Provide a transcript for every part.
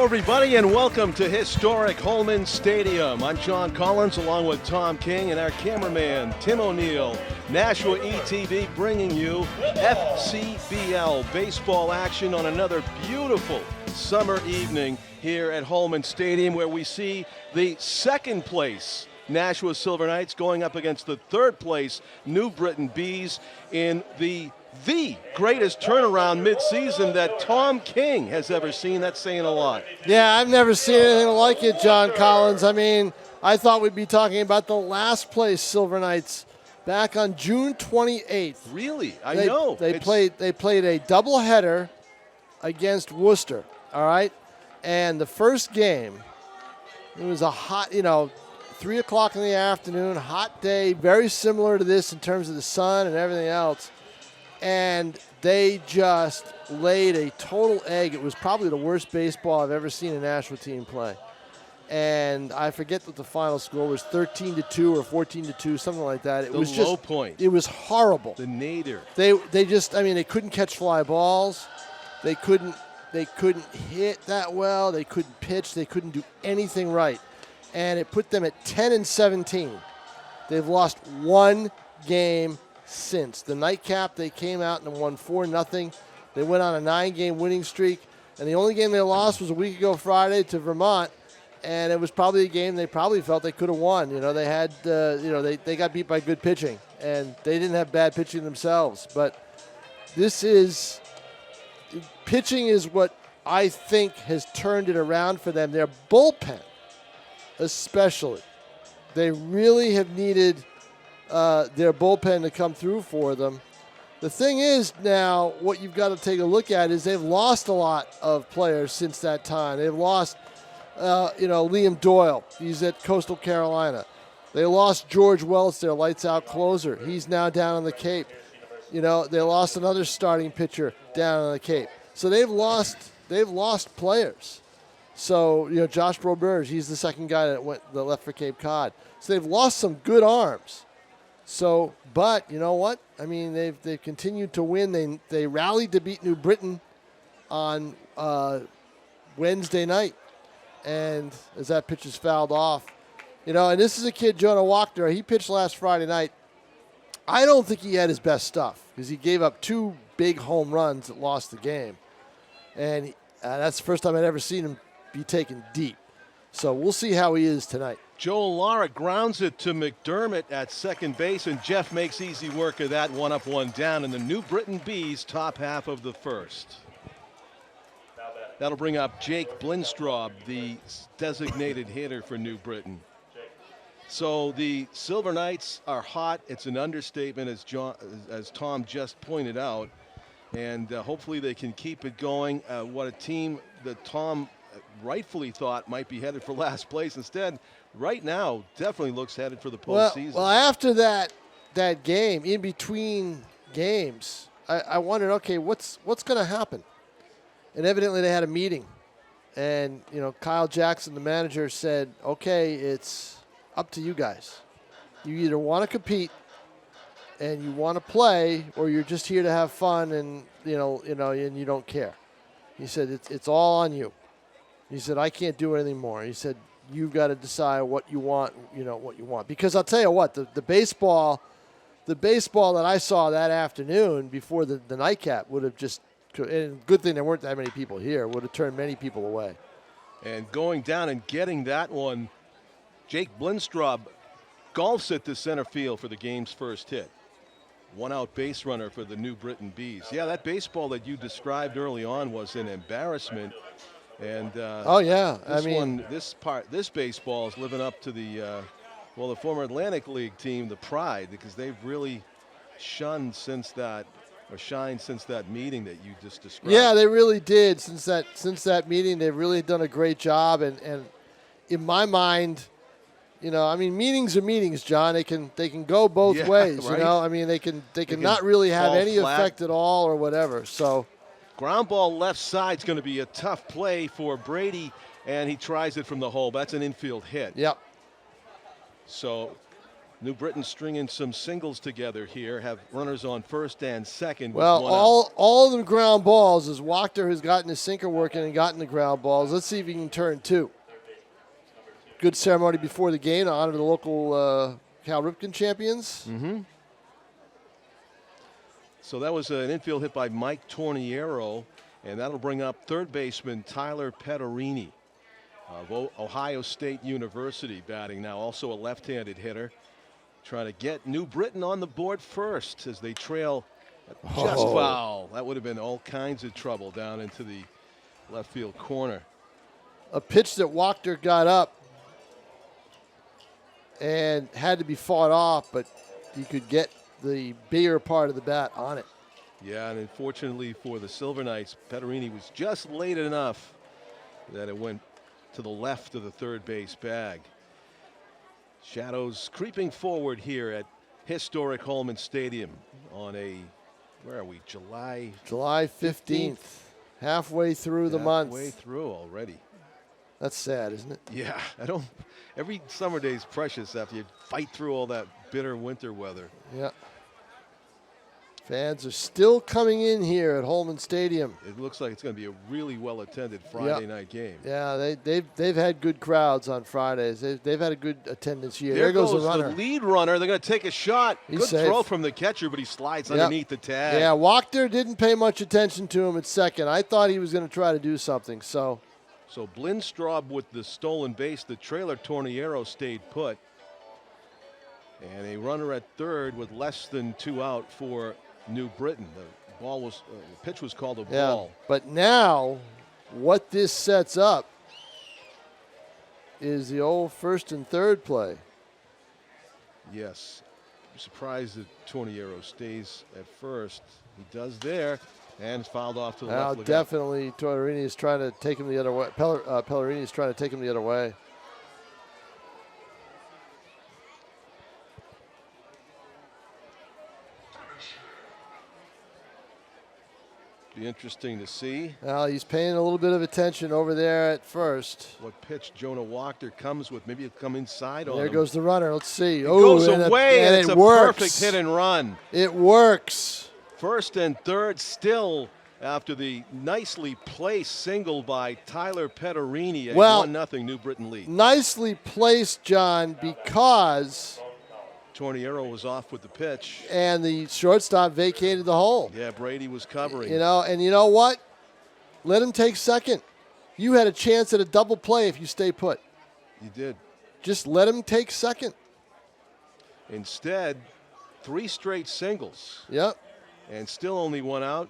Hello, everybody, and welcome to historic Holman Stadium. I'm John Collins, along with Tom King and our cameraman, Tim O'Neill. Nashua ETV bringing you FCBL baseball action on another beautiful summer evening here at Holman Stadium, where we see the second place Nashua Silver Knights going up against the third place New Britain Bees in the greatest turnaround midseason that Tom King has ever seen. That's saying a lot. Yeah, I've never seen anything like it, John Collins. I mean, I thought we'd be talking about the last place Silver Knights back on June 28th. Really? I know. They played a doubleheader against Worcester, all right? And the first game, it was a hot, 3 o'clock in the afternoon, hot day, very similar to this in terms of the sun and everything else. And they just laid a total egg. It was probably the worst baseball I've ever seen a Nashua team play. And I forget what the final score was, 13-2 or 14-2, something like that. It was just low point. It was horrible. The nadir. They couldn't catch fly balls. They couldn't hit that well. They couldn't pitch. They couldn't do anything right. And it put them at 10-17. They've lost one game since. The nightcap, they came out and won 4-0. They went on a 9-game winning streak. And the only game they lost was a week ago Friday to Vermont. And it was probably a game they probably felt they could have won. They had, they got beat by good pitching. And they didn't have bad pitching themselves. But pitching is what I think has turned it around for them. Their bullpen, especially. They really have needed their bullpen to come through for them. The thing is now, what you've got to take a look at is they've lost a lot of players since that time. They've lost, Liam Doyle. He's at Coastal Carolina. They lost George Wells, their lights-out closer. He's now down on the Cape. They lost another starting pitcher down on the Cape. So they've lost players. So, Josh Broberge, he's the second guy that left for Cape Cod. So they've lost some good arms. So, but you know what? I mean, they've continued to win. They rallied to beat New Britain on Wednesday night, and as that pitch is fouled off, and this is a kid, Jonah Walker. He pitched last Friday night. I don't think he had his best stuff because he gave up 2 big home runs that lost the game, and that's the first time I'd ever seen him be taken deep. So we'll see how he is tonight. Joel Lara grounds it to McDermott at second base, and Jeff makes easy work of that. 1 up, 1 down in the New Britain Bees top half of the first. That'll bring up Jake Blinstraub, the designated hitter for New Britain. So the Silver Knights are hot. It's an understatement, as Tom just pointed out, and hopefully they can keep it going. What a team that Tom rightfully thought might be headed for last place. Instead, right now, definitely looks headed for the postseason. Well, after that game, in between games, I wondered, okay, what's going to happen? And evidently they had a meeting. And, Kyle Jackson, the manager, said, okay, it's up to you guys. You either want to compete and you want to play, or you're just here to have fun and, and you don't care. He said, it's all on you. He said, I can't do anything more. He said, you've got to decide what you want, what you want. Because I'll tell you what, the baseball that I saw that afternoon before the nightcap would have just, and good thing there weren't that many people here, would have turned many people away. And going down and getting that one, Jake Blinstraub golfs it to center field for the game's first hit. 1-out base runner for the New Britain Bees. Yeah, that baseball that you described early on was an embarrassment. And this baseball is living up to the former Atlantic League team, the Pride, because they've really shined since that meeting that you just described. Yeah, they really did. Since that meeting, they've really done a great job. And in my mind, meetings are meetings, John. They can go both ways. Right? They can not really have any effect at all or whatever. So. Ground ball left side's going to be a tough play for Brady, and he tries it from the hole. That's an infield hit. Yep. So New Britain stringing some singles together here, have runners on first and second. Well, with one all of them ground balls as Wachter has gotten his sinker working and gotten the ground balls. Let's see if he can turn two. Good ceremony before the game to honor the local Cal Ripken champions. Mm-hmm. So that was an infield hit by Mike Torniero, and that'll bring up third baseman Tyler Petterini of Ohio State University batting now, also a left-handed hitter. Trying to get New Britain on the board first as they trail just foul. That would have been all kinds of trouble down into the left field corner. A pitch that Wachter got up and had to be fought off, but you could get the bigger part of the bat on it. Yeah, and unfortunately for the Silver Knights, Petterini was just late enough that it went to the left of the third base bag. Shadows creeping forward here at historic Holman Stadium on a, where are we, July 15th. Halfway through the month. Halfway through already. That's sad, isn't it? Yeah, every summer day is precious after you fight through all that bitter winter weather. Yeah. Fans are still coming in here at Holman Stadium. It looks like it's going to be a really well-attended Friday night game. Yeah, they've had good crowds on Fridays. They've had a good attendance here. There goes the runner. The lead runner. They're going to take a shot. He's good safe. throw from the catcher, but he slides underneath the tag. Yeah, Wachter didn't pay much attention to him at second. I thought he was going to try to do something. So Blindstraub with the stolen base. The trailer Torniero stayed put. And a runner at third with less than 2 out for New Britain. The pitch was called a ball. But now, what this sets up is the old first and third play. Yes. I'm surprised that Torniero stays at first. He does there, and fouled off to the left. Now, definitely, Pellerini is trying to take him the other way. Pellerini is trying to take him the other way. Be interesting to see. Well, he's paying a little bit of attention over there at first. What pitch Jonah Wachter comes with. Maybe he'll come inside on him. There goes the runner. Let's see. It goes away, and it's a works. perfect hit and run. It works. First and third still after the nicely placed single by Tyler Petterini. A 1-0 New Britain lead. Nicely placed, John, because Torniero was off with the pitch. And the shortstop vacated the hole. Yeah, Brady was covering. And you know what? Let him take second. You had a chance at a double play if you stay put. You did. Just let him take second. Instead, 3 straight singles. Yep. And still only 1 out.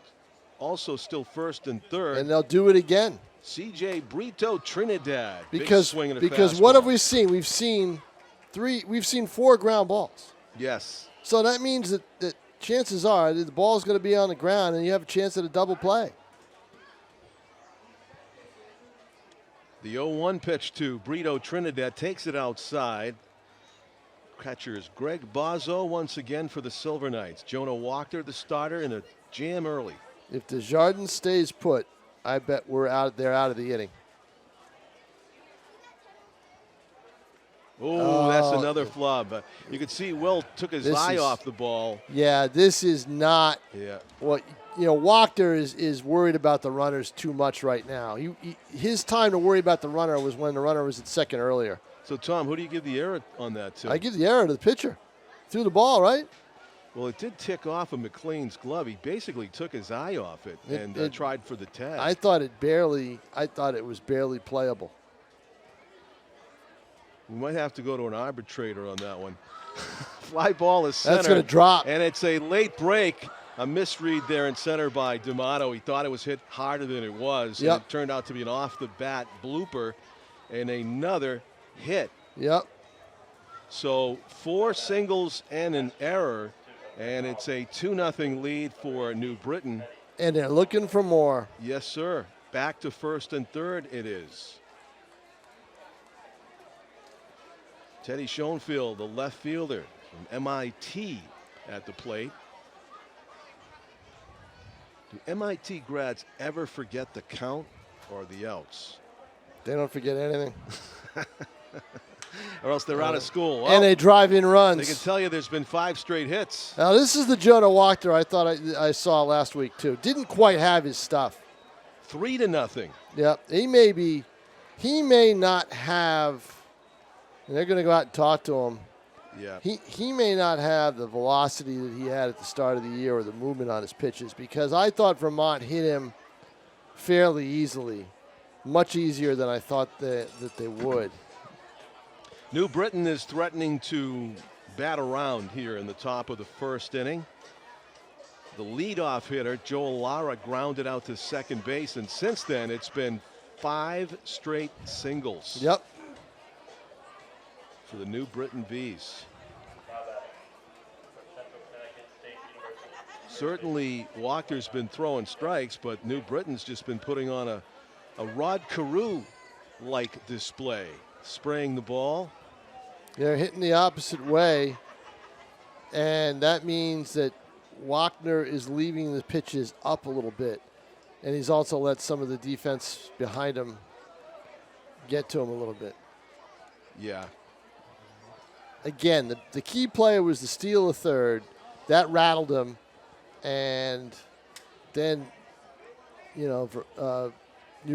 Also still first and third. And they'll do it again. C.J. Brito Trinidad. Because what have we seen? We've seen 4 ground balls. Yes. So that means that chances are that the ball is going to be on the ground and you have a chance at a double play. The 0-1 pitch to Brito Trinidad takes it outside. Catcher is Greg Bozzo once again for the Silver Knights. Jonah Wachter, the starter, in a jam early. If Desjardins stays put, I bet they're out of the inning. Oh, that's another flub. You could see Will took his eye off the ball. Yeah, this is not what, Wachter is worried about the runners too much right now. His time to worry about the runner was when the runner was at second earlier. So, Tom, who do you give the error on that to? I give the error to the pitcher. Threw the ball, right? Well, it did tick off of McLean's glove. He basically took his eye off it and tried for the tag. I thought it was barely playable. We might have to go to an arbitrator on that one. Fly ball is center. That's going to drop. And it's a late break. A misread there in center by D'Amato. He thought it was hit harder than it was. Yep. And it turned out to be an off-the-bat blooper and another hit. Yep. So 4 singles and an error, and it's a 2-0 lead for New Britain. And they're looking for more. Yes, sir. Back to first and third it is. Teddy Schoenfield, the left fielder from MIT at the plate. Do MIT grads ever forget the count or the outs? They don't forget anything. or else they're out of school. Well, and they drive in runs. They can tell you there's been 5 straight hits. Now, this is the Jonah Wachter I thought I saw last week, too. Didn't quite have his stuff. 3-0. Yep. He may not have, and they're going to go out and talk to him. Yeah. He may not have the velocity that he had at the start of the year or the movement on his pitches, because I thought Vermont hit him fairly easily, much easier than I thought that they would. New Britain is threatening to bat around here in the top of the first inning. The leadoff hitter, Joel Lara, grounded out to second base, and since then it's been 5 straight singles. Yep. For the New Britain Bees. Certainly Walker's been throwing strikes, but New Britain's just been putting on a Rod Carew-like display, spraying the ball. They're hitting the opposite way, and that means that Wagner is leaving the pitches up a little bit, and he's also let some of the defense behind him get to him a little bit. Yeah. Again, the key play was the steal of third. That rattled him, and then, New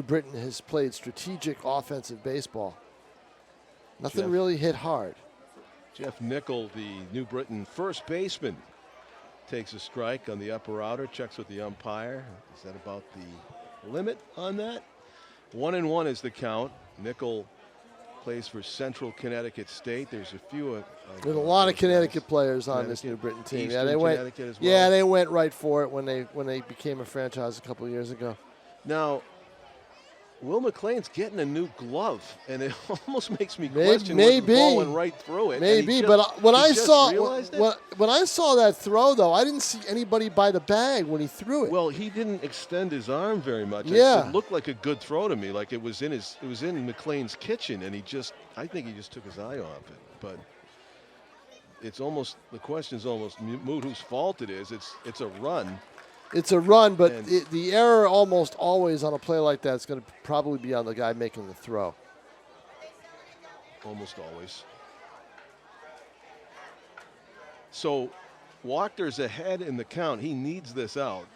Britain has played strategic offensive baseball. Nothing really hit hard. Jeff Nickel, the New Britain first baseman, takes a strike on the upper outer, checks with the umpire. Is that about the limit on that? 1-1 is the count. Nickel plays for Central Connecticut State. There's a few. There's a lot of Connecticut players on this New Britain team. Eastern they went. Connecticut as well. Yeah, they went right for it when they became a franchise a couple of years ago. Now, Will McLean's getting a new glove, and it almost makes me question whether the ball went right through it. Maybe, but when I saw that throw, though, I didn't see anybody by the bag when he threw it. Well, he didn't extend his arm very much. Yeah. It looked like a good throw to me, like it was in McLean's kitchen, and I think he just took his eye off it. But it's almost, the question's almost moot whose fault it is. It's a run. It's a run, but the error almost always on a play like that is going to probably be on the guy making the throw. Almost always. So Wachter's ahead in the count. He needs this out.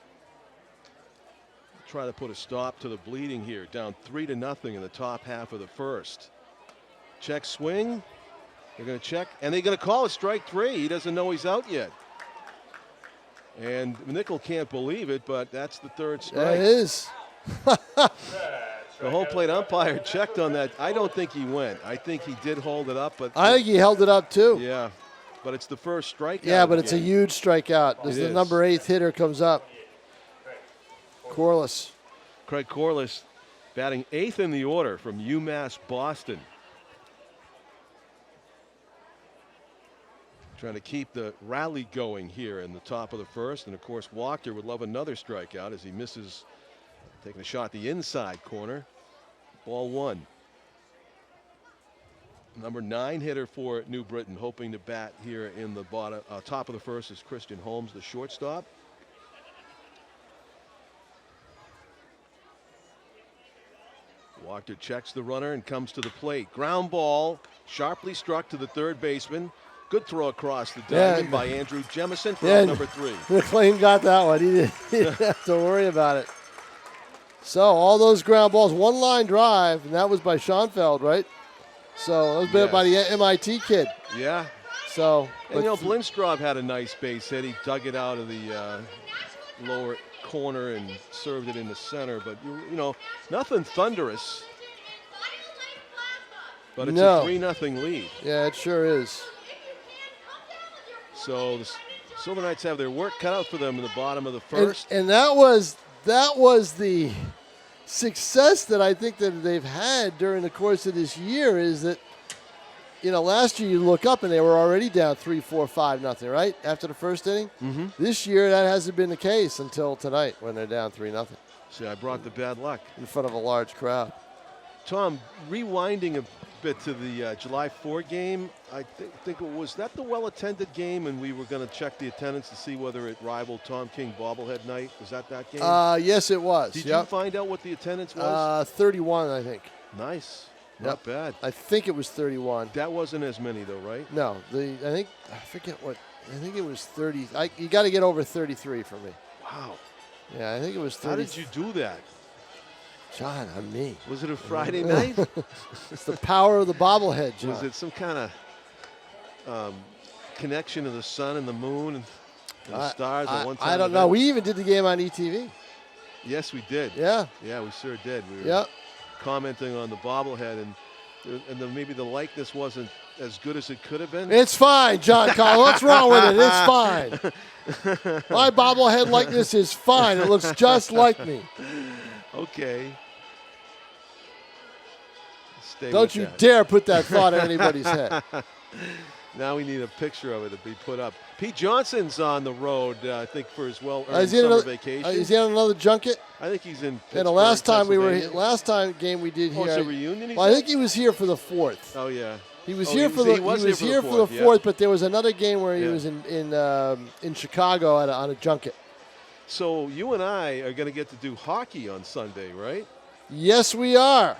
Try to put a stop to the bleeding here. Down 3-0 in the top half of the first. Check swing. They're going to check, and they're going to call it strike 3. He doesn't know he's out yet. And Nickel can't believe it, but that's the third strike. Yeah, it is. The home plate umpire checked on that. I don't think he went. I think he did hold it up, but I think he held it up too. Yeah, but it's the first strikeout. Yeah, but it's a huge strikeout. As the number 8 hitter comes up, Corliss. Craig Corliss, batting 8th in the order from UMass Boston. Trying to keep the rally going here in the top of the first. And, of course, Wachter would love another strikeout as he misses, taking a shot at the inside corner. Ball 1. Number 9 hitter for New Britain, hoping to bat here in the top of the first is Christian Holmes, the shortstop. Wachter checks the runner and comes to the plate. Ground ball, sharply struck to the third baseman. Good throw across the diamond by Andrew Jemison for number 3. McLean got that one. He didn't have to worry about it. So all those ground balls, one line drive, and that was by Schoenfield, right? So that was been by the MIT kid. Yeah. So, and Blindstrom had a nice base hit. He dug it out of the lower corner and served it in the center. But nothing thunderous. But it's a 3-0 lead. Yeah, it sure is. So the Silver Knights have their work cut out for them in the bottom of the first. And that was the success that I think that they've had during the course of this year is that, last year you look up and they were already down 3-4-5-0, right? After the first inning. Mm-hmm. This year that hasn't been the case until tonight when they're down 3-0. See, I brought the bad luck. In front of a large crowd. Tom, rewinding a bit to the July 4 game, I think it was that the well-attended game, and we were going to check the attendance to see whether it rivaled Tom King bobblehead night. Was that game? Yes, it was. Did you find out what the attendance was? 31, I think. Nice. Not bad. I think it was 31. That wasn't as many though, right? No, I think it was 30. You got to get over 33 for me. Wow. Yeah, I think it was 30. How did you do that? John, I'm me. Was it a Friday night? It's the power of the bobblehead, John. Was it some kind of connection to the sun and the moon and the stars at one time? I don't know. We even did the game on ETV. Yes, we did. Yeah. Yeah, we sure did. We were commenting on the bobblehead, and maybe the likeness wasn't as good as it could have been. It's fine, John Collins. What's wrong with it? It's fine. My bobblehead likeness is fine. It looks just like me. Okay. Don't you dare put that thought in anybody's head. Now we need a picture of it to be put up. Pete Johnson's on the road, I think, for his well-earned summer vacation. Is he on another junket? I think he's in Pittsburgh, and the last time game we did here. Oh, it's a reunion. I think he was here for the 4th. Oh yeah. He was here for the 4th, but there was another game where he was in Chicago on a junket. So you and I are going to get to do hockey on Sunday, right? Yes, we are.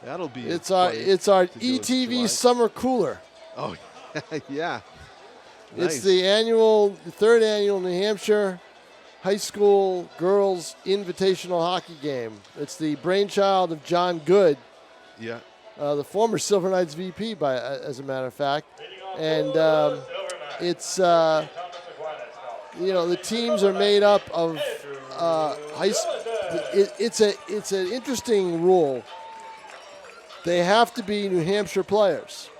That'll be. It's our ETV summer cooler. Oh, yeah. Nice. It's the third annual New Hampshire High School Girls Invitational Hockey Game. It's the brainchild of John Good. Yeah. The former Silver Knights VP, as a matter of fact. And it's, the teams are made up of it's an interesting rule. They have to be New Hampshire players.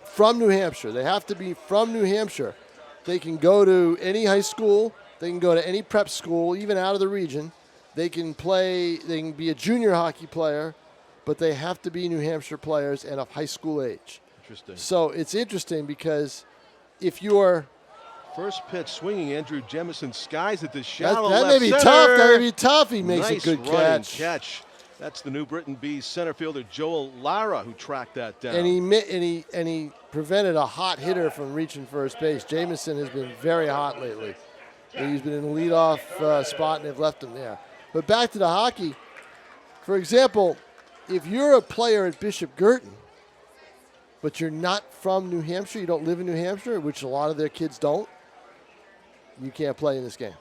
From New Hampshire. They have to be from New Hampshire. They can go to any high school. They can go to any prep school, even out of the region. They can be a junior hockey player, but they have to be New Hampshire players and of high school age. Interesting. So it's interesting because if you're first pitch swinging, Andrew Jemison skies at the shallow that left may be center. tough. That may be tough. He makes nice a good catch. That's the New Britain Bees center fielder Joel Lara who tracked that down. And he prevented a hot hitter from reaching first base. Jamison has been very hot lately. He's been in the leadoff spot, and they've left him there. But back to the hockey. For example, if you're a player at Bishop Girton, but you're not from New Hampshire, you don't live in New Hampshire, which a lot of their kids don't, you can't play in this game.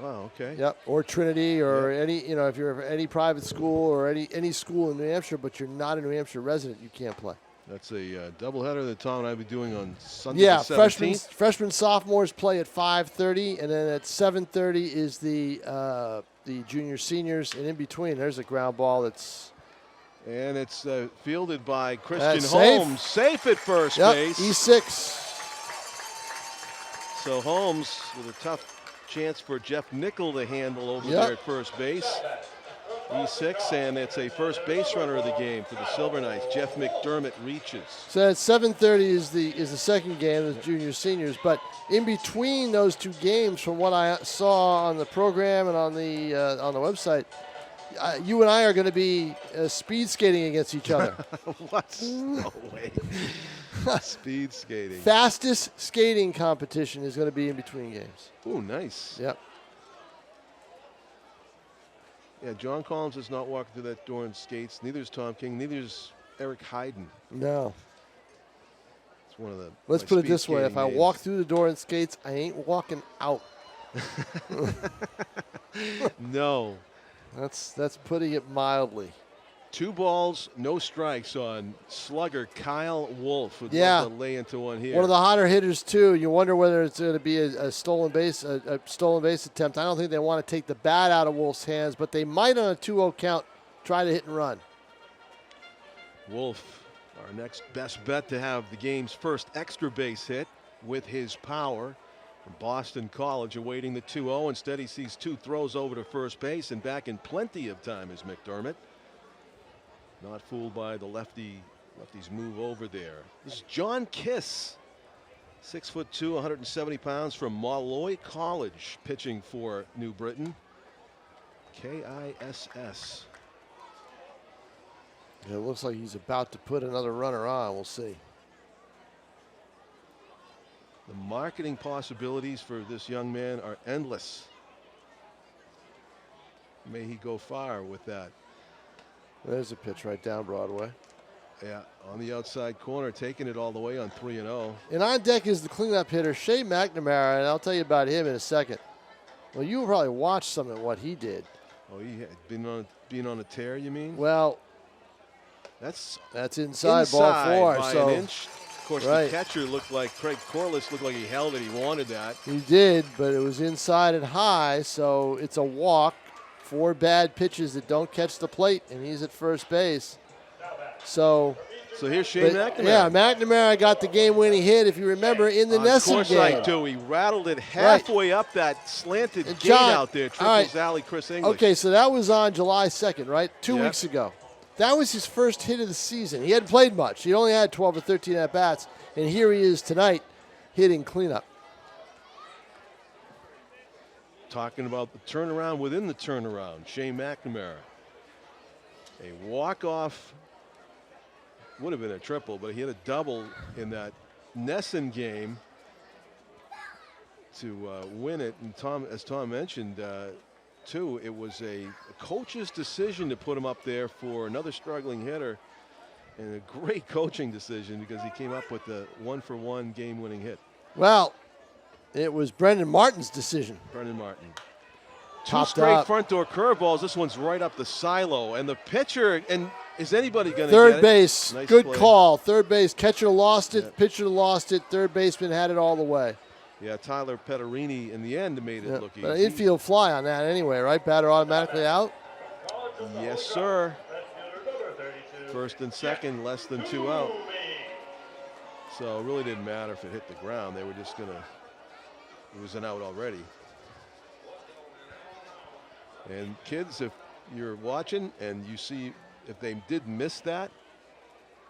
Wow, okay. Yep, or Trinity or any, if you're any private school or any school in New Hampshire, but you're not a New Hampshire resident, you can't play. That's a doubleheader that Tom and I will be doing on Sunday the 17th. Freshmen, sophomores play at 5:30, and then at 7:30 is the junior seniors, and in between there's a ground ball that's. And it's fielded by Christian Holmes, safe at first base. E6. So Holmes with a tough chance for Jeff Nickel to handle over there at first base. E6, and it's a first base runner of the game for the Silver Knights. Jeff McDermott reaches. So at 7:30 is the second game of the junior seniors, but in between those two games, from what I saw on the program and on the website, you and I are going to be speed skating against each other. What? No way. Speed skating. Fastest skating competition is going to be in between games. Ooh, nice. Yep. Yeah, John Collins is not walking through that door in skates. Neither is Tom King. Neither is Eric Hayden. No. It's one of the. Let's put it this way: if names. I walk through the door in skates, I ain't walking out. No. That's putting it mildly. 2 balls, no strikes on slugger Kyle Wolf. Would love to lay into one here. One of the hotter hitters too. You wonder whether it's going to be a stolen base attempt. I don't think they want to take the bat out of Wolf's hands, but they might on a 2-0 count try to hit and run. Wolf, our next best bet to have the game's first extra base hit with his power. From Boston College awaiting the 2-0. Instead, he sees 2 throws over to first base and back in plenty of time is McDermott. Not fooled by the lefty's move over there. This is John Kiss, 6'2", 170 pounds from Molloy College, pitching for New Britain. KISS. It looks like he's about to put another runner on. We'll see. The marketing possibilities for this young man are endless. May he go far with that. There's a pitch right down Broadway. Yeah, on the outside corner, taking it all the way on 3-0. And on deck is the cleanup hitter, Mcnamara, and I'll tell you about him in a second. Well, you probably watched some of what he did. Oh, he had been on a tear, you mean? Well, that's inside ball 4. By so an inch. Of course, the catcher looked like Craig Corliss looked like he held it. He wanted that. He did, but it was inside and high, so it's a walk. 4 bad pitches that don't catch the plate, and he's at first base. So here's Shane McNamara. Yeah, McNamara got the game-winning hit, if you remember, in the Nesson game. Of course I do. He rattled it halfway up that slanted gate out there. Triples alley, Chris English. Okay, so that was on July 2nd, right? 2 weeks ago. That was his first hit of the season. He hadn't played much. He only had 12 or 13 at-bats, and here he is tonight hitting cleanup. Talking about the turnaround within the turnaround, Shane McNamara. A walk-off would have been a triple, but he hit a double in that Nesson game to win it. And as Tom mentioned, too, it was a coach's decision to put him up there for another struggling hitter, and a great coaching decision because he came up with the 1-for-1 game-winning hit. Well, it was Brendan Martin's decision. Brendan Martin. 2 straight front door curveballs. This one's right up the silo, and the pitcher and. Is anybody going to get it? Third base, nice good play. Call. Third base, catcher lost it, pitcher lost it, third baseman had it all the way. Yeah, Tyler Petterini in the end made it look easy. But an infield fly on that anyway, right? Batter automatically out? Yes, sir. First and second, less than 2 out. So it really didn't matter if it hit the ground. They were just going to, it was an out already. And kids, if you're watching and you see, if they did miss that,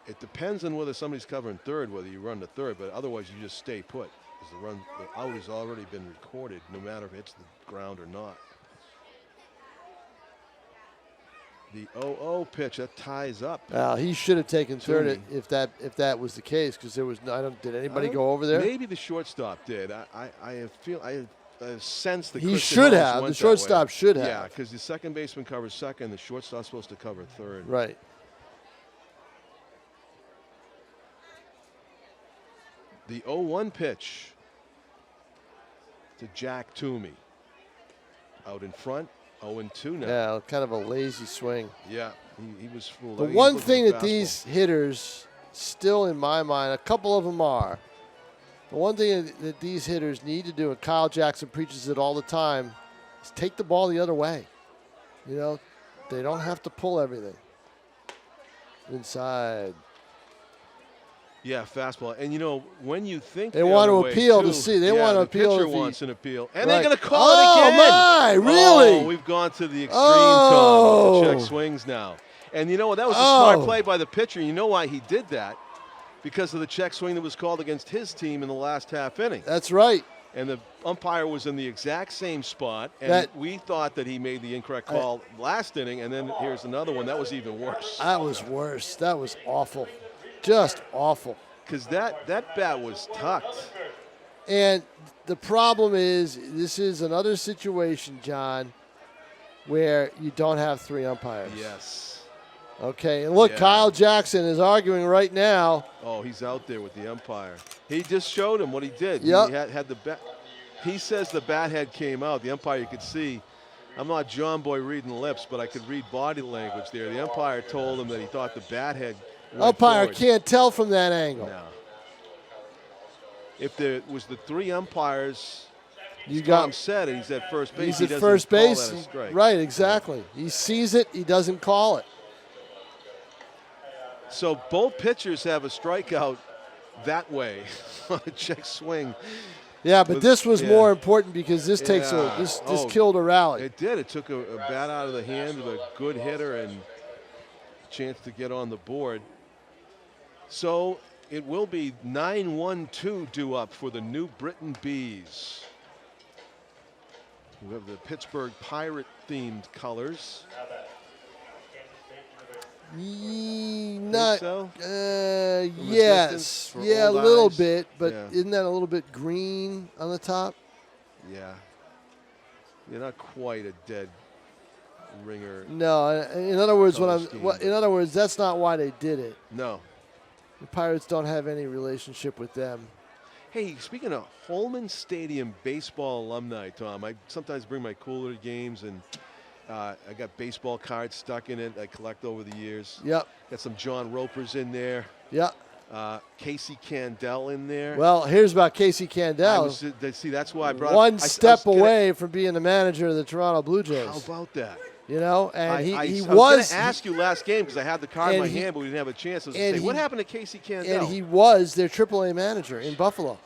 it depends on whether somebody's covering third, whether you run to third, but otherwise you just stay put. Because the out has already been recorded, no matter if it hits the ground or not. The 0-0 pitch, that ties up. He should have taken third if that was the case, because there was did anybody go over there? Maybe the shortstop did. I sense that he should have. The shortstop should have. Yeah, because the second baseman covers second, the shortstop's supposed to cover third. Right. The 0-1 pitch to Jack Toomey. Out in front, 0-2 now. Yeah, kind of a lazy swing. Yeah, he was fooled. The one thing that these hitters, still in my mind, a couple of them are, the one thing that these hitters need to do, and Kyle Jackson preaches it all the time, is take the ball the other way. You know, they don't have to pull everything. Inside. Yeah, fastball. And, you know, when you think they want to appeal to see. They want to appeal. The pitcher wants an appeal. And they're going to call it again. Oh, my, really? Oh, we've gone to the extreme, Tom. The check swings now. And, you know what? That was a smart play by the pitcher. You know why he did that? Because of the check swing that was called against his team in the last half inning. That's right. And the umpire was in the exact same spot, and we thought that he made the incorrect call last inning, and then here's another one. That was even worse. That was worse. That was awful. Just awful. Because that bat was tucked. And the problem is, this is another situation, John, where you don't have 3 umpires. Yes. Okay, and look, Kyle Jackson is arguing right now. Oh, he's out there with the umpire. He just showed him what he did. Yep. He had the bat. He says the bat head came out. The umpire, you could see. I'm not John Boy reading lips, but I could read body language there. The umpire told him that he thought the bat head went umpire forward. Can't tell from that angle. No. If there was the 3 umpires, Tom said, and he's at first base. He's at first base. Right, exactly. He sees it. He doesn't call it. So both pitchers have a strikeout that way on a check swing. Yeah, but this was more important because this takes this killed a rally. It did. It took a bat out of the hand of a good hitter and a chance to get on the board. So it will be 9-1-2 due up for the New Britain Bees. We have the Pittsburgh Pirate-themed colors. Not so? Yes, a little bit, but isn't that a little bit green on the top? Yeah, you're not quite a dead ringer. No, in other words, scheme, in other words, that's not why they did it. No. The Pirates don't have any relationship with them. Hey, speaking of Holman Stadium baseball alumni, Tom, I sometimes bring my cooler to games, and I got baseball cards stuck in it I collect over the years. Yep. Got some John Ropers in there. Yep. Casey Candell in there. Well, here's about Casey Candell. See, that's why I brought one step away from being the manager of the Toronto Blue Jays. How about that? You know, and I was going to ask you last game because I had the card in my hand, but we didn't have a chance to say, what happened to Casey Candell? And he was their AAA manager in Buffalo.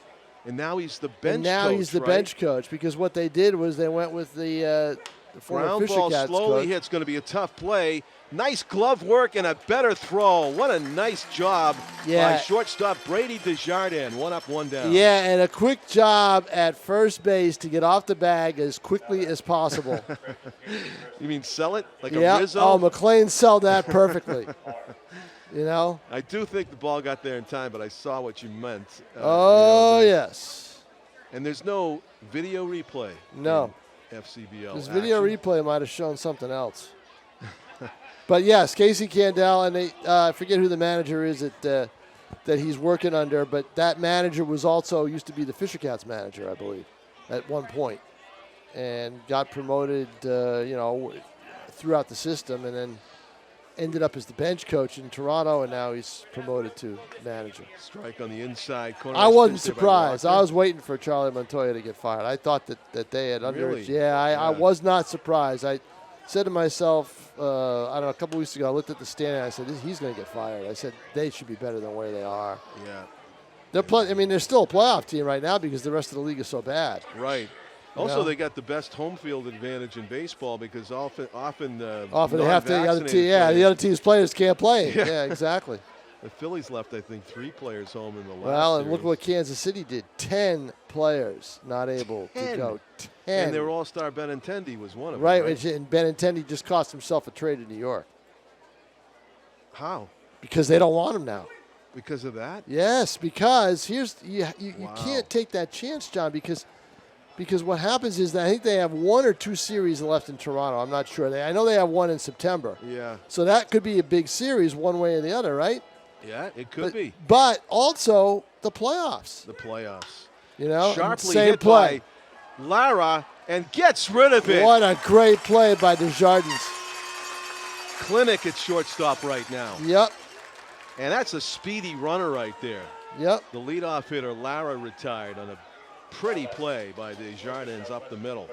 And now he's the bench coach, now he's the bench coach because what they did was they went with the former ground Fisher ball Cats slowly coach. hits, going to be a tough play. Nice glove work and a better throw. What a nice job by shortstop Brady Desjardins. 1 up, 1 down. Yeah, and a quick job at first base to get off the bag as quickly as possible. You mean sell it like a Rizzo? Oh, McLean sold that perfectly. You know? I do think the ball got there in time, but I saw what you meant. Yes. And there's no video replay. No. FCBL. This video replay might have shown something else. But yes, Casey Candell, and I forget who the manager is that he's working under, but that manager was also used to be the Fisher Cats manager, I believe, at one point, and got promoted, throughout the system, and then ended up as the bench coach in Toronto, and now he's promoted to manager. Strike on the inside corner. I wasn't surprised. I was waiting for Charlie Montoya to get fired. I thought that they had Really? I was not surprised. I said to myself, I don't know, a couple weeks ago, I looked at the standing, and I said, he's going to get fired. I said, they should be better than where they are. Yeah. They're still a playoff team right now because the rest of the league is so bad. Right. Also, they got the best home field advantage in baseball because often they have to. The other team's players can't play. Yeah, exactly. The Phillies left, I think, 3 players home in the last and series. look what Kansas City did. 10 players not able to go. 10. And their all-star Benintendi was one of them. Right, and Benintendi just cost himself a trade in New York. How? Because they don't want him now. Because of that? Yes, because you can't take that chance, John, because what happens is that I think they have 1 or 2 series left in Toronto. I'm not sure. I know they have 1 in September. Yeah. So that could be a big series one way or the other, right? Yeah, it could be. But also the playoffs. The playoffs. You know, sharply same hit play. by Lara and gets rid of it. What a great play by Desjardins. Clinic at shortstop right now. Yep. And that's a speedy runner right there. Yep. The leadoff hitter, Lara, retired on a pretty play by Desjardins up the middle.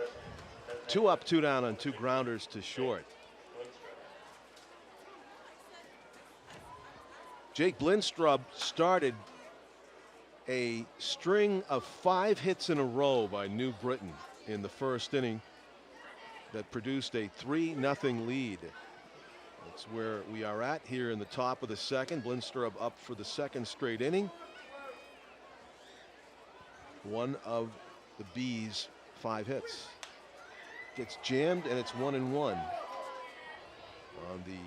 2 up, 2 down on 2 grounders to short. Jake Blindstrup started a string of 5 hits in a row by New Britain in the first inning that produced a 3-0 lead. That's where we are at here in the top of the second. Blindstrup up for the 2nd straight inning. One of the Bees' 5 hits. Gets jammed, and it's 1-1 on the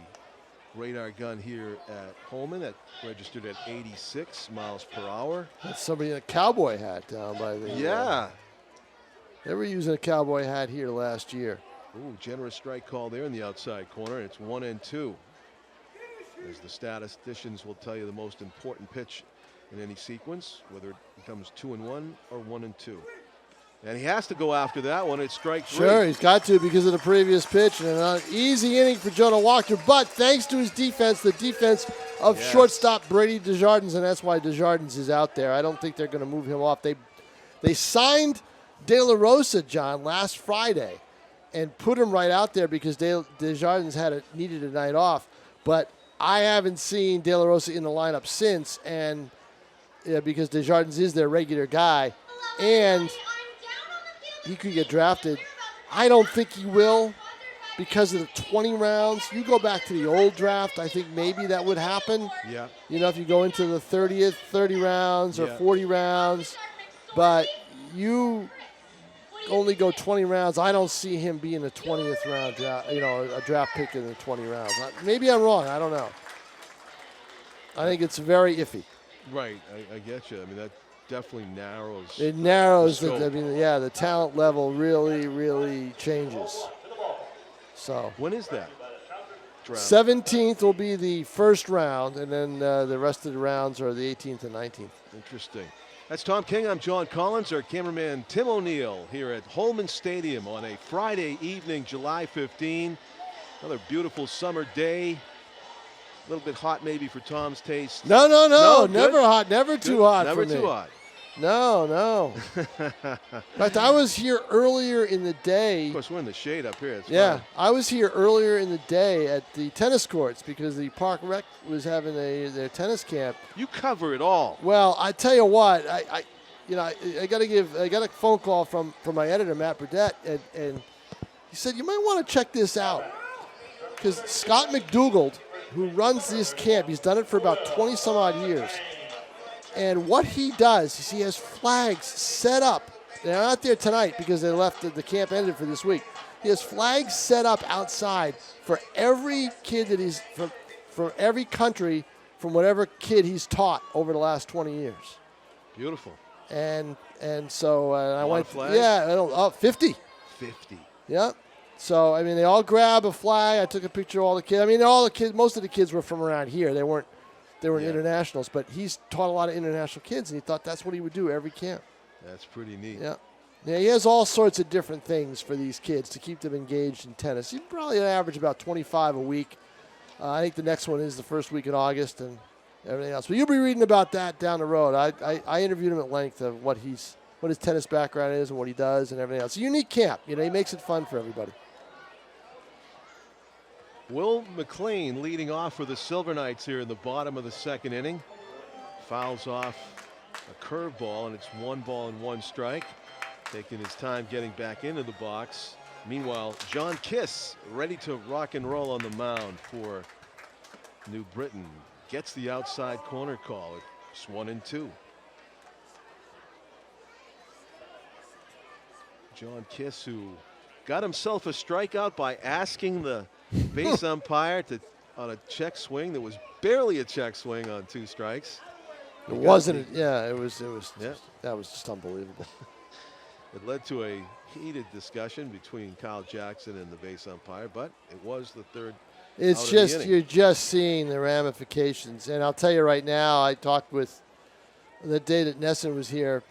radar gun here at Holman, that registered at 86 miles per hour. That's somebody in a cowboy hat down by the. Yeah. They were using a cowboy hat here last year. Ooh, generous strike call there in the outside corner, and it's 1-2. As the statisticians will tell you, the most important pitch in any sequence, whether it becomes 2-1 or 1-2. And he has to go after that one. It's strike 3. Sure, he's got to because of the previous pitch. And an easy inning for Jonah Walker. But thanks to his defense, the defense of shortstop Brady Desjardins, and that's why Desjardins is out there. I don't think they're going to move him off. They signed De La Rosa, John, last Friday and put him right out there because Desjardins needed a night off. But I haven't seen De La Rosa in the lineup since, and because Desjardins is their regular guy. And he could get drafted. I don't think he will because of the 20 rounds. You go back to the old draft, I think maybe that would happen. Yeah. You know, if you go into the 30th, 30 rounds or 40 rounds. But you only go 20 rounds. I don't see him being a 20th round draft, a draft pick in the 20 rounds. Maybe I'm wrong. I don't know. I think it's very iffy. Right. I get you. I mean, that definitely narrows. It narrows the talent level really, really changes. So When is that draft? 17th will be the first round, and then the rest of the rounds are the 18th and 19th. Interesting. That's Tom King. I'm John Collins. Our cameraman Tim O'Neill here at Holman Stadium on a Friday evening, July 15. Another beautiful summer day. A little bit hot maybe for Tom's taste. No, No, never good. hot, never Good. too hot Never for me. too hot. No. In fact, I was here earlier in the day. Of course, we're in the shade up here. It's Yeah, fine. I was here earlier in the day at the tennis courts because the Park Rec was having their tennis camp. You cover it all. Well, I tell you what, I got a phone call from my editor Matt Burdett, and he said you might want to check this out because Scott McDougald, who runs this camp, he's done it for about 20 some odd years. And what he does is he has flags set up. They're not there tonight because they left. The camp ended for this week. He has flags set up outside for every kid that he's from every country, from whatever kid he's taught over the last 20 years. Beautiful. And so I went. Flags? Yeah, 50. 50. Yeah. So I mean, they all grab a flag. I took a picture of all the kids. I mean, all the kids. Most of the kids were from around here. They weren't internationals, but he's taught a lot of international kids, and he thought that's what he would do every camp. That's pretty neat. Yeah. Yeah, he has all sorts of different things for these kids to keep them engaged in tennis. He probably average about 25 a week. I think the next one is the first week in August and everything else. But you'll be reading about that down the road. I interviewed him at length of what his tennis background is and what he does and everything else. It's a unique camp. You know, he makes it fun for everybody. Will McLean leading off for the Silver Knights here in the bottom of the second inning. Fouls off a curveball, and it's 1 ball and 1 strike. Taking his time getting back into the box. Meanwhile, John Kiss ready to rock and roll on the mound for New Britain. Gets the outside corner call. It's 1-2. John Kiss, who got himself a strikeout by asking the base umpire on a check swing that was barely a check swing on 2 strikes. It wasn't. Yeah, it was. Yeah. That was just unbelievable. It led to a heated discussion between Kyle Jackson and the base umpire, but it was the third. It's out of just the inning. you're just seeing the ramifications, and I'll tell you right now. I talked with the day that Nesson was here.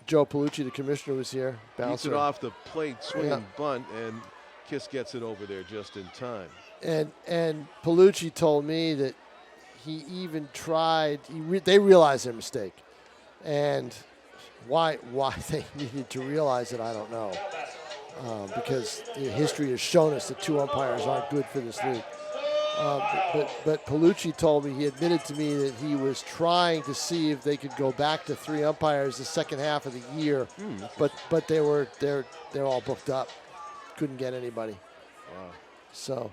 Joe Palucci, the commissioner, was here. Beats Bouncer. it off the plate, swinging Yeah. bunt, and Kiss gets it over there just in time. And Palucci told me that he even tried. They realized their mistake, and why they needed to realize it, I don't know, because history has shown us that 2 umpires aren't good for this league. But Palucci told me, he admitted to me that he was trying to see if they could go back to 3 umpires the second half of the year, but they're all booked up, couldn't get anybody. Wow. So.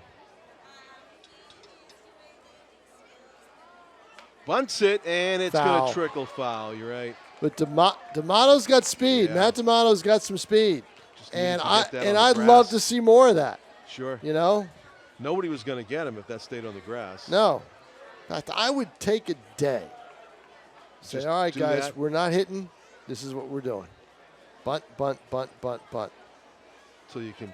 Bunts it, and it's going Foul. to trickle foul. You're right. But D'Amato's got speed. Yeah. Matt D'Amato's got some speed, Just needed and to get that on the I'd grass. love to see more of that. Sure. You know, Nobody was going to get him if that stayed on the grass. no. In fact, I would take a day. Say, Just all right, do guys, that. we're not hitting. This is what we're doing. Bunt, bunt, bunt, bunt, bunt. So you can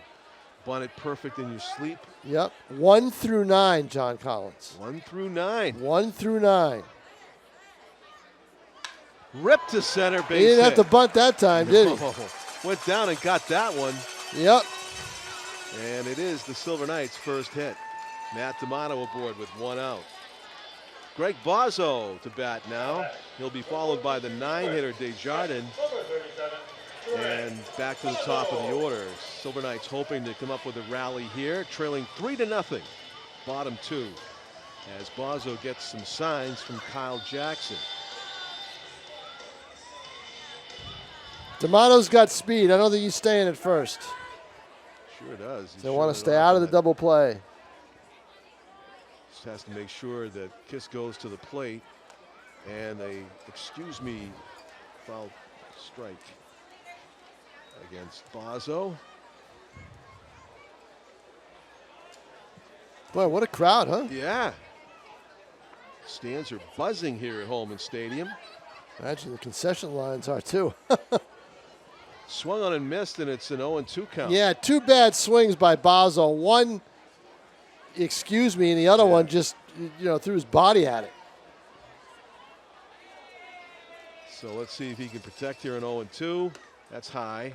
bunt it perfect in your sleep. Yep. 1 through 9, John Collins. 1 through 9. 1 through 9. Ripped to center base. He didn't have hit. to bunt that time, did he? No. Went down and got that one. Yep. And it is the Silver Knights' first hit. Matt D'Amato aboard with 1 out. Greg Bozzo to bat now. He'll be followed by the 9-hitter Desjardins. And back to the top of the order. Silver Knights hoping to come up with a rally here, trailing 3-0. Bottom 2. As Bozzo gets some signs from Kyle Jackson. D'Amato's got speed. I don't think he's staying at first. Sure does. They want to stay out of the double play. Just has to make sure that Kiss goes to the plate, and a excuse me foul strike against Bozzo. Boy, what a crowd, huh? Yeah. Stands are buzzing here at Holman Stadium. Imagine the concession lines are too. Swung on and missed, and it's an 0-2 count. Yeah, 2 bad swings by Bazo. One, excuse me, and the other one just, threw his body at it. So let's see if he can protect here an 0-2. That's high.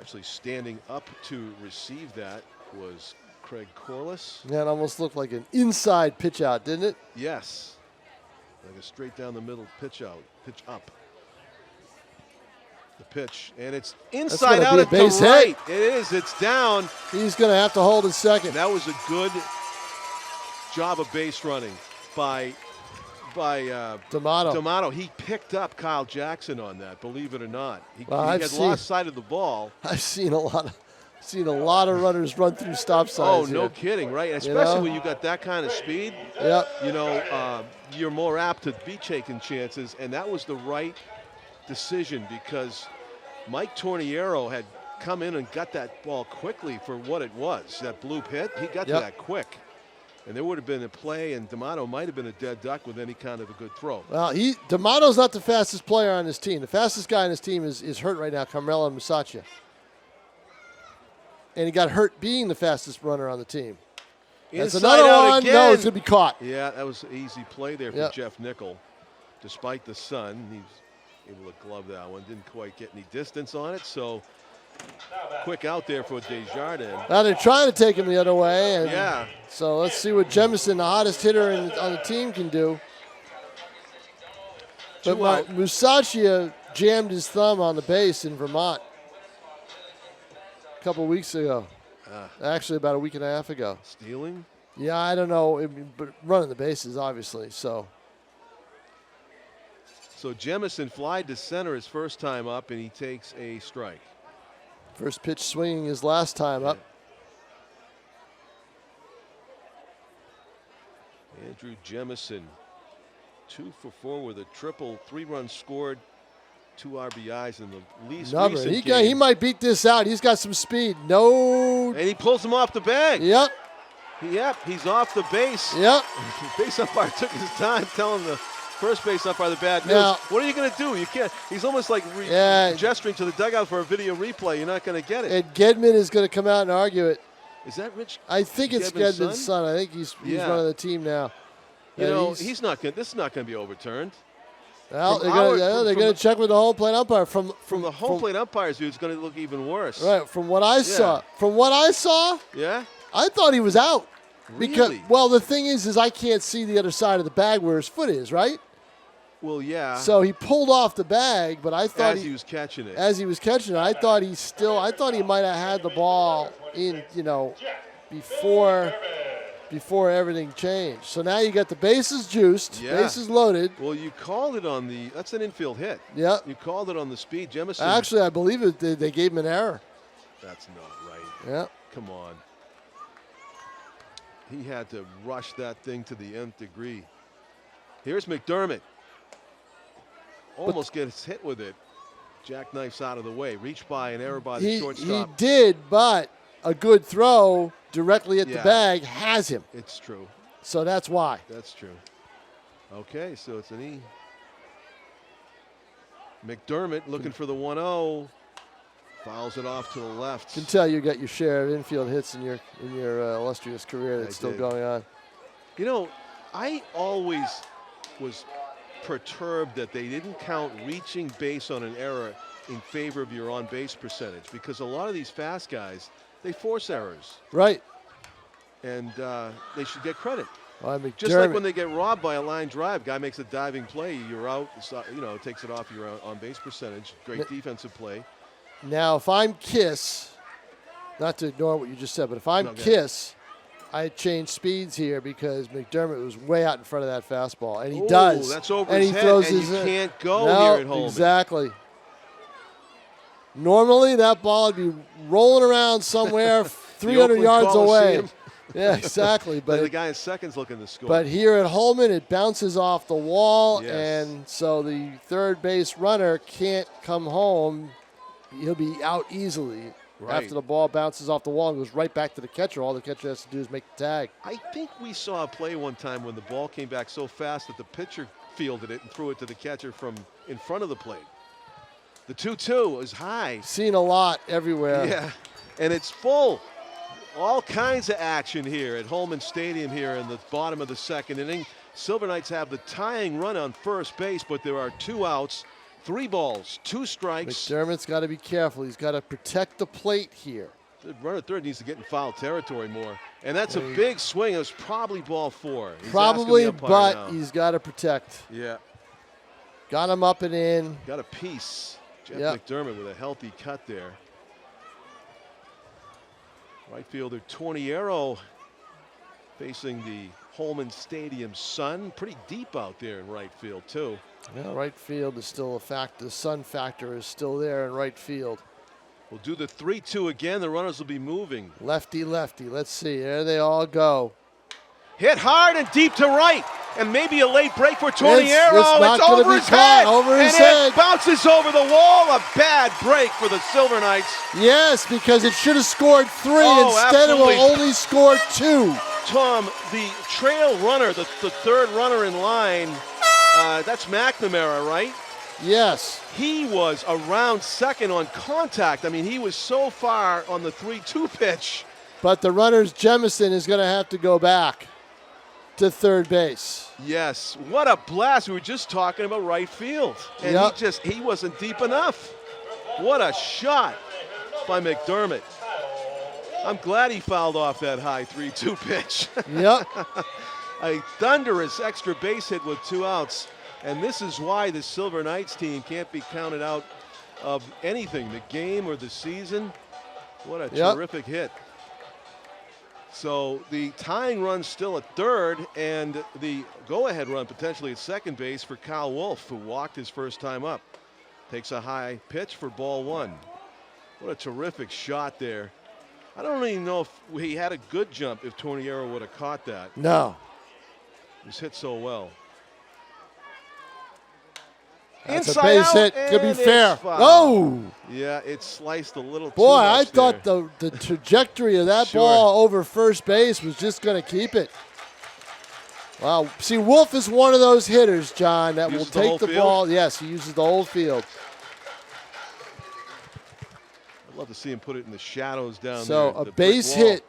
Actually standing up to receive that was Craig Corliss. Yeah, it almost looked like an inside pitch out, didn't it? Yes. Like a straight down the middle pitch out, pitch up. The pitch, and it's inside out at the right. It is, it's down. He's going to have to hold his second. That was a good job of base running by D'Amato. He picked up Kyle Jackson on that, believe it or not. He had lost sight of the ball. I've seen a lot of runners run through stop signs. Oh, no kidding, right? Especially when you got that kind of speed. Yeah. You're more apt to be taking chances, and that was the right decision because Mike Torniero had come in and got that ball quickly for what it was. That blue hit, he got to that quick. And there would have been a play, and D'Amato might have been a dead duck with any kind of a good throw. Well, D'Amato's not the fastest player on his team. The fastest guy on his team is hurt right now, Carmelo Musacchia. And he got hurt being the fastest runner on the team. That's Inside another out one. again. No, it's going to be caught. Yeah, that was an easy play there for Jeff Nickel. Despite the sun, he's able to glove that one. Didn't quite get any distance on it, so quick out there for Desjardins. Now they're trying to take him the other way. And yeah. So let's see what Jemison, the hottest hitter on the team, can do. But Musacchia jammed his thumb on the base in Vermont a couple weeks ago. Actually, about a week and a half ago. Stealing? Yeah, I don't know, but running the bases, obviously. So Jemison flied to center his first time up, and he takes a strike. First pitch swinging his last time up. Andrew Jemison, 2 for 4 with a triple, 3 runs scored, 2 RBIs in the least recent game. He might beat this out. He's got some speed. And he pulls him off the bag. Yep. He's off the base. Yep. Base umpire took his time telling the first base umpire the bad news. Now, what are you going to do? You can't. He's almost like gesturing to the dugout for a video replay. You're not going to get it. And Gedman is going to come out and argue it. Is that Rich? I think it's Gedman's son. I think he's running the team now. He's not going. This is not going to be overturned. Well, they're going to check with the home plate umpire. From the home plate umpire's view, it's going to look even worse. Right. From what I saw. Yeah. I thought he was out. Really? Because the thing is I can't see the other side of the bag where his foot is. Right. Well, yeah. So he pulled off the bag, but I thought he was catching it. As he was catching it, I thought he might have had the ball in, before everything changed. So now you got the bases juiced, bases loaded. Well, you called it that's an infield hit. Yeah. You called it on the speed. Jemison. Actually, I believe they gave him an error. That's not right. Yeah. Come on. He had to rush that thing to the nth degree. Here's McDermott. Almost gets hit with it. Jackknifes out of the way. Reached by an error by the shortstop. He did, but a good throw directly at the bag has him. It's true. So that's why. That's true. Okay, so it's an E. McDermott looking for the 1-0. Fouls it off to the left. Can tell you got your share of infield hits in your illustrious career that's still going on. I always was perturbed that they didn't count reaching base on an error in favor of your on-base percentage, because a lot of these fast guys, they force errors. Right. And they should get credit. Well, just like when they get robbed by a line drive, guy makes a diving play, you're out, takes it off your on-base percentage. Great defensive play. Now, if I'm Kiss, not to ignore what you just said, but if I'm Kiss, I change speeds here because McDermott was way out in front of that fastball, and he does. That's over and his he head, throws and his you can't go here at Holman. Exactly. Normally, that ball would be rolling around somewhere 300 yards away. Yeah, exactly. But the guy in second's looking to score. But here at Holman, it bounces off the wall, and so the third base runner can't come home. He'll be out easily. Right. After the ball bounces off the wall and goes right back to the catcher. All the catcher has to do is make the tag. I think we saw a play one time when the ball came back so fast that the pitcher fielded it and threw it to the catcher from in front of the plate. The 2-2 is high. Seen a lot everywhere. Yeah, and it's full. All kinds of action here at Holman Stadium here in the bottom of the second inning. Silver Knights have the tying run on first base, but there are 2 outs, 3 balls, 2 strikes. McDermott's got to be careful. He's got to protect the plate here. The runner at third needs to get in foul territory more. And that's a big swing. It was probably ball 4. He's probably, but now. He's got to protect. Yeah. Got him up and in. Got a piece. Jeff McDermott with a healthy cut there. Right fielder Torniero facing the Holman Stadium sun. Pretty deep out there in right field, too. Yeah, right field is still a factor. The sun factor is still there in right field. We'll do the 3-2 again. The runners will be moving. Lefty, lefty. Let's see. There they all go. Hit hard and deep to right. And maybe a late break for Torniero. It's over his head. Over his head. It bounces over the wall. A bad break for the Silver Knights. Yes, because it should have scored 3. Instead, absolutely. it will only score 2. Tom, the trail runner, the third runner in line, that's McNamara, right? Yes. He was around second on contact. I mean, he was so far on the 3-2 pitch. But the runner's Jemison is going to have to go back to third base. Yes. What a blast. We were just talking about right field. And he wasn't deep enough. What a shot by McDermott. I'm glad he fouled off that high 3-2 pitch. Yep. A thunderous extra base hit with 2 outs. And this is why the Silver Knights team can't be counted out of anything, the game or the season. What a terrific hit. So the tying run's still at third, and the go-ahead run potentially at second base for Kyle Wolf, who walked his first time up. Takes a high pitch for ball 1. What a terrific shot there. I don't even know if he had a good jump if Torniero would have caught that. No. It was hit so well. That's Inside a base out, hit. Could be fair. Oh! Yeah, it sliced a little too Boy, much I thought there. the trajectory of that ball over first base was just going to keep it. Wow. See, Wolf is one of those hitters, John, that will take the ball. Yes, he uses the whole field. I'd love to see him put it in the shadows down there. So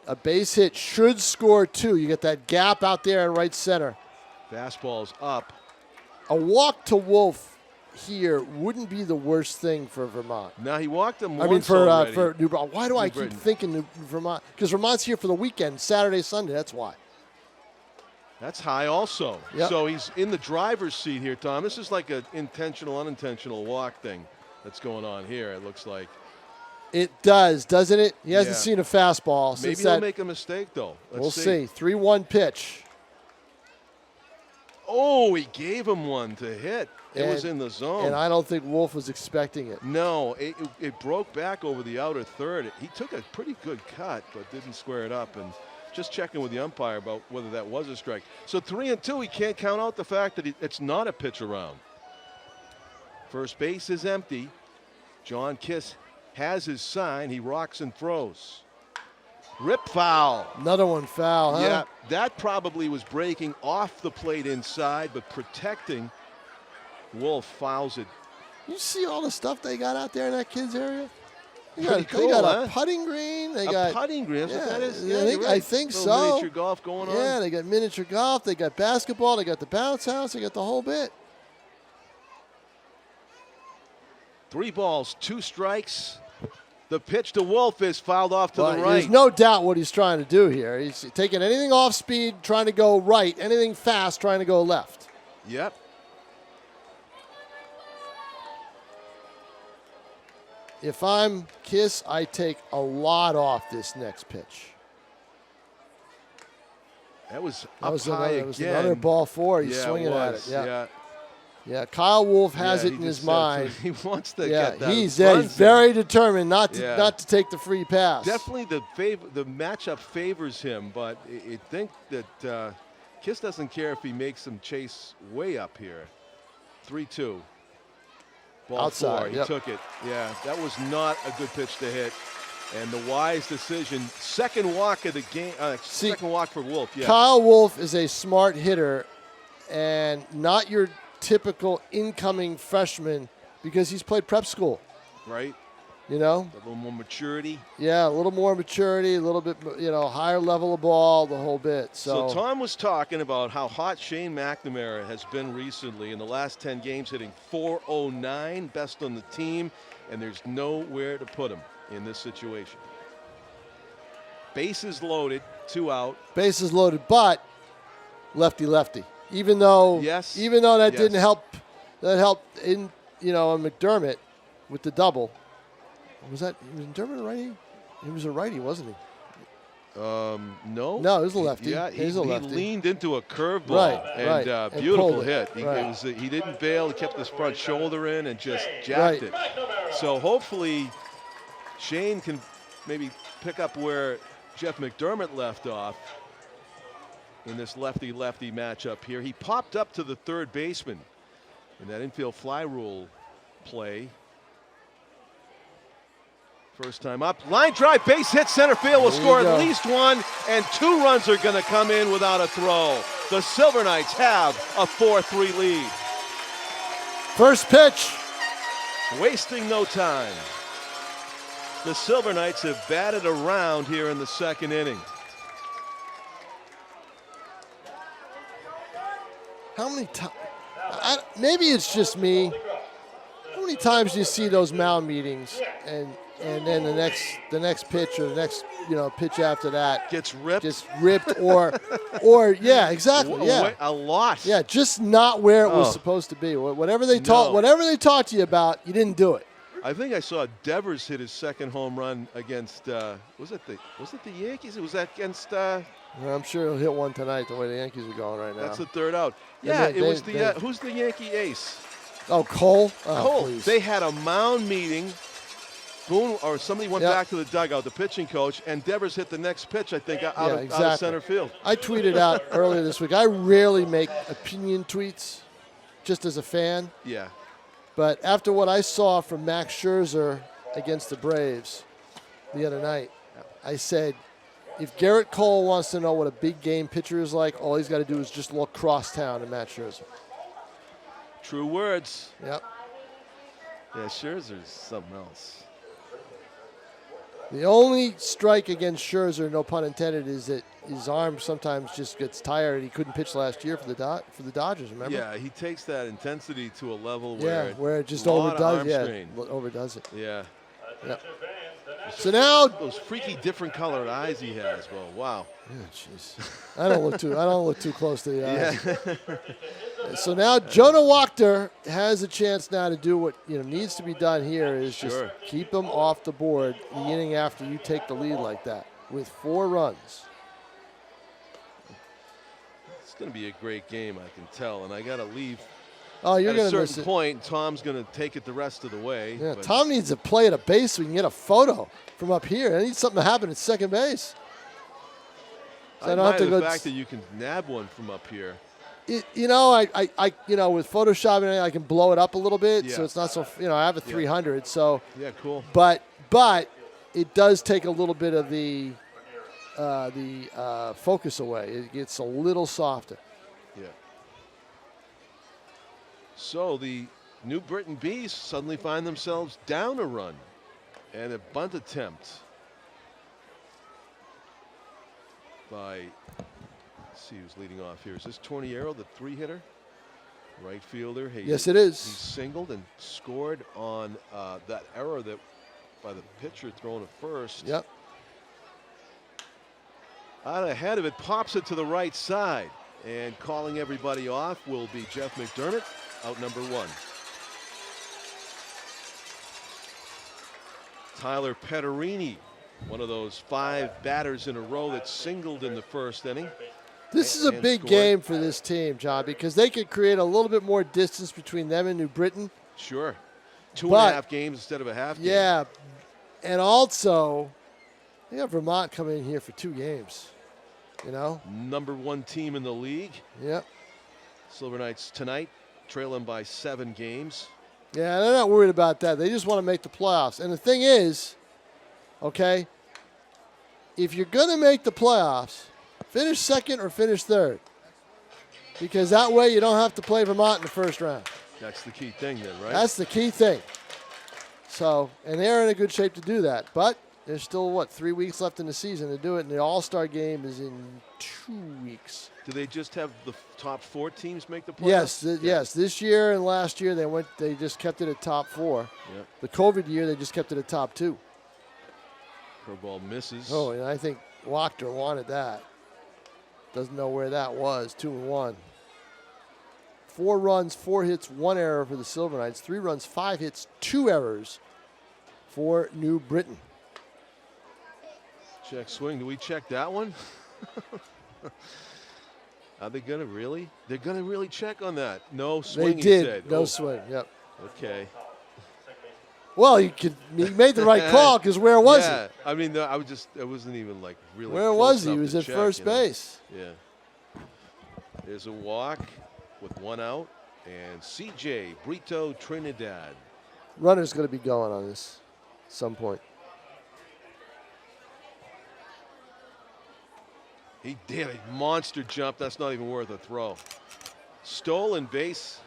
a base hit should score 2. You get that gap out there in right center. Fastball's up. A walk to Wolf here wouldn't be the worst thing for Vermont. Now he walked him once. I mean, for New Britain. Why do I keep thinking New Vermont? Because Vermont's here for the weekend, Saturday, Sunday. That's why. That's high also. Yep. So he's in the driver's seat here, Tom. This is like an intentional, unintentional walk thing that's going on here, it looks like. It does, doesn't it? He hasn't seen a fastball. Maybe he'll make a mistake, though. We'll see. 3-1 pitch. Oh, he gave him one to hit. It was in the zone. And I don't think Wolf was expecting it. No, it broke back over the outer third. He took a pretty good cut, but didn't square it up. And just checking with the umpire about whether that was a strike. So 3-2, he can't count out the fact that it's not a pitch around. First base is empty. John Kiss has his sign. He rocks and throws. Rip foul. Another one foul, huh? Yeah, that probably was breaking off the plate inside, but protecting. Wolf fouls it. You see all the stuff they got out there in that kids' area? They Cool, got a putting green. They got putting green. That's what that is. Yeah, I think so. Miniature golf going on. Yeah, they got miniature golf. They got basketball. They got the bounce house. They got the whole bit. 3 balls, 2 strikes. The pitch to Wolf is fouled off to the right. There's no doubt what he's trying to do here. He's taking anything off speed, trying to go right. Anything fast, trying to go left. Yep. If I'm Kiss, I take a lot off this next pitch. That was up high again. That was another ball 4. He's swinging at it. Yeah, Kyle Wolf has it in his mind. He wants to get that. He's very determined not to take the free pass. Definitely the matchup favors him, but I think that Kiss doesn't care if he makes him chase way up here. 3-2. Ball outside. 4. He took it. Yeah, that was not a good pitch to hit. And the wise decision. Second walk of the game. Second walk for Wolf. Yeah. Kyle Wolf is a smart hitter and not your typical incoming freshman because he's played prep school. Right. You know? A little more maturity. Yeah, a little more maturity, a little bit, higher level of ball, the whole bit. So Tom was talking about how hot Shane McNamara has been recently. In the last 10 games, hitting .409, best on the team, and there's nowhere to put him in this situation. Bases loaded, 2 out. Bases loaded, but lefty. Even though that didn't help, that helped in McDermott with the double. Was McDermott a righty? He was a righty, wasn't he? No. No, he was a lefty. Yeah, he leaned into a curveball and beautiful hit. He didn't bail. He kept his front shoulder in and just jacked it. So hopefully Shane can maybe pick up where Jeff McDermott left off in this lefty-lefty matchup here. He popped up to the third baseman in that infield fly rule play. First time up, line drive, base hit, center field will score at least 1, and 2 runs are going to come in without a throw. The Silver Knights have a 4-3 lead. First pitch. Wasting no time. The Silver Knights have batted around here in the second inning. How many times? Maybe it's just me. How many times do you see those mound meetings and then the next pitch or the next pitch after that gets ripped, or yeah, exactly, yeah, a lot, yeah, just not where it was supposed to be. Whatever they taught you about, you didn't do it. I think I saw Devers hit his second home run against was it the Yankees? It was that against. I'm sure he'll hit one tonight. The way the Yankees are going right now. That's the third out. Yeah, it was the who's the Yankee ace? Oh, Cole. Cole. Please. They had a mound meeting. Boone or somebody went back to the dugout, the pitching coach, and Devers hit the next pitch, I think, out of center field. I tweeted out earlier this week. I rarely make opinion tweets, just as a fan. Yeah. But after what I saw from Max Scherzer against the Braves the other night, I said, if Garrett Cole wants to know what a big game pitcher is like, all he's got to do is just look crosstown at Max Scherzer. True words. Yep. Yeah, Scherzer's something else. The only strike against Scherzer, no pun intended, is that his arm sometimes just gets tired. He couldn't pitch last year for the Dodgers, remember? Yeah, he takes that intensity to a level where it just overdoes it. Yeah. Yep. So now those freaky different colored eyes he has. Well, wow. Yeah, jeez. I don't look too close to the eyes. Yeah. So now Jonah Wachter has a chance now to do what needs to be done here is just keep them off the board the inning after you take the lead like that with 4 runs. It's going to be a great game, I can tell, and I got to leave. Oh, you're going to miss it. At a certain point, Tom's going to take it the rest of the way. Yeah, Tom needs to play at a base so we can get a photo from up here. I need something to happen at second base. So I don't have to go. The fact that you can nab one from up here. I with Photoshopping, I can blow it up a little bit, so it's not so. I have a 300, so. Yeah, cool. But it does take a little bit of the focus away. It gets a little softer. Yeah. So the New Britain Bees suddenly find themselves down a run and a bunt attempt by, let's see who's leading off here. Is this Torniero, the 3-hitter? Right fielder. Yes, it is. He singled and scored on that error that by the pitcher throwing to first. Yep. Out ahead of it, pops it to the right side. And calling everybody off will be Jeff McDermott, out number 1. Tyler Petterini, one of those 5 batters in a row that singled in the first inning. This is a big game for this team, John, because they could create a little bit more distance between them and New Britain. Sure. 2.5 games instead of a half game. Yeah. And also, they have Vermont coming in here for 2 games. Number 1 team in the league. Yep. Silver Knights tonight, trailing by 7 games. Yeah, they're not worried about that. They just want to make the playoffs. And the thing is, okay, if you're going to make the playoffs, finish second or finish third. Because that way you don't have to play Vermont in the first round. That's the key thing then, right? That's the key thing. So, and they're in a good shape to do that. But there's still, 3 weeks left in the season to do it, and the All-Star game is in 2 weeks. Do they just have the top 4 teams make the playoffs? Yes. This year and last year they just kept it at top 4. Yep. The COVID year they just kept it at top 2. Curveball misses. Oh, and I think Wachter wanted that. Doesn't know where that was. 2-1. 4 runs, 4 hits, 1 error for the Silver Knights. 3 runs, 5 hits, 2 errors for New Britain. Check swing. Do we check that one? Are they going to really? They're going to really check on that. No swing, They did. he said. No swing. Yep. Okay. Well, you made the right call because where was he? Yeah. I mean, it wasn't even like really. Where close was he? He enough was to at check, first you know? base. Yeah. There's a walk with 1 out. And CJ Brito Trinidad. Runner's going to be going on this at some point. He did a monster jump. That's not even worth a throw. Stolen base.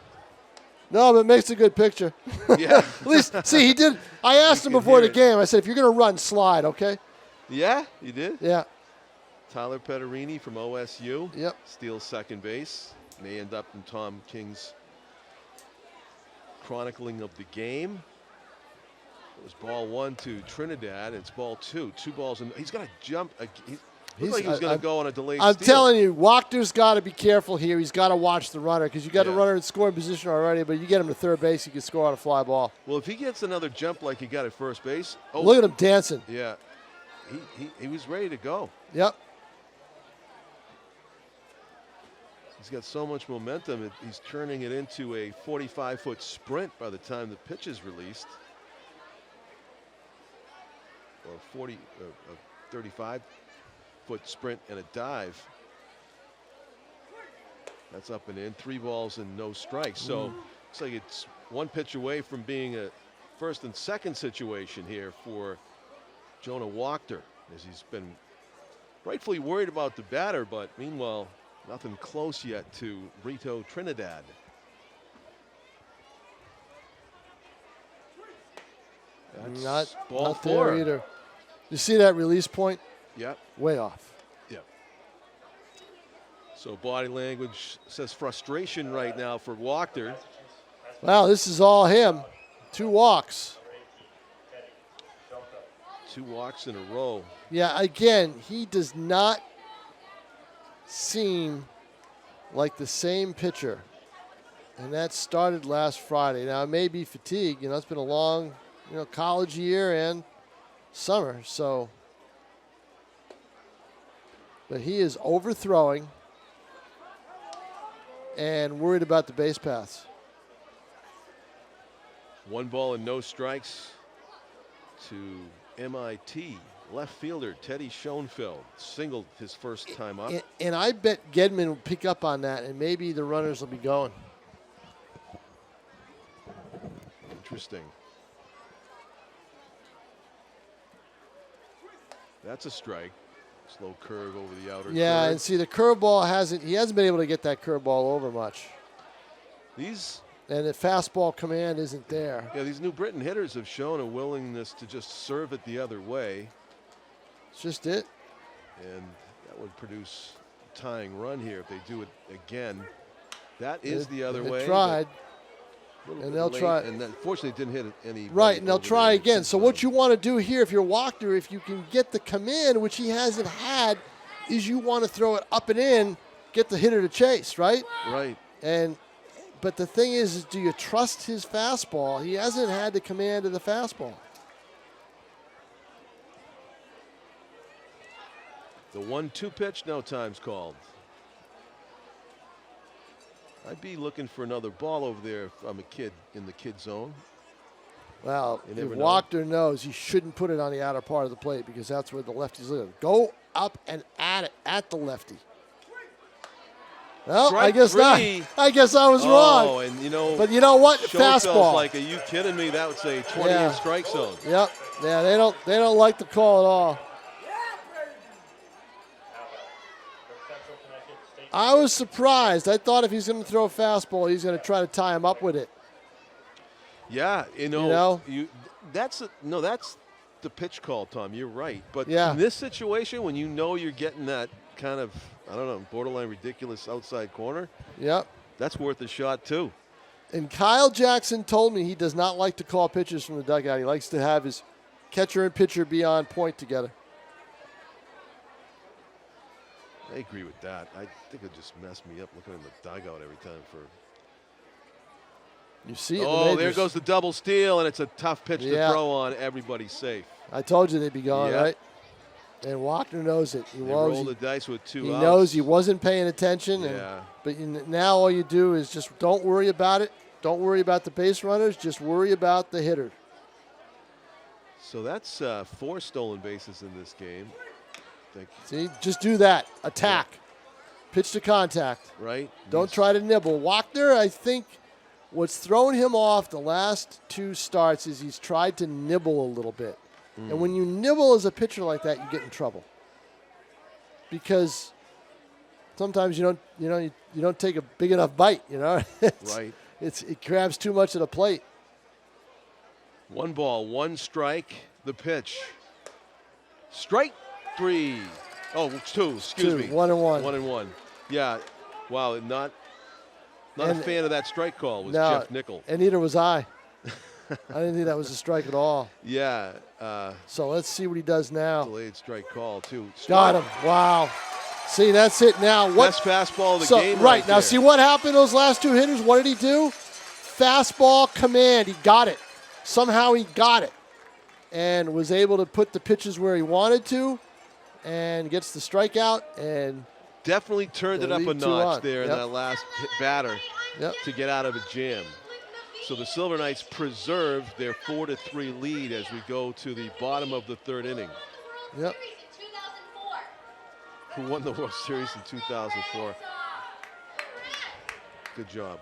No, but it makes a good picture. Yeah. At least, see, he did. I asked him before the game. I said, if you're going to run, slide, okay? Yeah, you did? Yeah. Tyler Petterini from OSU. Yep. Steals second base. May end up in Tom King's chronicling of the game. It was ball 1 to Trinidad. It's ball 2. 2 balls, and he's going to jump. Looks like he was going to go on a delayed I'm steal. telling you, Wachter's got to be careful here. He's got to watch the runner because you got a runner in scoring position already, but you get him to third base, he can score on a fly ball. Well, if he gets another jump like he got at first base. Oh, look at him dancing. Yeah. He was ready to go. Yep. He's got so much momentum, he's turning it into a 45-foot sprint by the time the pitch is released. Or a 35-foot sprint and a dive. That's up and in. 3 balls and no strikes. So looks like it's 1 pitch away from being a first and second situation here for Jonah Wachter, as he's been rightfully worried about the batter, but meanwhile, nothing close yet to Brito Trinidad. That's ball not 4. there either. You see that release point? Yep. Way off. Yep. So body language says frustration right now for Wachter. Wow, this is all him. 2 walks. 2 walks in a row. Yeah, again, he does not seem like the same pitcher. And that started last Friday. Now, it may be fatigue. It's been a long, college year and summer. So, but he is overthrowing and worried about the base paths. 1 ball and no strikes to MIT left fielder Teddy Schoenfield. Singled his first time up. And I bet Gedman will pick up on that, and maybe the runners will be going. Interesting. That's a strike. Slow curve over the outer Yeah, third. and see the curveball hasn't been able to get that curveball over much. And the fastball command isn't there. Yeah, these New Britain hitters have shown a willingness to just serve it the other way. It's just it. And that would produce a tying run here if they do it again. That is the other way. They tried. And they'll try. And unfortunately didn't hit any. Right, and they'll try again. So what you want to do here, if you're Wachter, if you can get the command, which he hasn't had, is you want to throw it up and in, get the hitter to chase, right? Right. But the thing is do you trust his fastball? He hasn't had the command of the fastball. The 1-2 pitch, no time's called. I'd be looking for another ball over there if I'm a kid in the kid zone. Well, You if never know. Wachter knows he shouldn't put it on the outer part of the plate because that's where the lefties live. Go up and at it at the lefty. Well, Strike I guess 3. not. I guess I was wrong. Oh, and But you know what? Schoenfeld's Fastball. like, are you kidding me? That was a 28 strike zone. Yep. Yeah, they don't like the call at all. I was surprised. I thought if he's going to throw a fastball, he's going to try to tie him up with it. Yeah, that's the pitch call, Tom. You're right. But in this situation, when you know you're getting that kind of, I don't know, borderline ridiculous outside corner, that's worth a shot too. And Kyle Jackson told me he does not like to call pitches from the dugout. He likes to have his catcher and pitcher be on point together. I agree with that. I think it just messed me up looking in the dugout every time for. You see it. Oh, there goes the double steal, and it's a tough pitch to throw on. Everybody's safe. I told you they'd be gone, right? And Wagner knows it. He rolled the dice with 2 outs. He knows he wasn't paying attention. But now all you do is just don't worry about it. Don't worry about the base runners. Just worry about the hitter. So that's 4 stolen bases in this game. See, just do that. Attack. Pitch to contact. Right. Don't try to nibble. Wagner, I think what's thrown him off the last 2 starts is he's tried to nibble a little bit. And when you nibble as a pitcher like that, you get in trouble. Because sometimes you don't take a big enough bite, Right. It grabs too much of the plate. 1 ball, 1 strike. The pitch. Strike 3. Oh, 2. Excuse me. 1-1. 1-1. Yeah. Wow. Not a fan of that strike call. Was Jeff Nickel. And neither was I. I didn't think that was a strike at all. Yeah. So let's see what he does now. Delayed strike call too. Got him. Wow. See, that's it now. Best fastball of the game. Right now, see what happened? Those last 2 hitters. What did he do? Fastball command. He got it. Somehow he got it, and was able to put the pitches where he wanted to, and gets the strikeout and definitely turned it up a notch there in that last batter to get out of a jam. So the Silver Knights preserve their 4-3 lead as we go to the bottom of the 3rd inning. Yep. Who won the World Series in 2004? Good job.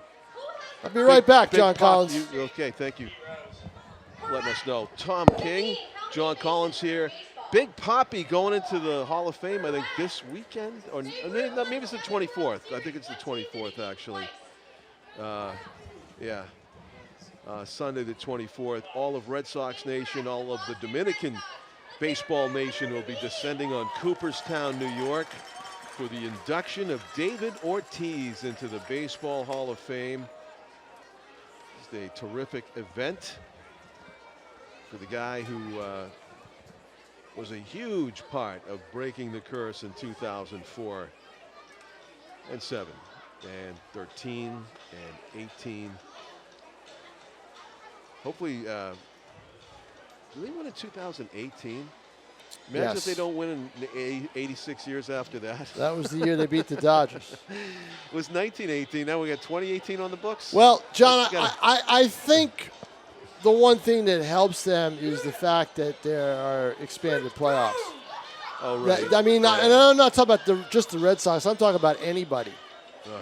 I'll be right back, John Collins. Okay, thank you. Letting us know. Tom King, John Collins here. Big Poppy going into the Hall of Fame, I think, this weekend. Or maybe it's the 24th. I think it's the 24th, actually. Sunday the 24th. All of Red Sox Nation, all of the Dominican Baseball Nation will be descending on Cooperstown, New York for the induction of David Ortiz into the Baseball Hall of Fame. It's a terrific event for the guy who was a huge part of breaking the curse in 2004 and 7 and 13 and 18. Hopefully, do they win in 2018? Imagine if they don't win in 86 years after that. That was the year they beat the Dodgers. It was 1918. Now we got 2018 on the books. Well, John, I think the one thing that helps them is the fact that there are expanded playoffs. Oh, right. I mean, and I'm not talking about just the Red Sox. I'm talking about anybody.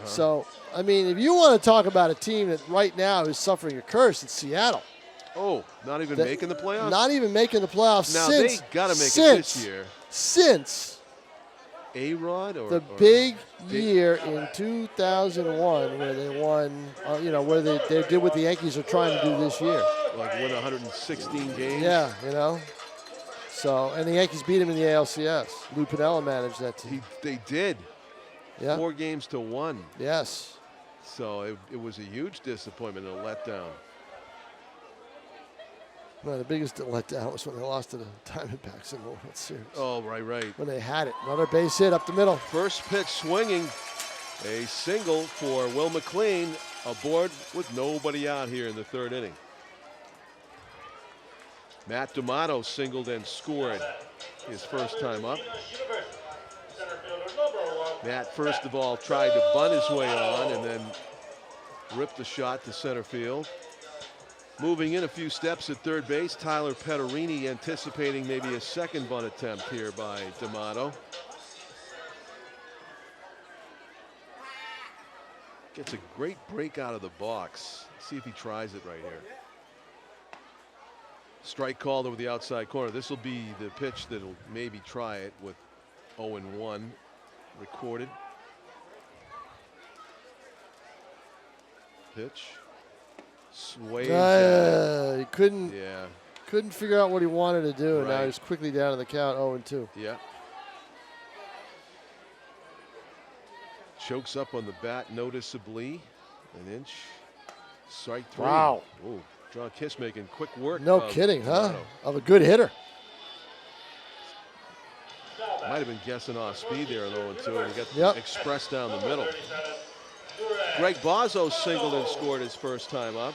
So, I mean, if you want to talk about a team that right now is suffering a curse, it's Seattle. Oh, not even making the playoffs? Not even making the playoffs. Now, they got to make it this year. Since A-Rod the big year in 2001 where they won, where they did what the Yankees are trying to do this year. Like win 116 games? Yeah, So, and the Yankees beat him in the ALCS. Lou Piniella managed that team. They did. Yeah. 4-1. Yes. So it was a huge disappointment and a letdown. No, the biggest letdown was when they lost to the Diamondbacks in the World Series. Oh, right. When they had it. Another base hit up the middle. First pitch swinging. A single for Will McLean aboard with nobody out here in the 3rd inning. Matt D'Amato singled and scored his first time up. Matt, first of all, tried to bunt his way on and then ripped the shot to center field. Moving in a few steps at third base, Tyler Petterini anticipating maybe a second bunt attempt here by D'Amato. Gets a great break out of the box. See if he tries it right here. Strike called over the outside corner. This will be the pitch that'll maybe try it with 0-1 recorded. Pitch. Sways at it. He couldn't figure out what he wanted to do, and now Right. he's quickly down to the count 0-2. Yeah. Chokes up on the bat noticeably. An inch. Strike 3. Wow. Ooh, John Kiss making quick work. No of kidding, huh? Toronto. Of a good hitter. Might have been guessing off speed there, 0-2, and he got Yep. express down the middle. Greg Bozzo singled and scored his first time up.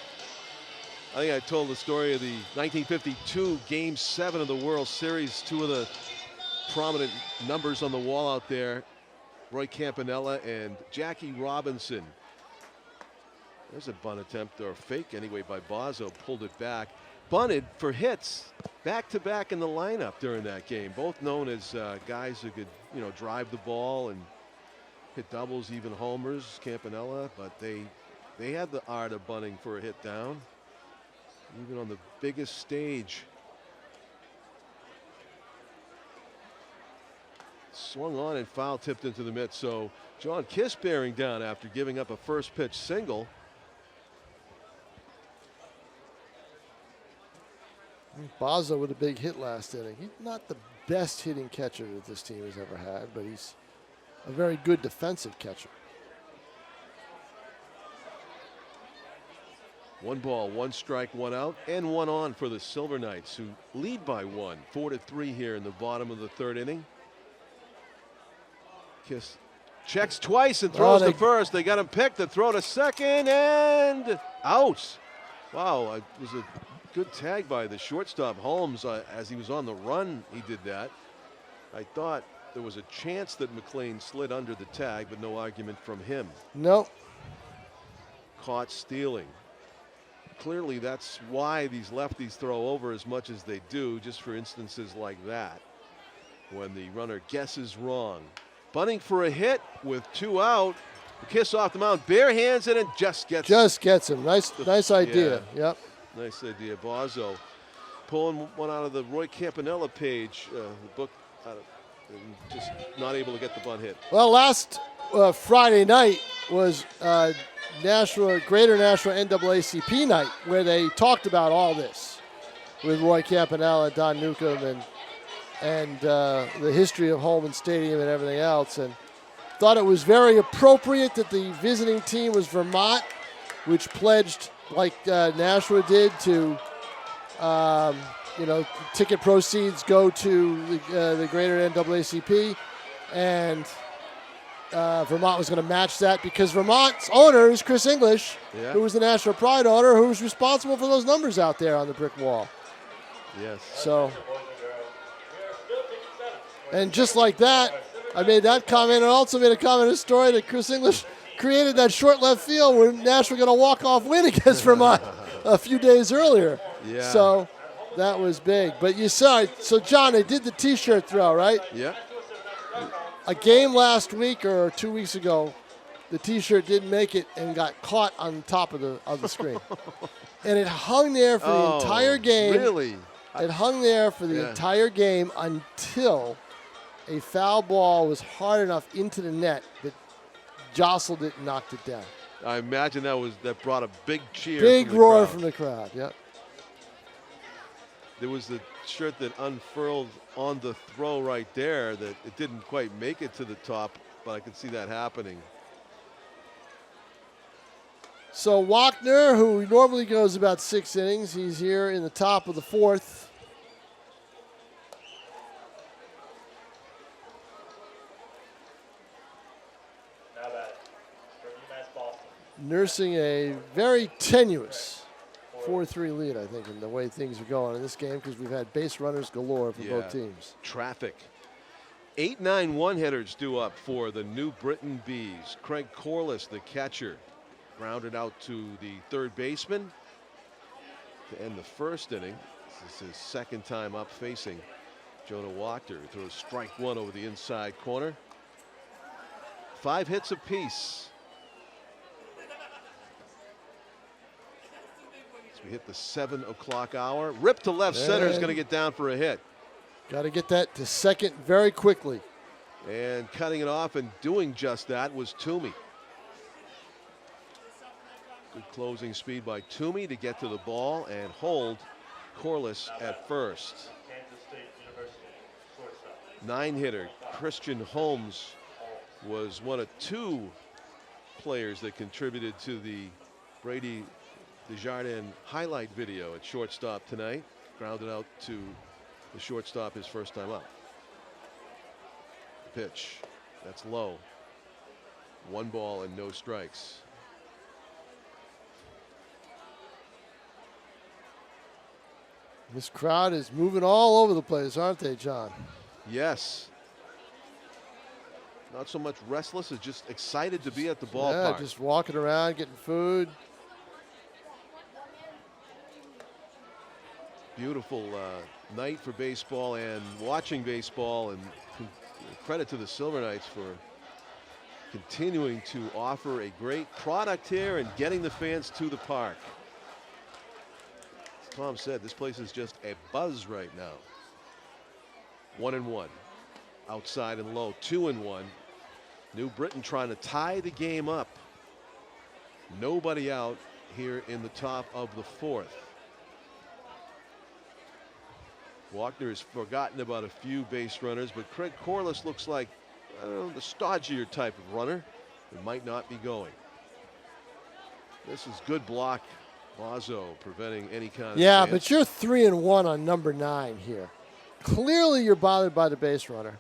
I think I told the story of the 1952 Game 7 of the World Series. Two of the prominent numbers on the wall out there, Roy Campanella and Jackie Robinson. There's a bunt attempt, or fake anyway, by Bozzo. Pulled it back. Bunted for hits back-to-back in the lineup during that game. Both known as guys who could, drive the ball and hit doubles, even homers, Campanella. But they had the art of bunting for a hit down, even on the biggest stage. Swung on and foul tipped into the mitt. So John Kiss bearing down after giving up a first pitch single. Bozzo with a big hit last inning. He's not the best hitting catcher that this team has ever had, but he's a very good defensive catcher. 1 ball, 1 strike, 1 out, and 1 on for the Silver Knights, who lead by 1, 4-3 here in the bottom of the 3rd inning. Kiss checks twice and throws to first. They got him picked. The throw to second and out. Wow, it was a good tag by the shortstop Holmes. As he was on the run, he did that. I thought there was a chance that McLean slid under the tag, but no argument from him. Nope. Caught stealing. Clearly, that's why these lefties throw over as much as they do, just for instances like that, when the runner guesses wrong. Bunting for a hit with 2 out. Kiss off the mound, bare hands it, and just gets him. Nice idea. Yeah. Yep. Nice idea. Bozzo pulling one out of the Roy Campanella page, the book, and just not able to get the bunt hit. Well, last Friday night was Nashua, Greater Nashua NAACP night, where they talked about all this with Roy Campanella, Don Newcomb, and the history of Holman Stadium and everything else, and thought it was very appropriate that the visiting team was Vermont, which pledged, like Nashua did, to ticket proceeds go to the Greater NAACP, and Vermont was going to match that because Vermont's owner is Chris English, who was the National Pride owner, who was responsible for those numbers out there on the brick wall. Yes. So, and just like that, I made that comment, and also made a comment in a story that Chris English created that short left field where Nashua got a walk-off win against Vermont a few days earlier. Yeah. So that was big. But you saw it. So, John, they did the T-shirt throw, right? Yeah. A game last week or 2 weeks ago, the T-shirt didn't make it and got caught on top of the screen. And it hung there for the entire game. Really? It hung there for the entire game until a foul ball was hard enough into the net that jostled it and knocked it down. I imagine that brought a big cheer. Big roar from the crowd. Yep. There was the shirt that unfurled on the throw right there that it didn't quite make it to the top, but I could see that happening. So Wachner, who normally goes about 6 innings, he's here in the top of the 4th. Nursing a very tenuous 4-3 lead, I think, in the way things are going in this game, because we've had base runners galore for both teams. Traffic. 8-9 one-hitters due up for the New Britain Bees. Craig Corliss, the catcher, grounded out to the 3rd baseman to end the 1st inning. This is his 2nd time up facing Jonah Wachter, who throws strike 1 over the inside corner. 5 hits apiece. We hit the 7 o'clock hour. Rip to left center is going to get down for a hit. Got to get that to second very quickly. And cutting it off and doing just that was Toomey. Good closing speed by Toomey to get to the ball and hold Corliss at first. 9-hitter Christian Holmes was one of 2 players that contributed to the Brady Desjardins highlight video at shortstop tonight. Grounded out to the shortstop his first time up. Pitch. That's low. 1 ball and no strikes. This crowd is moving all over the place, aren't they, John? Yes. Not so much restless as just excited to be at the ballpark. Yeah, just walking around, getting food. Beautiful night for baseball and watching baseball, and credit to the Silver Knights for continuing to offer a great product here and getting the fans to the park. As Tom said, this place is just a buzz right now. 1-1. Outside and low. 2-1. New Britain trying to tie the game up. Nobody out here in the top of the 4th. Walkner has forgotten about a few base runners, but Craig Corliss looks like, I don't know, the stodgier type of runner. It might not be going. This is good block. Bozzo preventing any kind of advance. But you're 3-1 on number 9 here. Clearly you're bothered by the base runner.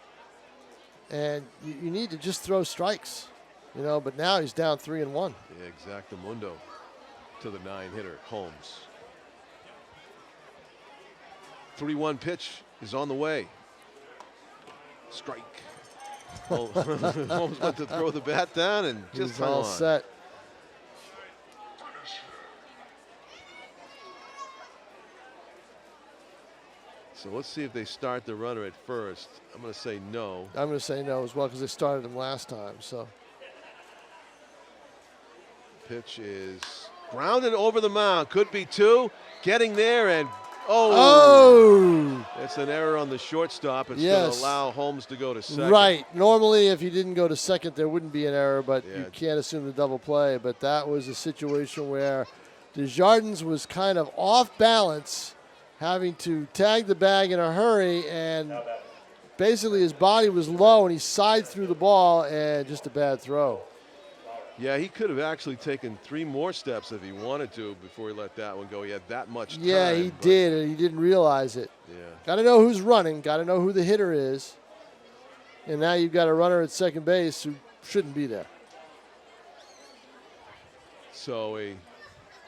And you need to just throw strikes. You know, but now he's down 3-1. Yeah, exactamundo to the 9-hitter, Holmes. 3-1 pitch is on the way. Strike. Holmes went to throw the bat down and just He's all set. So let's see if they start the runner at first. I'm going to say no. I'm going to say no as well because they started him last time. So pitch is grounded over the mound. Could be 2. Getting there and That's an error on the shortstop. It's going to allow Holmes to go to second. Right. Normally, if he didn't go to second, there wouldn't be an error, but you can't assume the double play. But that was a situation where Desjardins was kind of off balance, having to tag the bag in a hurry, and basically his body was low, and he side threw the ball, and just a bad throw. Yeah, he could have actually taken 3 more steps if he wanted to before he let that one go. He had that much time. Yeah, he did, and he didn't realize it. Yeah. Got to know who's running, got to know who the hitter is. And now you've got a runner at second base who shouldn't be there. So a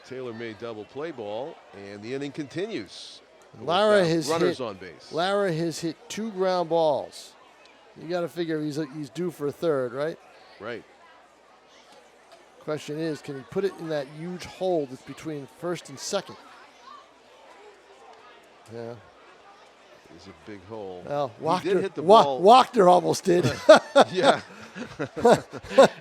tailor-made double play ball, and the inning continues. Lara has runners on base. Lara has hit 2 ground balls. You got to figure he's due for a third, right? Right. Question is, can he put it in that huge hole that's between first and second? Yeah. It's a big hole. Well, he did hit the ball. Wachter almost did. Yeah.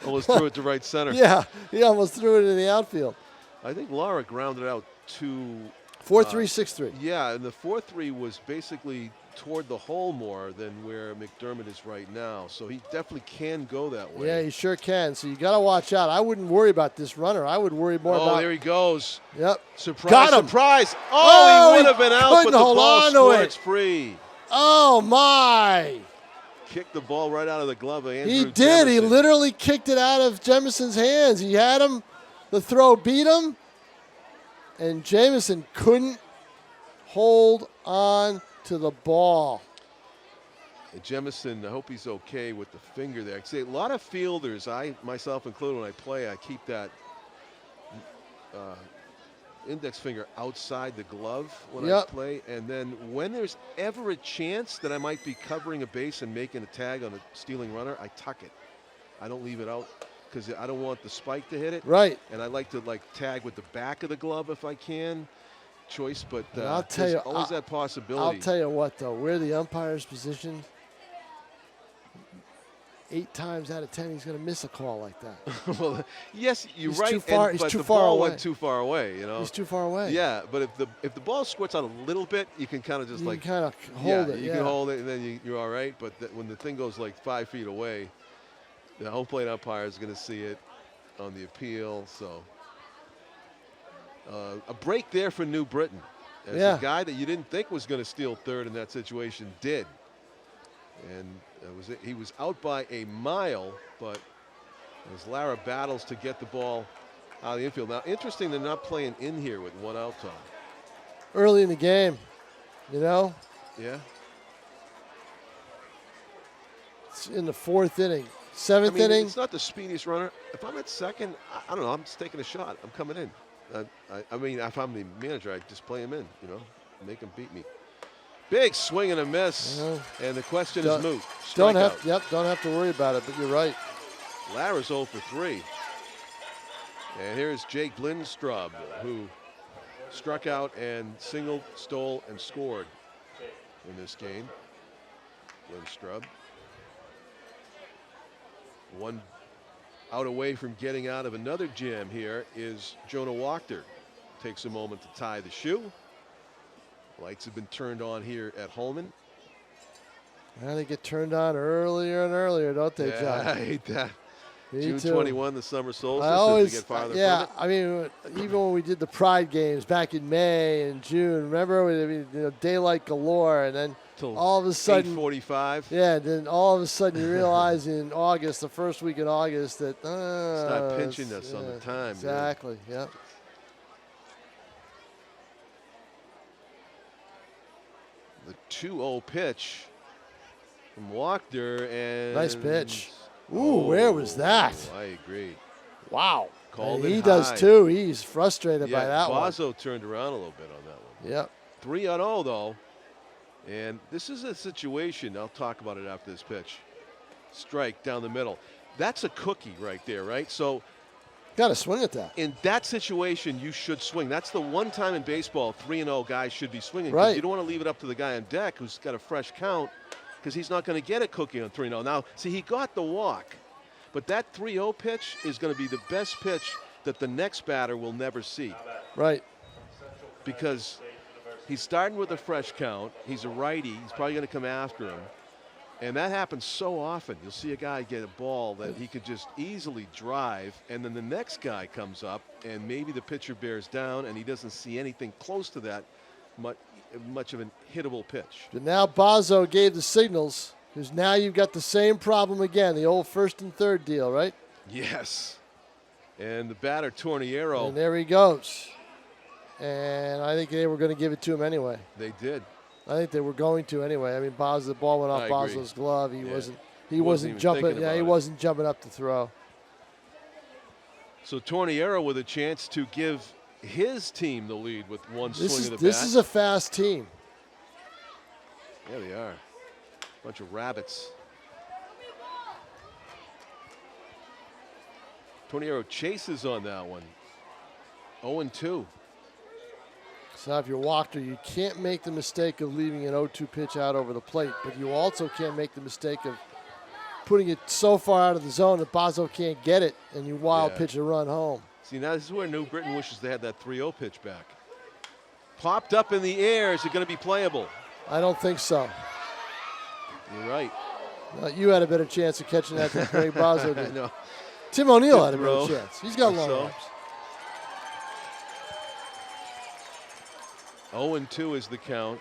Almost threw it to right center. Yeah, he almost threw it in the outfield. I think Lara grounded out to 4-3-6-3. Yeah, and the 4-3 was basically toward the hole more than where McDermott is right now. So he definitely can go that way. Yeah, he sure can. So you got to watch out. I wouldn't worry about this runner. I would worry more about. Oh, there he goes. Yep. Surprise! Got him. Surprise! Oh, he would have been out, but the hold ball on to squirts free. Oh my! Kicked the ball right out of the glove of Andrew He did. Jemison. He literally kicked it out of Jemison's hands. He had him. The throw beat him, and Jemison couldn't hold on to the ball. Jemison, I hope he's okay with the finger there. See, a lot of fielders, I myself included, when I play, I keep that index finger outside the glove when I play. And then when there's ever a chance that I might be covering a base and making a tag on a stealing runner, I tuck it. I don't leave it out because I don't want the spike to hit it. Right. And I like to tag with the back of the glove if I can. Choice, but I'll tell you, always that possibility. I'll tell you what, though, where the umpire's positioned, 8 times out of 10 he's going to miss a call like that. Well, yes, you're he's right. Too far, but he's too the far ball away. went too far away. You know, he's too far away. Yeah, but if the ball squirts out a little bit, you can kind of just you kind of hold it. You can hold it, and then you're all right. But when the thing goes like 5 feet away, the home plate umpire is going to see it on the appeal. So A break there for New Britain. As a guy that you didn't think was going to steal third in that situation did. And he was out by a mile, but as Lara battles to get the ball out of the infield. Now, interesting they're not playing in here with one out, Tom. Early in the game, you know? Yeah. It's in the 4th inning. 7th inning. It's not the speediest runner. If I'm at second, I don't know. I'm just taking a shot. I'm coming in. I mean, if I'm the manager, I'd just play him in, you know, make him beat me. Big swing and a miss, and the question is moot. Don't have to worry about it, but you're right. Lara's 0 for 3. And here's Jake Lindstrub, who struck out and singled, stole, and scored in this game. Lindstrub. One out away from getting out of another jam here is Jonah Wachter. Takes a moment to tie the shoe. Lights have been turned on here at Holman. Well, they get turned on earlier and earlier, don't they, John? I hate that. Me June too. 21, the summer solstice. To get farther from it. I mean, even when we did the Pride games back in May and June, remember? I mean, daylight galore, and then all of a sudden, 8:45. Yeah, then all of a sudden you realize in August, the first week in August, that start pinching us on the time. Exactly. Yeah. The 2-0 pitch from Wachter, and nice pitch. Ooh, where was that? I agree. Wow. Called he it does high. too. He's frustrated by that one. Bozzo turned around a little bit on that one. Yep. 3-0 though. And this is a situation, I'll talk about it after this pitch. Strike down the middle. That's a cookie right there, right? So got to swing at that. In that situation, you should swing. That's the one time in baseball 3-0 guys should be swinging. Right. You don't want to leave it up to the guy on deck who's got a fresh count, because he's not going to get a cookie on 3-0. Now, see, he got the walk, but that 3-0 pitch is going to be the best pitch that the next batter will never see. Right. Because he's starting with a fresh count. He's a righty. He's probably going to come after him. And that happens so often. You'll see a guy get a ball that he could just easily drive, and then the next guy comes up, and maybe the pitcher bears down, and he doesn't see anything close to that much of a hittable pitch. But now Bozzo gave the signals, because now you've got the same problem again, the old 1st and 3rd deal, right? Yes. And the batter, Torniero. And there he goes. And I think they were going to give it to him anyway. They did. I think they were going to anyway. I mean, the ball went off Bozzo's glove. He wasn't jumping. Yeah, he wasn't jumping up to throw. So Torniero with a chance to give his team the lead with one swing of the bat. This is a fast team. Yeah, they are. Bunch of rabbits. Torniero chases on that one. 0-2. So if you're Wachter, you can't make the mistake of leaving an 0-2 pitch out over the plate, but you also can't make the mistake of putting it so far out of the zone that Bozzo can't get it, and you wild pitch a run home. See, now this is where New Britain wishes they had that 3-0 pitch back. Popped up in the air. Is it going to be playable? I don't think so. You're right. You had a better chance of catching that than Greg Bozzo did. No. Tim O'Neill had a better chance. He's got long arms. 0-2 is the count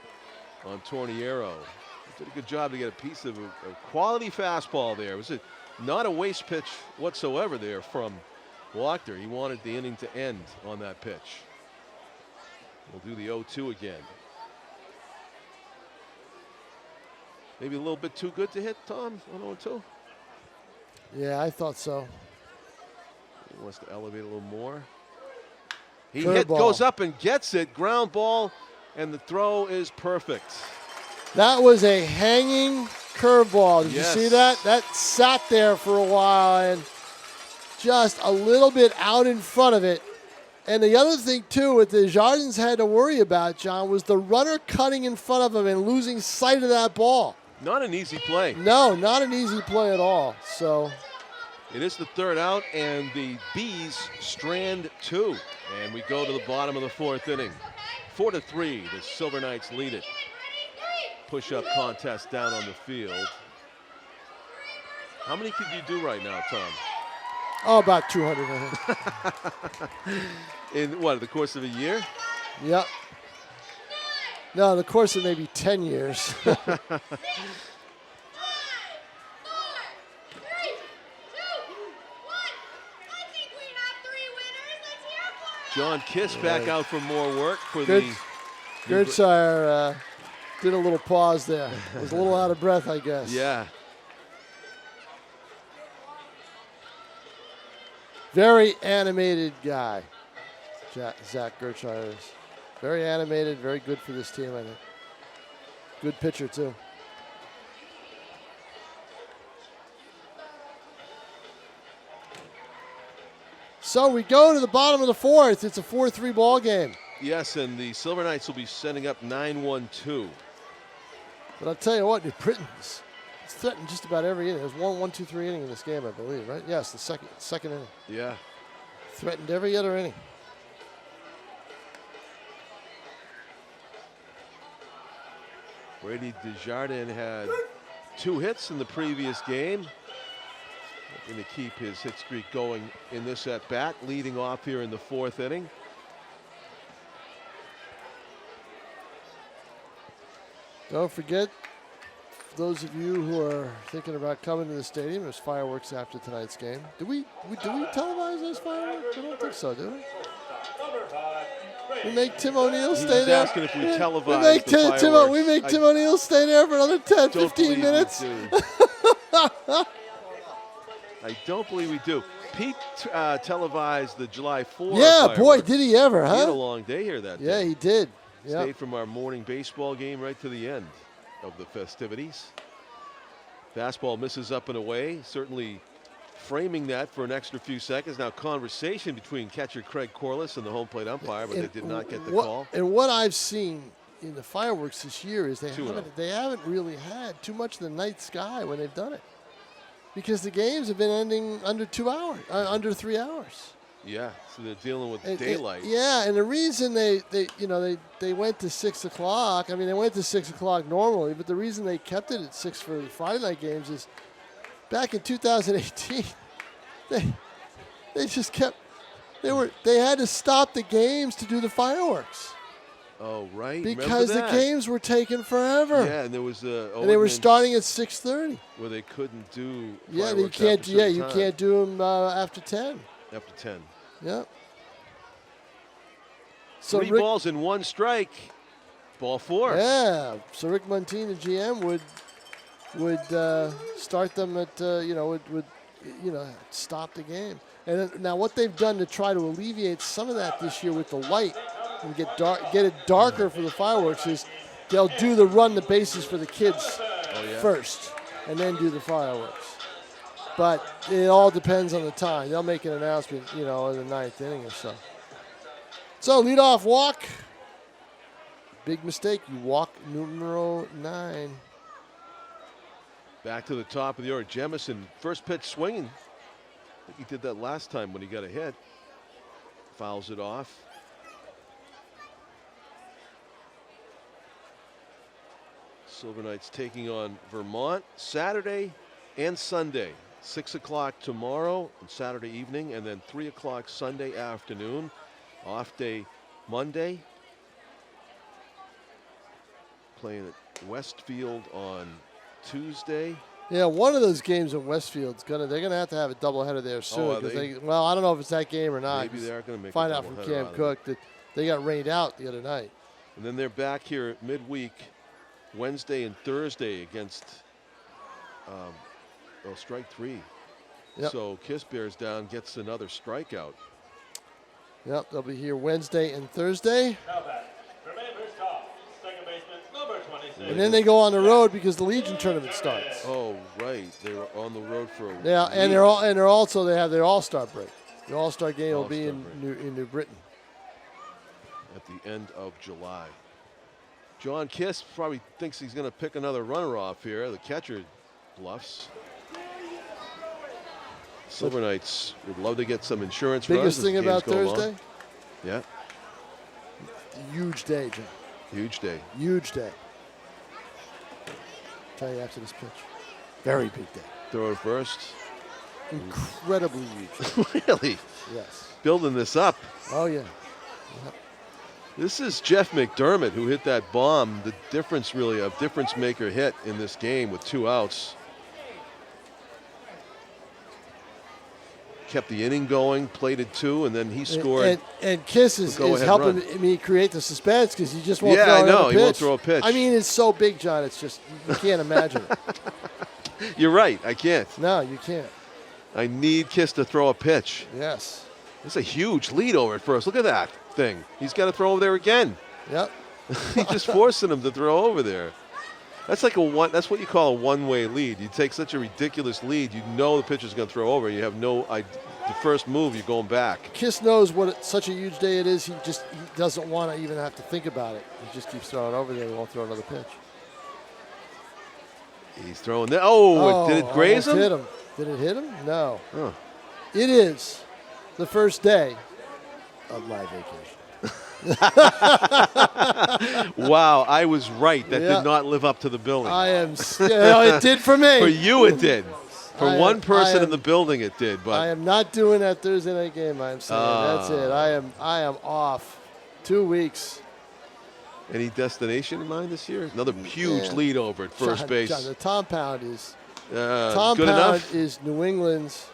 on Torniero. He did a good job to get a piece of a quality fastball there. It was not a waste pitch whatsoever there from Wachter. He wanted the inning to end on that pitch. We'll do the 0-2 again. Maybe a little bit too good to hit, Tom, on 0-2? Yeah, I thought so. He wants to elevate a little more. He goes up and gets it. Ground ball, and the throw is perfect. That was a hanging curveball. Did you see that? That sat there for a while and just a little bit out in front of it. And the other thing, too, what the Jardins had to worry about, John, was the runner cutting in front of him and losing sight of that ball. Not an easy play. No, not an easy play at all. So it is the 3rd out, and the Bees strand 2. And we go to the bottom of the 4th inning. 4-3, the Silver Knights lead it. Push-up contest down on the field. How many could you do right now, Tom? Oh, about 200, I think. In what, the course of a year? Yep. No, the course of maybe 10 years. John Kiss back out for more work for Good. the... Gertshire did a little pause there. Was a little out of breath, I guess. Yeah. Very animated guy, Zach Gertshire is. Very animated, very good for this team, I think. Good pitcher, too. So we go to the bottom of the fourth. It's a 4-3 ball game. Yes, and the Silver Knights will be setting up 9-1-2. But I'll tell you what, New Britain's threatened just about every inning. There's 1, 2, 3 inning in this game, I believe, right? Yes, the second inning. Yeah. Threatened every other inning. Brady Desjardins had 2 hits in the previous game. Looking to keep his hit streak going in this at bat, leading off here in the 4th inning. Don't forget, for those of you who are thinking about coming to the stadium, there's fireworks after tonight's game. Do we televise those fireworks? I don't think so, do we? We make Tim O'Neill stay there. Asking if we televise the fireworks. We make Tim O'Neill stay there for another 10, 15 minutes. I don't believe we do. Pete televised the July 4th. Yeah, fireworks. boy, did he ever, huh? He had a long day here that day. Yeah, he did. Yep. Stayed from our morning baseball game right to the end of the festivities. Fastball misses up and away, certainly framing that for an extra few seconds. Now conversation between catcher Craig Corliss and the home plate umpire, but they did not get the call. And what I've seen in the fireworks this year is they haven't really had too much of the night sky when they've done it. Because the games have been ending under 2 hours, under 3 hours. Yeah, so they're dealing with daylight. And the reason they went to 6 o'clock. I mean, they went to 6 o'clock normally, but the reason they kept it at 6 for the Friday night games is back in 2018, they just kept they had to stop the games to do the fireworks. Oh, right. Because the games were taking forever. Yeah, and there was and they were starting at 6:30. Where they couldn't do. Yeah, you can't. Yeah, you can't do them after 10. After 10. Yep. So 3 balls and 1 strike. Ball 4. Yeah. So Rick Montine, the GM, would start them at would stop the game. And now what they've done to try to alleviate some of that this year with the light and get it darker for the fireworks is they'll do the run the bases for the kids first and then do the fireworks. But it all depends on the time. They'll make an announcement, in the 9th inning or so. So leadoff walk. Big mistake. You walk numero 9. Back to the top of the order. Jemison, first pitch swinging. I think he did that last time when he got a hit. Fouls it off. Silver Knights taking on Vermont Saturday and Sunday. 6 o'clock tomorrow and Saturday evening, and then 3 o'clock Sunday afternoon. Off day Monday. Playing at Westfield on Tuesday. Yeah, one of those games in Westfield's they're gonna have to have a doubleheader there soon. Well, I don't know if it's that game or not. Maybe they are gonna make. Find out from Cam Cook that they got rained out the other night. And then they're back here midweek, Wednesday and Thursday against. Strike 3. Yep. So Kiss bears down, gets another strikeout. Yep, they'll be here Wednesday and Thursday. And then they go on the road because the Legion tournament starts. Oh, right. They were on the road for a week. And they have their All-Star break. The All-Star game will be in New Britain at the end of July. John Kiss probably thinks he's going to pick another runner off here. The catcher bluffs. Silver Knights would love to get some insurance runs. Biggest thing about Thursday? Yeah. Huge day, John. Huge day. Huge day. Tell you after this pitch. Very big day. Throw it first. Incredibly huge. Really? Yes. building this up. Oh, yeah. This is Jeff McDermott who hit that bomb. The difference, really, a difference maker hit in this game with 2 outs. Kept the inning going, plated 2, and then he scored. And Kiss is helping me create the suspense because he just won't throw another pitch. Yeah, I know. He won't throw a pitch. I mean, it's so big, John. It's just, you can't imagine it. You're right. I can't. No, you can't. I need Kiss to throw a pitch. Yes. It's a huge lead over at first. Look at that thing. He's got to throw over there again. Yep. He's just forcing him to throw over there. That's like that's what you call a one-way lead. You take such a ridiculous lead, you know the pitcher's going to throw over. You have no idea. The first move, you're going back. Kiss knows such a huge day it is. He doesn't want to even have to think about it. He just keeps throwing over there. He won't throw another pitch. He's throwing there. Oh, did it graze him? Hit him. Did it hit him? No. Huh. It is the first day of my vacation. Wow, I was right. That did not live up to the billing. It did for me. For you, it did. For one person in the building, it did. But I am not doing that Thursday night game. I'm saying that's it. I am off 2 weeks. Any destination in mind this year? Another huge lead over at first base. John, the Tom Pound is good enough? Is New England's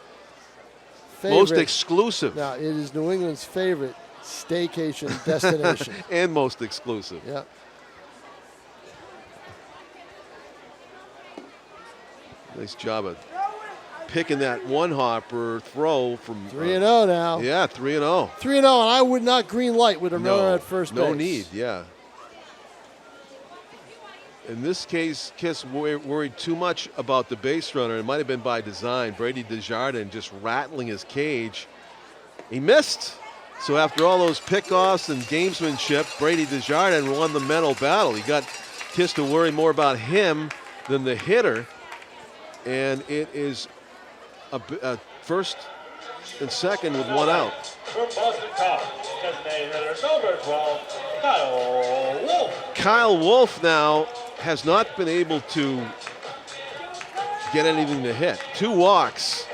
favorite. Most exclusive. No, it is New England's favorite staycation destination. And most exclusive. Yeah. Nice job of picking that one hopper throw from 3-0 now. Yeah, 3-0. 3-0, and I would not green light with a runner at first base. No need, yeah. In this case, Kiss worried too much about the base runner. It might have been by design. Brady Desjardins just rattling his cage. He missed. So after all those pickoffs and gamesmanship, Brady Desjardins won the mental battle. He got Kiss to worry more about him than the hitter. And it is a first and second with 1 out. From Boston College, designated hitter number 12, Kyle Wolf. Kyle Wolf now has not been able to get anything to hit. 2 walks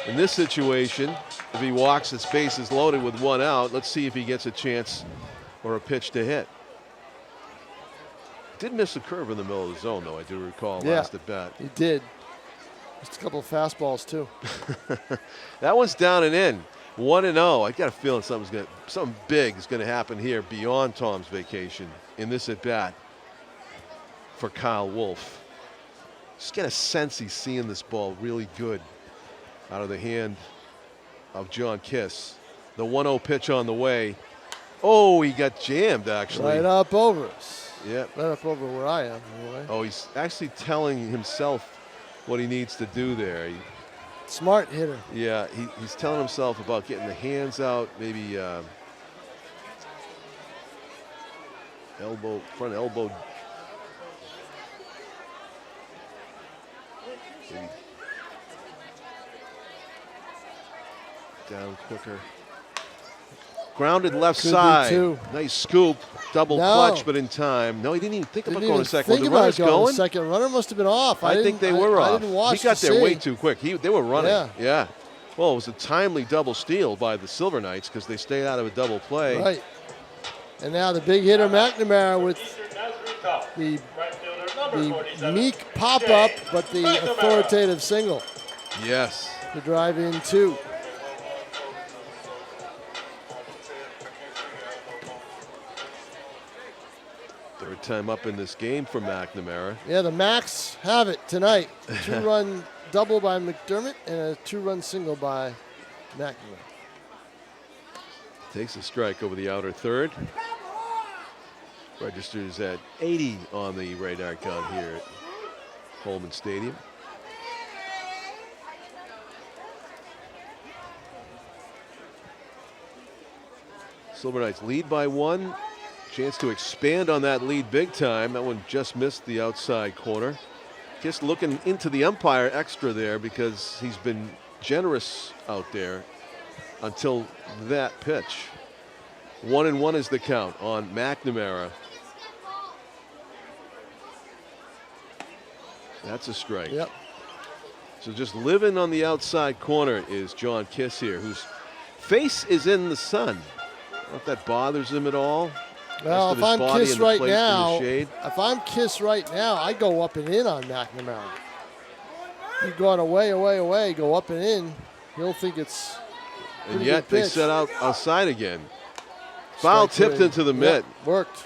in this situation. If he walks, his base is loaded with 1 out. Let's see if he gets a chance or a pitch to hit. Did miss a curve in the middle of the zone, though, I do recall last at bat. He did. Just a couple of fastballs, too. That one's down and in. 1-0. I got a feeling something big is going to happen here beyond Tom's vacation in this at bat for Kyle Wolf. Just get a sense he's seeing this ball really good out of the hand of John Kiss. The 1-0 pitch on the way. Oh, he got jammed, actually. Right up over us. Yep. Right up over where I am, anyway. Oh, he's actually telling himself what he needs to do there. Smart hitter. Yeah, he's telling himself about getting the hands out, maybe front elbow. Maybe down quicker. Grounded left side. Nice scoop. Double clutch, but in time. No, he didn't even think about going to second. The runner's going. Second runner must have been off. I think they were off. I didn't watch. He got there way too quick. They were running. Yeah. Well, it was a timely double steal by the Silver Knights because they stayed out of a double play. Right. And now the big hitter McNamara with the meek pop-up, but the authoritative single. Yes. To drive in 2. Third time up in this game for McNamara. Yeah, the Macs have it tonight. 2-run double by McDermott and a 2-run single by McNamara. Takes a strike over the outer third. Registers at 80 on the radar count here at Holman Stadium. Silver Knights lead by 1. Chance to expand on that lead big time. That one just missed the outside corner. Just looking into the umpire extra there because he's been generous out there until that pitch. 1-1 is the count on McNamara. That's a strike. Yep. So just living on the outside corner is John Kiss here, who's face is in the sun. I don't know if that bothers him at all. Well, Rest if of his I'm body Kiss in the right plate in the now, shade. I go up and in on McNamara. You're going away, go up and in. He'll think it's And pretty yet good they pitch. set out outside again. Foul Strike tipped three. into the Yep, mitt. worked.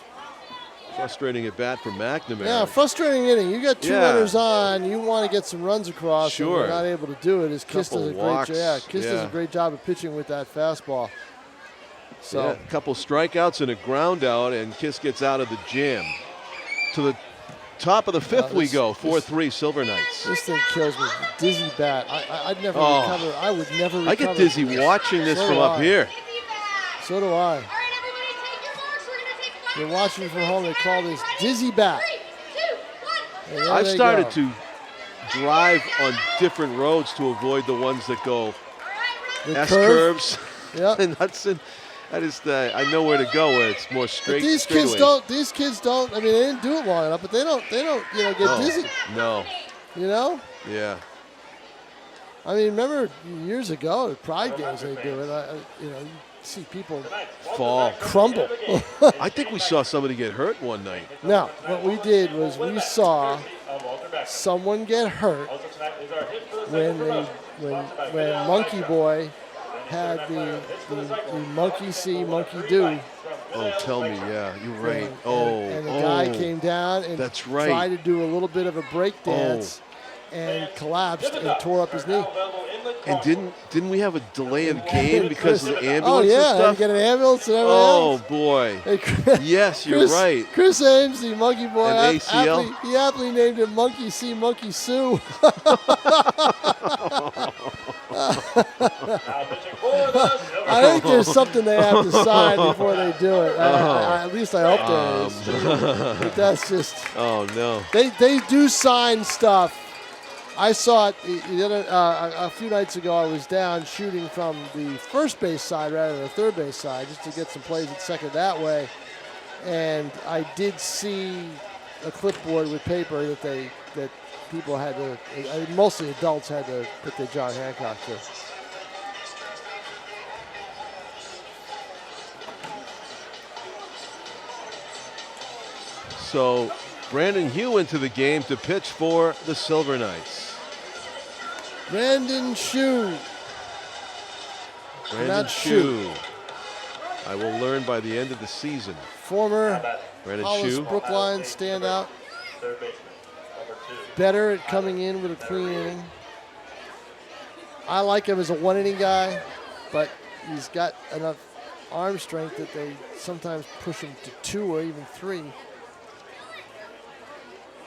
Frustrating at bat for McNamara. Yeah, frustrating inning. You got two runners on. You want to get some runs across. Sure. And you're not able to do it. As Kiss Couple does a walks, great job. Kiss does yeah. a great job of pitching with that fastball. So Yeah, a couple strikeouts and a ground out, and Kiss gets out of the jam. To the top of the fifth we go, 4-3 Silver Knights. this thing kills me. Dizzy bat. I'd never Oh. recover. I would never recover. I get dizzy from this. watching this So from do up I. here. So do I. You're watching from home. They call this dizzy bat. And there I've they started go. to drive on different roads to avoid the ones that go The S curve. curves Yep. in Hudson. I know where to go where it's more But straight. these kids straightaways. don't. These kids don't. I mean, they didn't do it long enough, but they don't. Get dizzy. No. You know. Yeah. I mean, remember years ago, the Pride games they do it. You see people Fall. crumble. I think we saw somebody get hurt one night. No, what we did was we saw someone get hurt when Monkey Boy had the monkey see, monkey do. Oh, tell me, yeah, you're right. And the guy came down and That's right. tried to do a little bit of a break dance and collapsed and tore up his knee. And didn't we have a delay in game because of the ambulance Oh yeah, and stuff? and get an ambulance and everything Oh else. boy. Hey, Chris- Yes, you're right. Chris Ames, the Monkey Boy, And ACL? he aptly named him Monkey See, Monkey Sue. I think there's something they have to sign before they do it. At least I hope there is. But that's just. Oh no. They do sign stuff. I saw it a few nights ago. I was down shooting from the first base side rather than the third base side just to get some plays at second that way. And I did see a clipboard with paper that people had to, mostly adults had to put their John Hancock to. So Brandon Hugh into the game to pitch for the Silver Knights. Brandon Shue. Brandon Not Shue. I will learn by the end of the season. Former Brandon Hollis Shue. Brookline standout. Better at coming in with a clean inning. I like him as a one-inning guy, but he's got enough arm strength that they sometimes push him to 2 or even 3.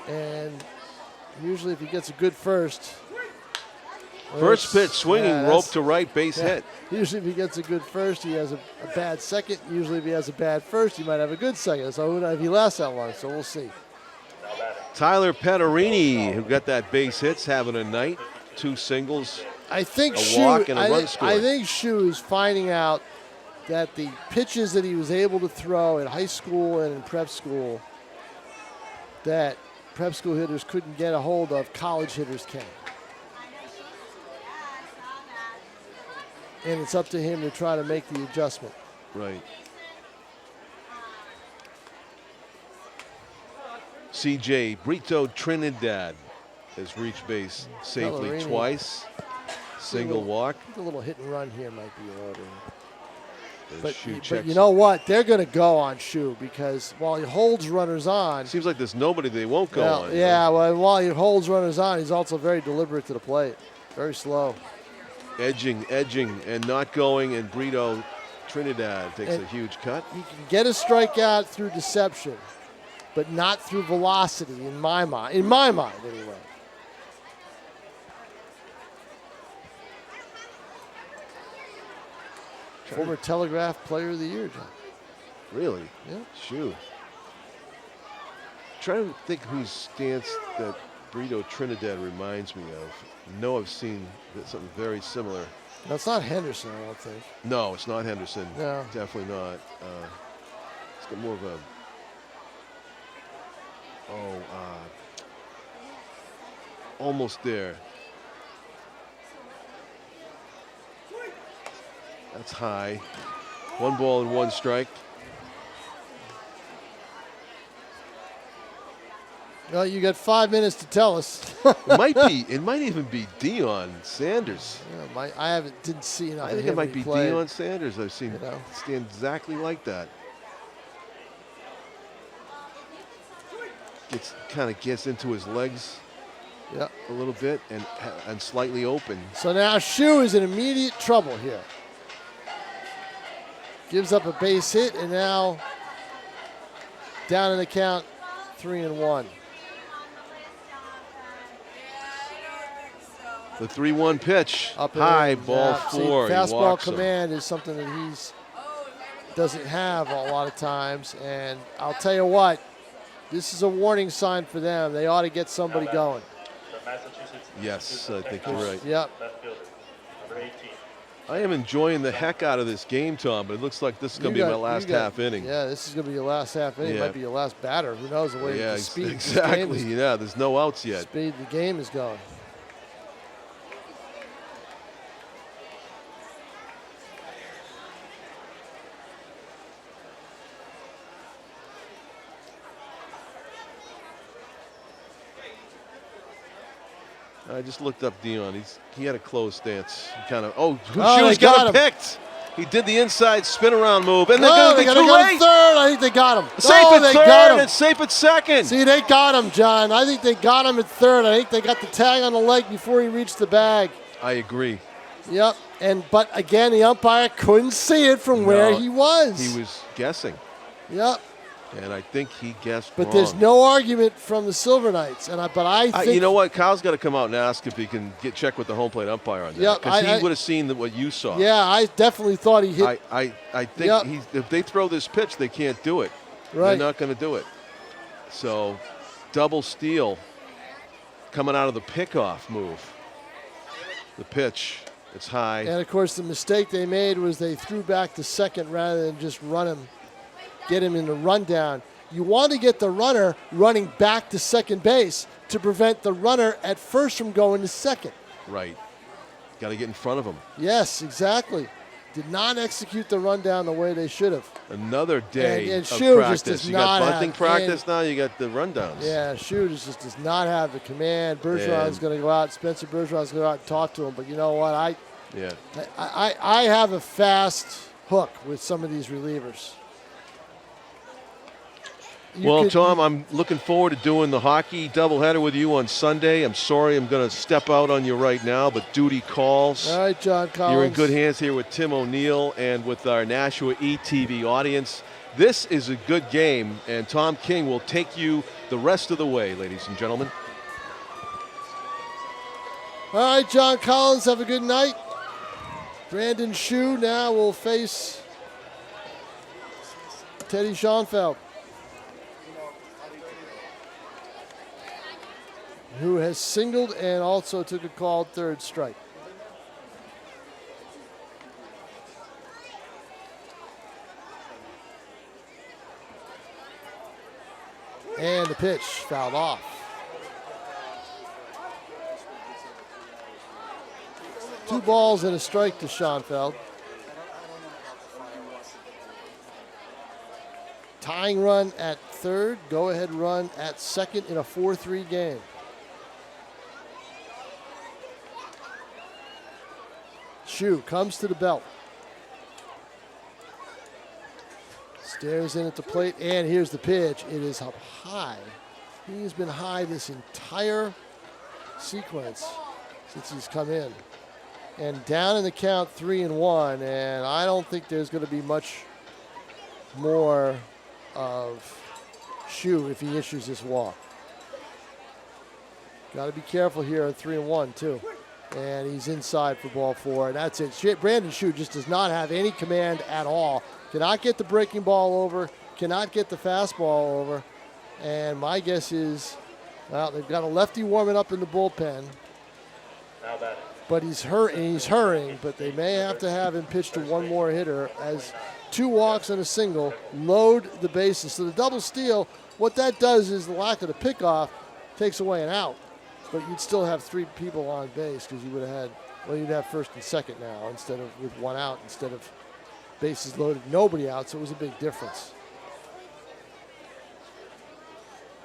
And usually if he gets a good first. First pitch swinging, rope to right, base hit. Usually if he gets a good first, he has a bad second. Usually if he has a bad first, he might have a good second. So who knows if he lasts that long, so we'll see. Tyler Petterini, who got that base hits, having a night. 2 singles. I think A walk and a run scored. I think Shue is finding out that the pitches that he was able to throw in high school and in prep school that prep school hitters couldn't get a hold of, college hitters can. And it's up to him to try to make the adjustment. Right. CJ Brito Trinidad has reached base safely Pellerini. twice. Single walk. A little hit and run here might be in order. And But Shue but checks you know what? They're going to go on Shue because while he holds runners on. Seems like there's nobody they won't go well, on. yeah, well, while he holds runners on, he's also very deliberate to the plate. Very slow. Edging, and not going, and Brito Trinidad takes And a huge cut. He can get a strikeout through deception, but not through velocity, in my mind. In my mind, anyway. Former Telegraph Player of the Year, John. Really? Yeah. Shue. Trying to think whose stance that Brito Trinidad reminds me of. I know I've seen something very similar. That's not Henderson, I don't think. No, it's not Henderson. No. Definitely not. It's got more of a. Almost there. That's high. 1 ball and 1 strike. Well, you got 5 minutes to tell us. It might even be Deion Sanders. Yeah, I didn't see enough. I think it might be Deion Sanders. I've seen stand exactly like that. Kind of gets into his legs a little bit and slightly open. So now Shu is in immediate trouble here. Gives up a base hit, and now down in the count, 3-1. The 3-1 pitch, Up high, and ball out. 4. See, He fastball walks him. command is something that he's doesn't have a lot of times, and I'll tell you what, this is a warning sign for them. They ought to get somebody going. Yes, I think you're right. Yep. I am enjoying the heck out of this game, Tom, but it looks like this is going to be my last half inning. Yeah, this is going to be your last half inning. It might be your last batter. Who knows the way the speed exactly. Yeah, there's no outs yet. Speed the game is going. I just looked up Deion. He had a closed stance. He kind of Shu's got him picked. He did the inside spin around move, and they're going to be too late. Third. I think they got him. Safe at third and safe at second. See, they got him, John. I think they got him at third. I think they got the tag on the leg before he reached the bag. I agree. Yep. But again, the umpire couldn't see it from where he was. He was guessing. Yep. And I think he guessed But wrong. there's no argument from the Silver Knights. But I think you know what? Kyle's got to come out and ask if he can check with the home plate umpire on that. Yep, Because he would have seen what you saw. Yeah, I definitely thought he hit. I think if they throw this pitch, they can't do it. Right. They're not going to do it. So, double steal coming out of the pickoff move. The pitch, it's high. And, of course, the mistake they made was they threw back to second rather than just get him in the rundown. You want to get the runner running back to second base to prevent the runner at first from going to second. Right. Got to get in front of him. Yes, exactly. Did not execute the rundown the way they should have. Another day and of Shu practice. Just does you not got bunting have, practice now, you got the rundowns. Yeah, Shu just does not have the command. Bergeron's going to go out. Spencer Bergeron's going to go out and talk to him. But you know what? I have a fast hook with some of these relievers. Tom, I'm looking forward to doing the hockey doubleheader with you on Sunday. I'm sorry I'm going to step out on you right now, but duty calls. All right, John Collins. You're in good hands here with Tim O'Neill and with our Nashua ETV audience. This is a good game, and Tom King will take you the rest of the way, ladies and gentlemen. All right, John Collins, have a good night. Brandon Shu now will face Teddy Schoenfield, who has singled and also took a called third strike. And the pitch fouled off. Two balls and a strike to Schoenfield. Tying run at third, go-ahead run at second in a 4-3 game. Shu comes to the belt. Stares in at the plate, and here's the pitch. It is up high. He's been high this entire sequence since he's come in. And down in the count, 3-1, and I don't think there's going to be much more of Shu if he issues this walk. Got to be careful here at 3-1 too. And he's inside for ball 4, and that's it. Brandon Shu just does not have any command at all. Cannot get the breaking ball over, cannot get the fastball over. And my guess is, well, they've got a lefty warming up in the bullpen. Now batting. But he's hurrying, but they may have to have him pitch to one more hitter as 2 walks and a single load the bases. So the double steal, what that does is the lack of the pickoff takes away an out. But you'd still have 3 people on base because you would have had Well, you'd have first and second now instead of with one out instead of bases loaded, nobody out, so it was a big difference.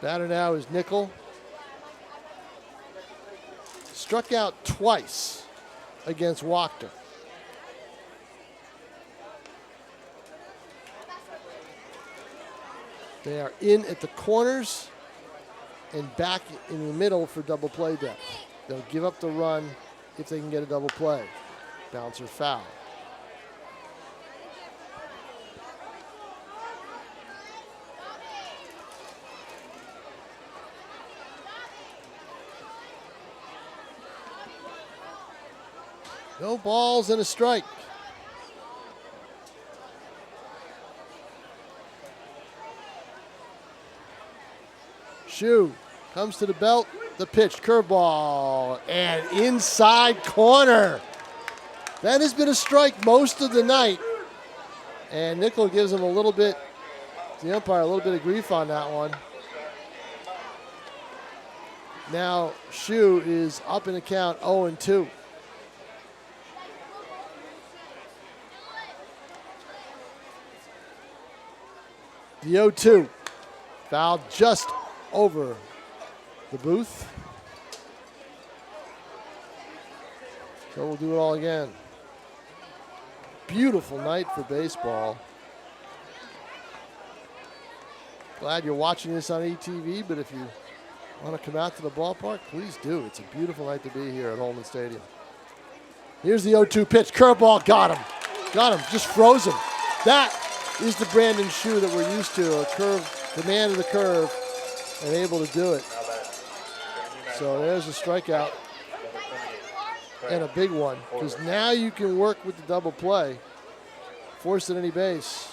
Batter now is Nickel. Struck out twice against Wachter. They are in at the corners and back in the middle for double play depth. They'll give up the run if they can get a double play. Bouncer foul. No balls and a strike. Shoe comes to the belt, the pitch, curveball, and inside corner. That has been a strike most of the night. And Nickel gives him a little bit, the umpire, a little bit of grief on that one. Now Shoe is up in the count 0-2. The 0-2, fouled just over the booth. So we'll do it all again. Beautiful night for baseball. Glad you're watching this on ETV, but if you want to come out to the ballpark, please do. It's a beautiful night to be here at Holman Stadium. Here's the 0-2 pitch, curveball, got him. Got him, just froze him. That is the Brandon Shoe that we're used to, a curve, the man of the curve, and able to do it. So there's a strikeout and a big one, because now you can work with the double play, force it any base.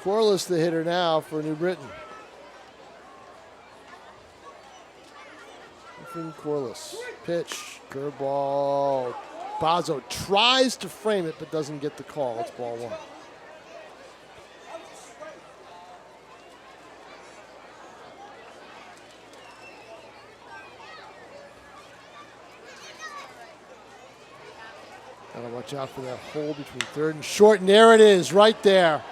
Corliss the hitter now for New Britain. Corliss, pitch, curveball. Bazo tries to frame it but doesn't get the call. It's ball one. Gotta watch out for that hole between third and short, and there it is, right there.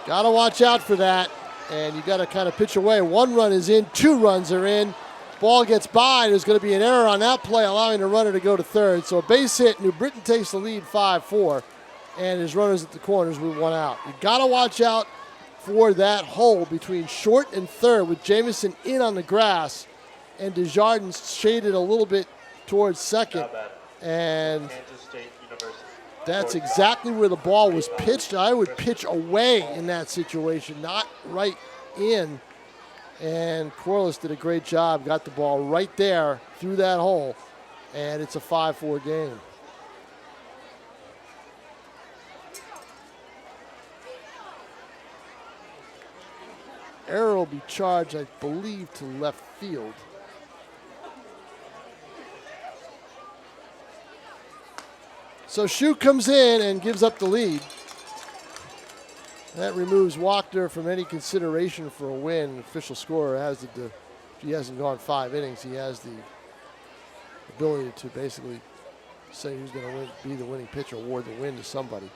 Gotta watch out for that, and you gotta kind of pitch away. One run is in, 2 runs are in. Ball gets by. There's going to be an error on that play, allowing the runner to go to third. So a base hit. New Britain takes the lead 5-4, and his runners at the corners with 1 out. You got to watch out for that hole between short and third with Jamison in on the grass, and Desjardins shaded a little bit towards second. And that's exactly where the ball was pitched. I would pitch away in that situation, not right in. And Corliss did a great job, got the ball right there through that hole, and it's a 5-4 game. Error will be charged, I believe, to left field. So Shoe comes in and gives up the lead. That removes Wachter from any consideration for a win. Official scorer has he hasn't gone 5 innings. He has the ability to basically say who's going to be the winning pitcher, award the win to somebody.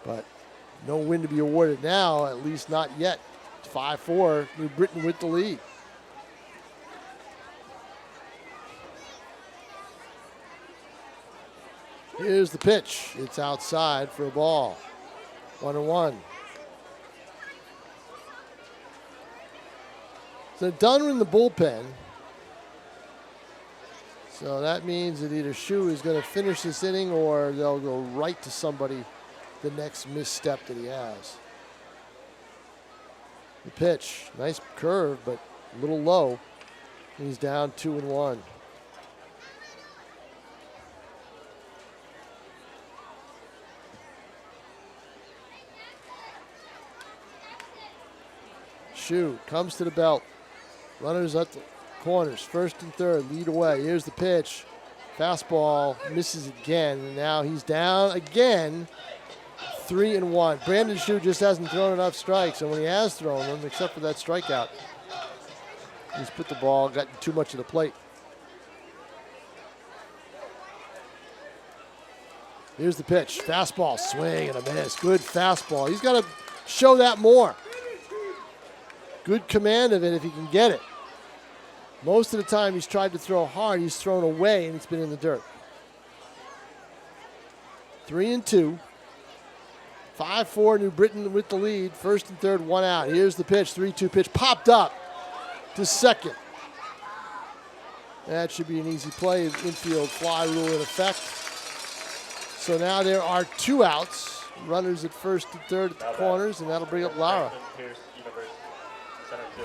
But no win to be awarded now, at least not yet. 5-4, New Britain with the lead. Here's the pitch. It's outside for a ball. 1-1. So done in the bullpen. So that means that either Shoe is going to finish this inning or they'll go right to somebody the next misstep that he has. The pitch, nice curve, but a little low. He's down 2-1. Shoe comes to the belt. Runners at the corners, first and third, lead away. Here's the pitch. Fastball misses again, and now he's down again. 3-1. Brandon Shoe just hasn't thrown enough strikes, and when he has thrown them, except for that strikeout, He's put the ball, got too much of the plate. Here's the pitch. Fastball, swing and a miss. Good fastball. He's got to show that more. Good command of it if he can get it. Most of the time he's tried to throw hard, he's thrown away, and it's been in the dirt. 3-2. 5-4, New Britain with the lead. First and third, one out. Here's the pitch, 3-2 pitch. Popped up to second. That should be an easy play. Infield fly rule in effect. So now there are 2 outs. Runners at first and third at the corners, and that'll bring up Lara. Here's University, center 2,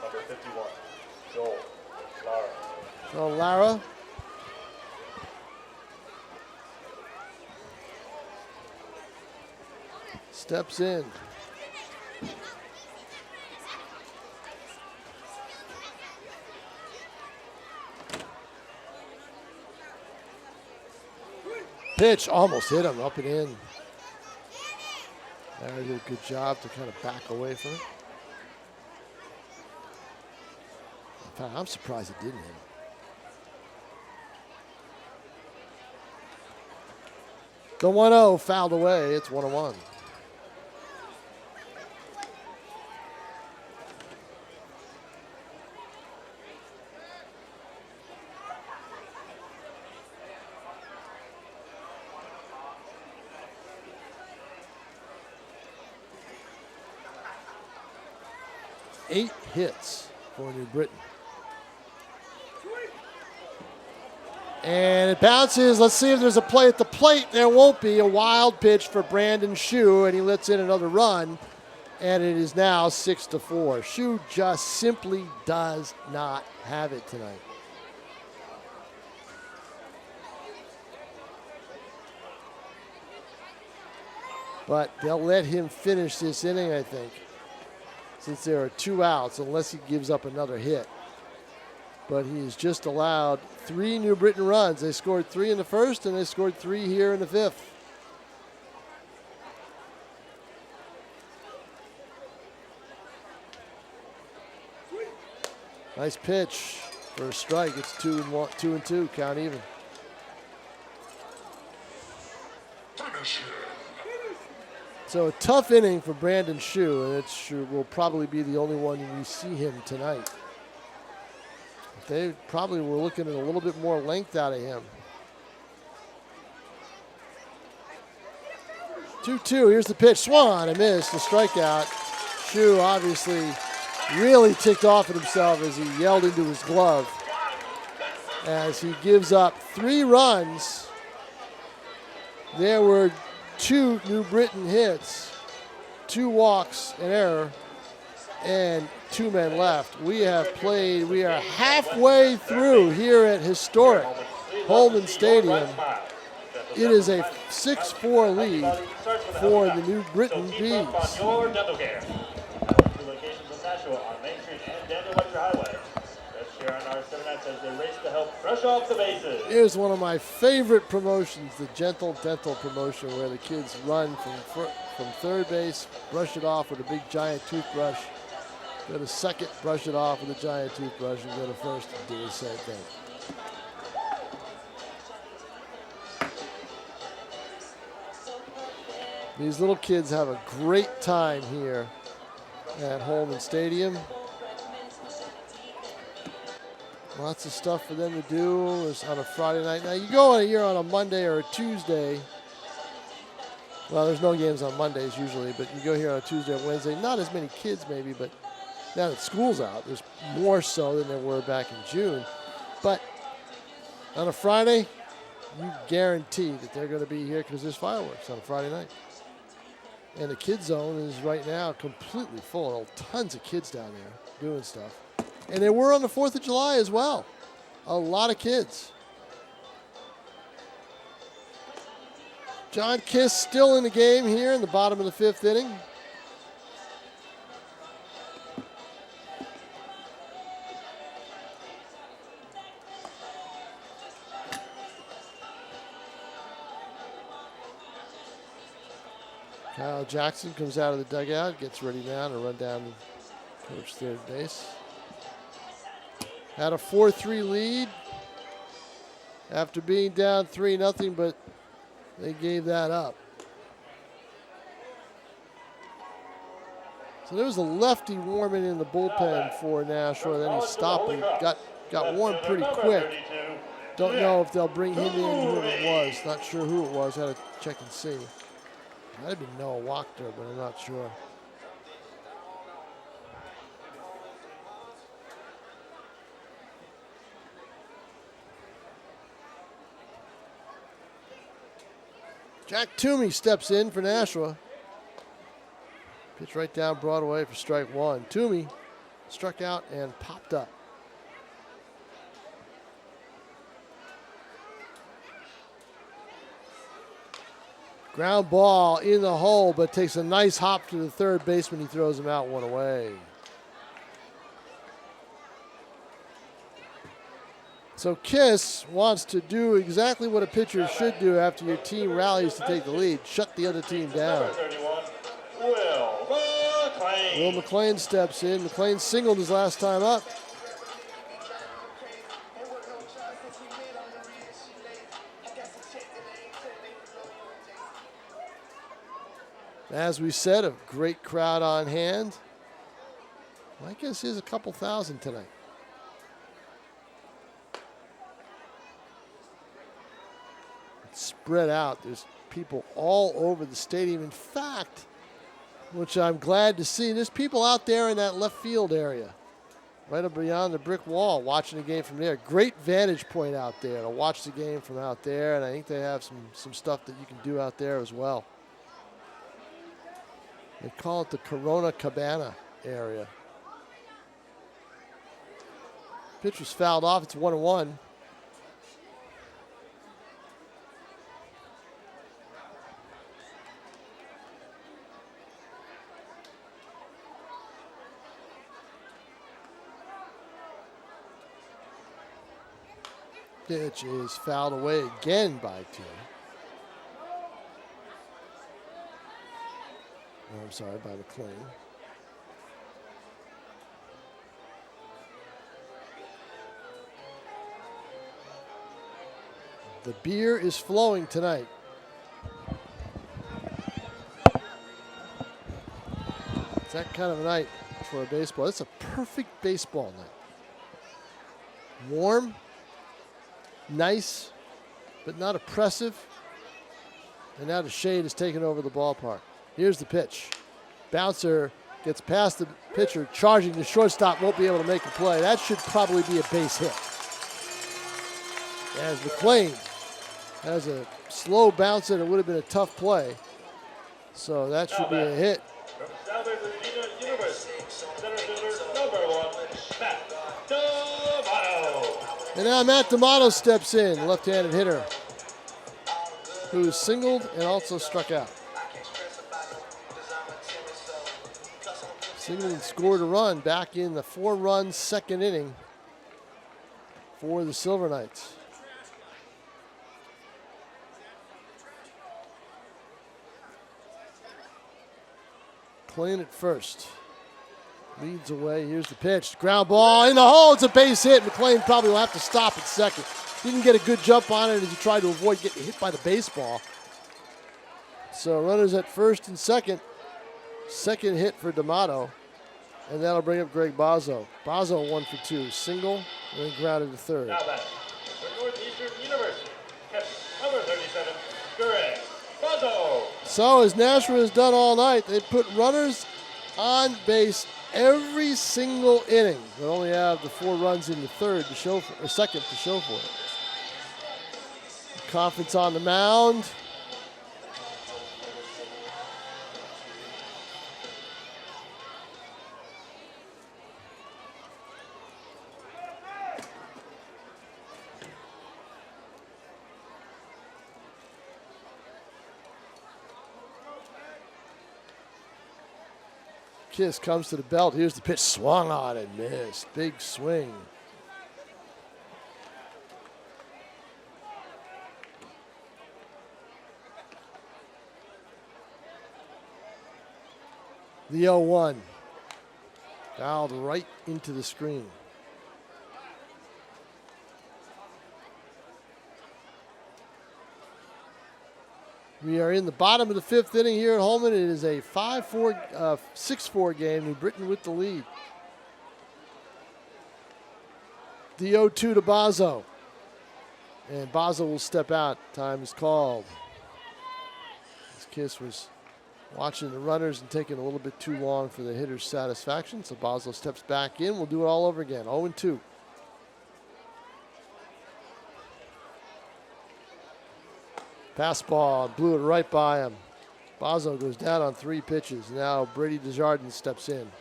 number 51, Joel Lara. So Lara. Steps in. Pitch almost hit him, up and in. Lara did a good job to kind of back away from it. In fact, I'm surprised it didn't hit him. The 1-0 fouled away. It's 1-1. Eight hits for New Britain. And it bounces. Let's see if there's a play at the plate. There won't be. A wild pitch for Brandon Shue, and he lets in another run. And it is now 6-4. Shue just simply does not have it tonight. But they'll let him finish this inning, I think, since there are 2 outs, unless he gives up another hit. But he's just allowed 3 New Britain runs. They scored 3 in the first, and they scored 3 here in the 5th. Nice pitch for a strike. It's 2-2, count even. So a tough inning for Brandon Shue, and it will probably be the only one we see him tonight. They probably were looking at a little bit more length out of him. 2-2, here's the pitch, swung, a miss, the strikeout. Shue obviously really ticked off at himself as he yelled into his glove as he gives up 3 runs. There were 2 New Britain hits, 2 walks, an error, and 2 men left. We are halfway through here at historic Holman Stadium. It is a 6-4 lead for the New Britain Bees. Your dental care. 2 locations in Nashua on Main Street and Daniel Webster Highway. Let's share on our 7 as they race to help brush off the bases. Here's one of my favorite promotions, the Gentle Dental promotion, where the kids run from third base, brush it off with a big giant toothbrush, go to second, brush it off with a giant toothbrush, and go to first and do the same thing. These little kids have a great time here at Holman Stadium. Lots of stuff for them to do. It's on a Friday night. Now, you go here on a Monday or a Tuesday. Well, there's no games on Mondays usually, but you go here on a Tuesday or Wednesday. Not as many kids maybe, but now that school's out, there's more so than there were back in June. But on a Friday, you guarantee that they're going to be here because there's fireworks on a Friday night. And the kids zone is right now completely full. Tons of kids down there doing stuff. And they were on the 4th of July as well. A lot of kids. John Kiss still in the game here in the bottom of the 5th inning. Kyle Jackson comes out of the dugout, gets ready now to run down to coach third base. Had a 4-3 lead after being down 3-0, but they gave that up. So there was a lefty Warman in the bullpen for Nashua. Then he stopped and got warm pretty quick. Don't know if they'll bring him in, whoever it was. Not sure who it was. Had to check and see. Might have been Noah Wachter, but I'm not sure. Jack Toomey steps in for Nashua. Pitch right down Broadway for strike one. Toomey struck out and popped up. Ground ball in the hole, but takes a nice hop to the third baseman. He throws him out, one away. So Kiss wants to do exactly what a pitcher should do after your team rallies to take the lead. Shut the other team down. Will McLean steps in. McLean singled his last time up. As we said, a great crowd on hand. My guess is a couple thousand tonight. It's spread out. There's people all over the stadium. In fact, which I'm glad to see, there's people out there in that left field area, right up beyond the brick wall, watching the game from there. Great vantage point out there to watch the game from out there, and I think they have some stuff that you can do out there as well. They call it the Corona Cabana area. Pitch was fouled off. It's 1-1. Pitch is fouled away again by Toomey. Oh, I'm sorry, by McLean. The beer is flowing tonight. It's that kind of a night for a baseball. It's a perfect baseball night. Warm, nice, but not oppressive. And now the shade is taking over the ballpark. Here's the pitch. Bouncer gets past the pitcher, charging the shortstop, won't be able to make a play. That should probably be a base hit. As McLean has a slow bouncer, and it would have been a tough play. So that should be a hit. And now Matt D'Amato steps in, left-handed hitter, who singled and also struck out. Singled and scored a run back in the 4-run second inning for the Silver Knights. Clean at first. Leads away. Here's the pitch. Ground ball in the hole. It's a base hit. McLean probably will have to stop at second. Didn't get a good jump on it as he tried to avoid getting hit by the baseball. So runners at first and second. Second hit for D'Amato. And that'll bring up Greg Bozzo. Bozzo 1 for 2. Single and then grounded to third. Now back for Northeastern University. Catcher number 37, Greg Bozzo. So as Nashua has done all night, they put runners on base every single inning. They only have the 4 runs in the third to show for, or second to show for it. Conference on the mound. Kiss comes to the belt. Here's the pitch. Swung on and missed. Big swing. The 0-1. Fouled right into the screen. We are in the bottom of the 5th inning here at Holman. It is a 6-4 game. New Britain with the lead. The 0-2 to Bazo. And Bazo will step out. Time is called. This Kiss was watching the runners and taking a little bit too long for the hitter's satisfaction. So Bazo steps back in. We'll do it all over again. 0-2. Pass ball, blew it right by him. Bazo goes down on 3 pitches. Now Brady Desjardins steps in.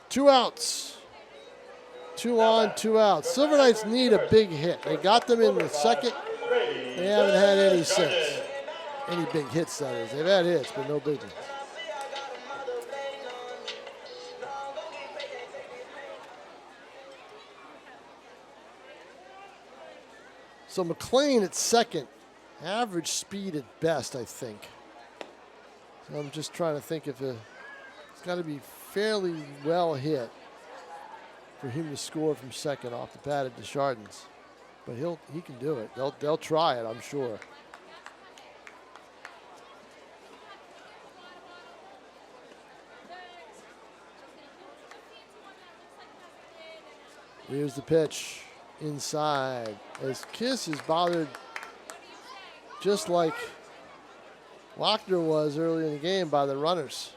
2 outs. 2 on, 2 out. Silver Knights need a big hit. They got them in the 2nd. They haven't had any since. Any big hits, that is. They've had hits, but no big ones. So McLean at 2nd, average speed at best, I think. So I'm just trying to think if it's got to be fairly well hit for him to score from 2nd off the bat at Desjardins. But he can do it. They'll try it, I'm sure. Here's the pitch. Inside, as Kiss is bothered just like Lochner was early in the game by the runners.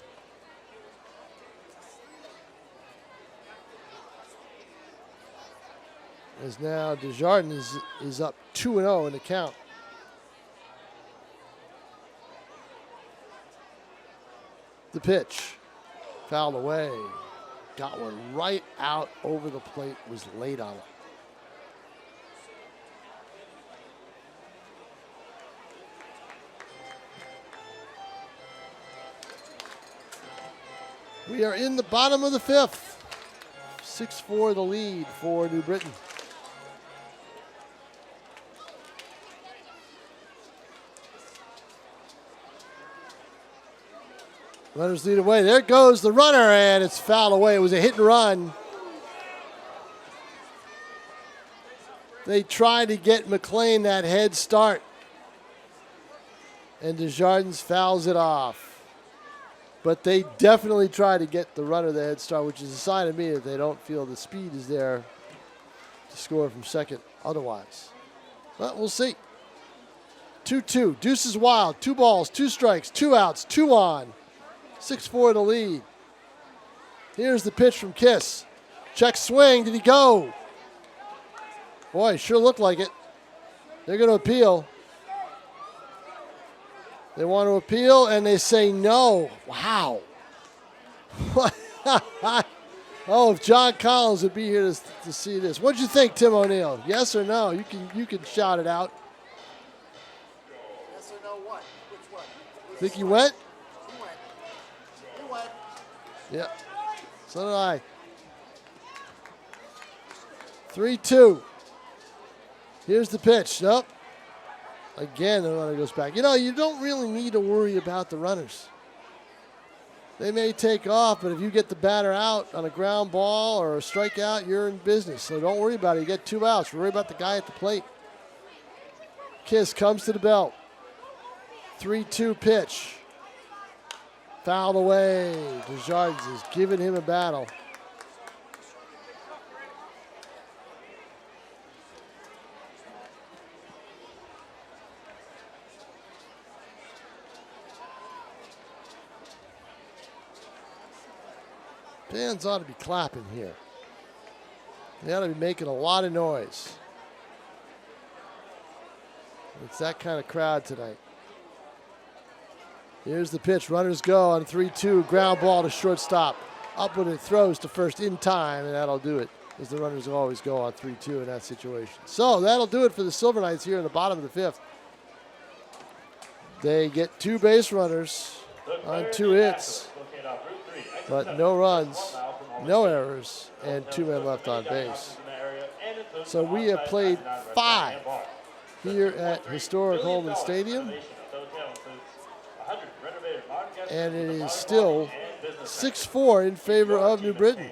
As now Desjardins is up 2-0 in the count. The pitch, fouled away. Got one right out over the plate, was late on it. We are in the bottom of the 5th. 6-4 the lead for New Britain. Runners lead away. There goes the runner, and it's fouled away. It was a hit and run. They tried to get McLean that head start, and Desjardins fouls it off. But they definitely try to get the runner the head start, which is a sign to me that they don't feel the speed is there to score from 2nd otherwise. But we'll see. 2-2. Deuces wild. 2 balls, 2 strikes, 2 outs, 2 on. 6-4 the lead. Here's the pitch from Kiss. Check swing. Did he go? Boy, sure looked like it. They're going to appeal. They want to appeal, and they say no. Wow. Oh, if John Collins would be here to see this. What'd you think, Tim O'Neill? Yes or no? You can shout it out. Yes or no what? Which one? Think he went? He went. He went. Yeah. So did I. 3-2. Here's the pitch. Nope. Again, the runner goes back. You know, you don't really need to worry about the runners. They may take off, but if you get the batter out on a ground ball or a strikeout, you're in business. So don't worry about it. You get 2 outs. Worry about the guy at the plate. Kiss comes to the belt. 3-2 pitch. Fouled away. Desjardins is giving him a battle. Fans ought to be clapping here. They ought to be making a lot of noise. It's that kind of crowd tonight. Here's the pitch. Runners go on 3-2. Ground ball to shortstop. Up when it throws to first in time, and that'll do it, as the runners will always go on 3-2 in that situation. So that'll do it for the Silver Knights here in the bottom of the 5th. They get 2 base runners on 2 hits, but no runs, no errors, and 2 men left on base. So we have played 5 here at historic Holman Stadium, and it is still 6-4 in favor of New Britain.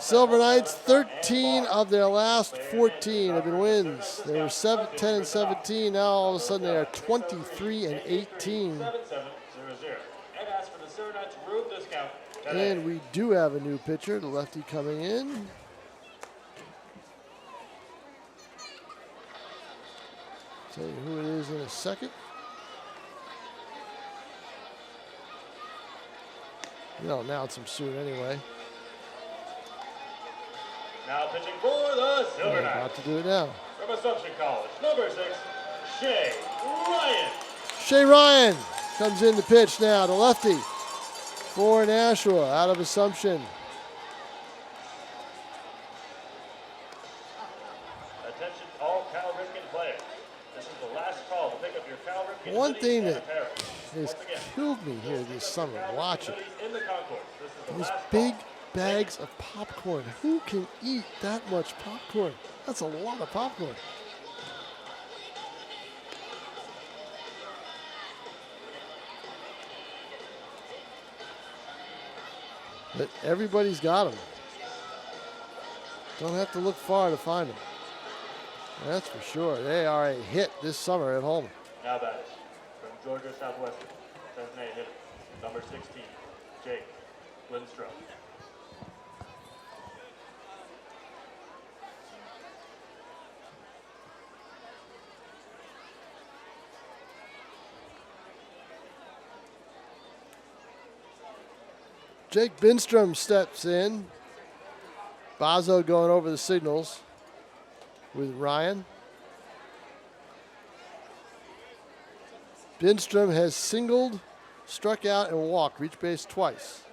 Silver Knights, 13 of their last 14 have been wins. They were 10 and 17. Now all of a sudden they are 23 and 18. 7700. And ask for the Silver Knights room discount today. And we do have a new pitcher, the lefty coming in. Tell you who it is in a second. They'll announce him soon anyway. Now pitching for the Silver They're Knights. about to do it now. From Assumption College, number 6, Shay Ryan. Shay Ryan comes in to pitch now, the lefty for Nashua out of Assumption. Attention all Cal Ripken players. This is the last call to pick up your Cal Ripken. One thing that apparel. has killed me here this summer watching In the concourse. This is the these last big call. bags of popcorn. Who can eat that much popcorn? That's a lot of popcorn. But everybody's got them. Don't have to look far to find them. That's for sure. They are a hit this summer at home. Now batting from Georgia Southwestern, 7th hitter, number 16, Jake Lindstrom. Jake Binstrom steps in. Bazo going over the signals with Ryan. Binstrom has singled, struck out, and walked, reached base twice.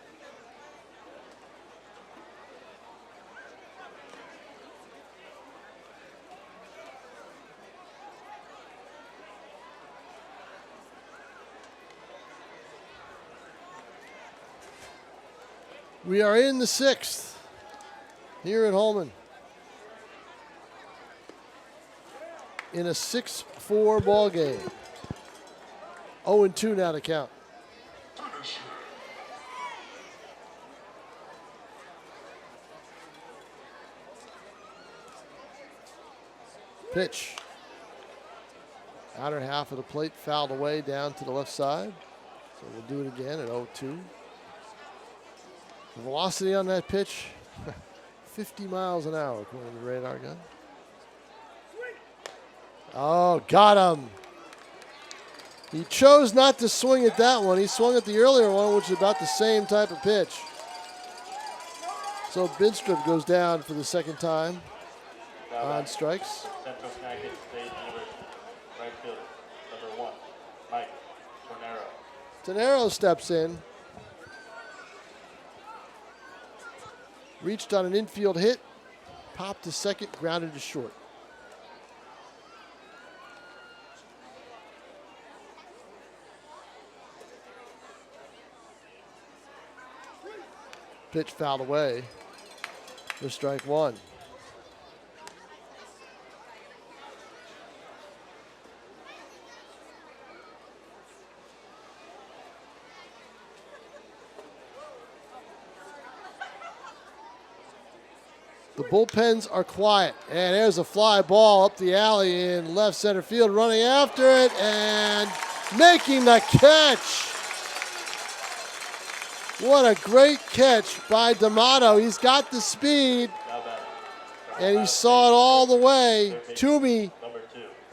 We are in the 6th here at Holman in a 6-4 ball game. 0-2 now to count. Pitch. Outer half of the plate fouled away down to the left side. So we'll do it again at 0-2. The velocity on that pitch, 50 miles an hour according to the radar gun. Oh, got him. He chose not to swing at that one. He swung at the earlier one, which is about the same type of pitch. So Binstrom goes down for the second time on strikes. Central Connecticut State University, right fielder, number 1, Mike Tornero. Tenero steps in. Reached on an infield hit, popped to second, grounded to short. Pitch fouled away for strike one. The bullpens are quiet, and there's a fly ball up the alley in left center field, running after it and making the catch. What a great catch by D'Amato. He's got the speed, and he saw it all the way. Toomey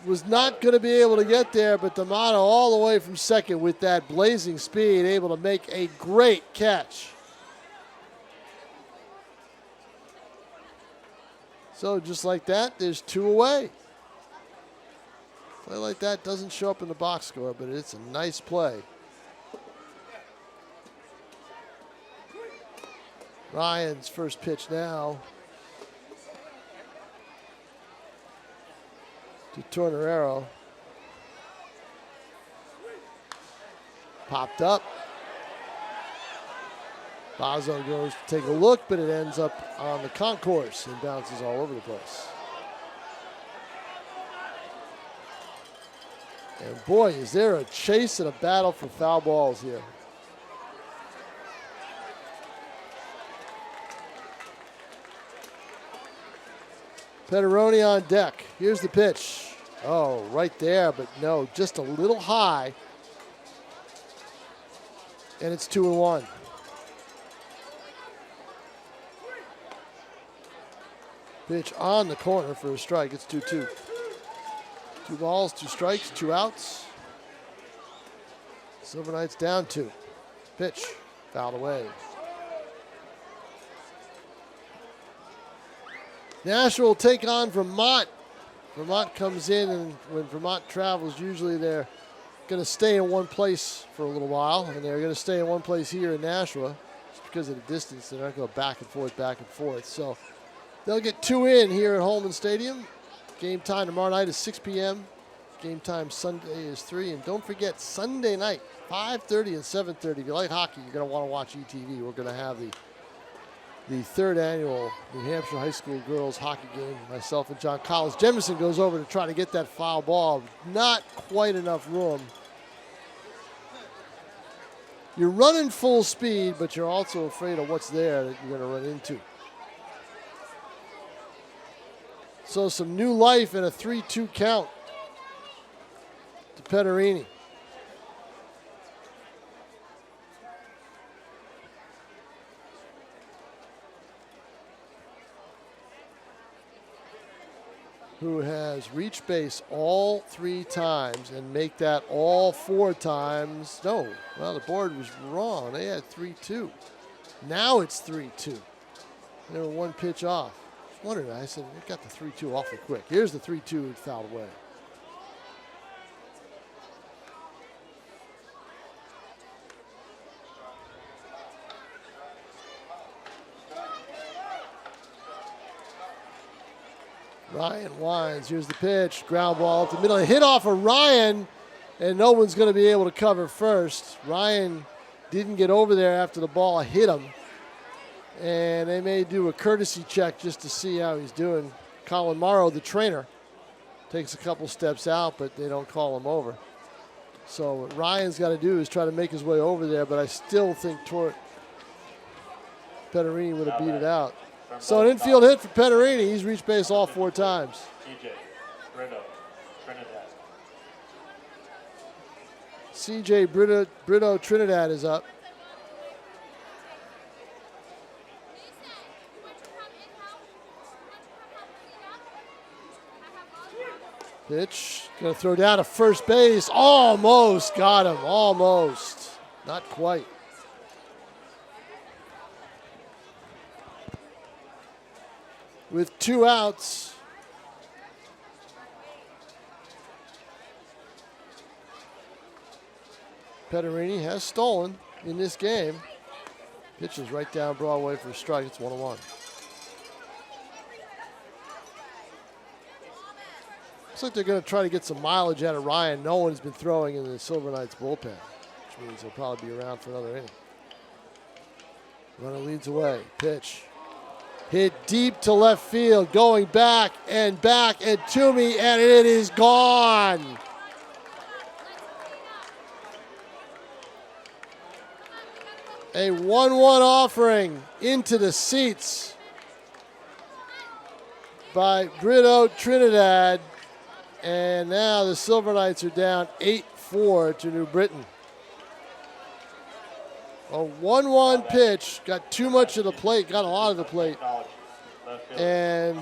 was not going to be able to get there, but D'Amato all the way from second with that blazing speed, able to make a great catch. So just like that, there's two away. Play like that doesn't show up in the box score, but it's a nice play. Ryan's first pitch now to Tornero. Popped up. Bazo goes to take a look, but it ends up on the concourse and bounces all over the place. And boy, is there a chase and a battle for foul balls here. Petteroni on deck. Here's the pitch. Oh, right there, but no, just a little high. And it's 2-1. Pitch on the corner for a strike. It's 2-2. 2 balls, 2 strikes, 2 outs. Silver Knights down 2. Pitch, fouled away. Nashua will take on Vermont. Vermont comes in, and when Vermont travels, usually they're going to stay in one place for a little while, and they're going to stay in one place here in Nashua. Just because of the distance, they're not going to go back and forth. So they'll get 2 in here at Holman Stadium. Game time tomorrow night is 6 p.m. Game time Sunday is 3. And don't forget, Sunday night, 5:30 and 7:30. If you like hockey, you're going to want to watch ETV. We're going to have the 3rd annual New Hampshire High School girls hockey game. Myself and John Collins. Jemison goes over to try to get that foul ball. Not quite enough room. You're running full speed, but you're also afraid of what's there that you're going to run into. So some new life and a 3-2 count to Petterini. Who has reached base all 3 times and make that all 4 times. No, well, the board was wrong. They had 3-2. Now it's 3-2. They were 1 pitch off. I was wondering, I said, they got the 3-2 awfully quick. Here's the 3-2 and fouled away. Ryan winds. Here's the pitch. Ground ball up the middle. A hit off of Ryan, and no one's going to be able to cover first. Ryan didn't get over there after the ball hit him. And they may do a courtesy check just to see how he's doing. Colin Morrow, the trainer, takes a couple steps out, but they don't call him over. So what Ryan's got to do is try to make his way over there, but I still think Petterini would have beat it out. So an infield hit for Petterini. He's reached base all 4 times. CJ Brito Trinidad is up. Pitch, gonna throw down to first base. Almost got him, almost. Not quite. With 2 outs, Petterini has stolen in this game. Pitches right down Broadway for a strike. It's 1-1. Looks like they're going to try to get some mileage out of Ryan. No one's been throwing in the Silver Knights bullpen, which means he'll probably be around for another inning. Runner leads away. Pitch. Hit deep to left field, going back and Toomey, and it is gone. A 1-1 offering into the seats by Brito Trinidad, and now the Silver Knights are down 8-4 to New Britain. A 1-1 pitch, got too much of the plate, got a lot of the plate. And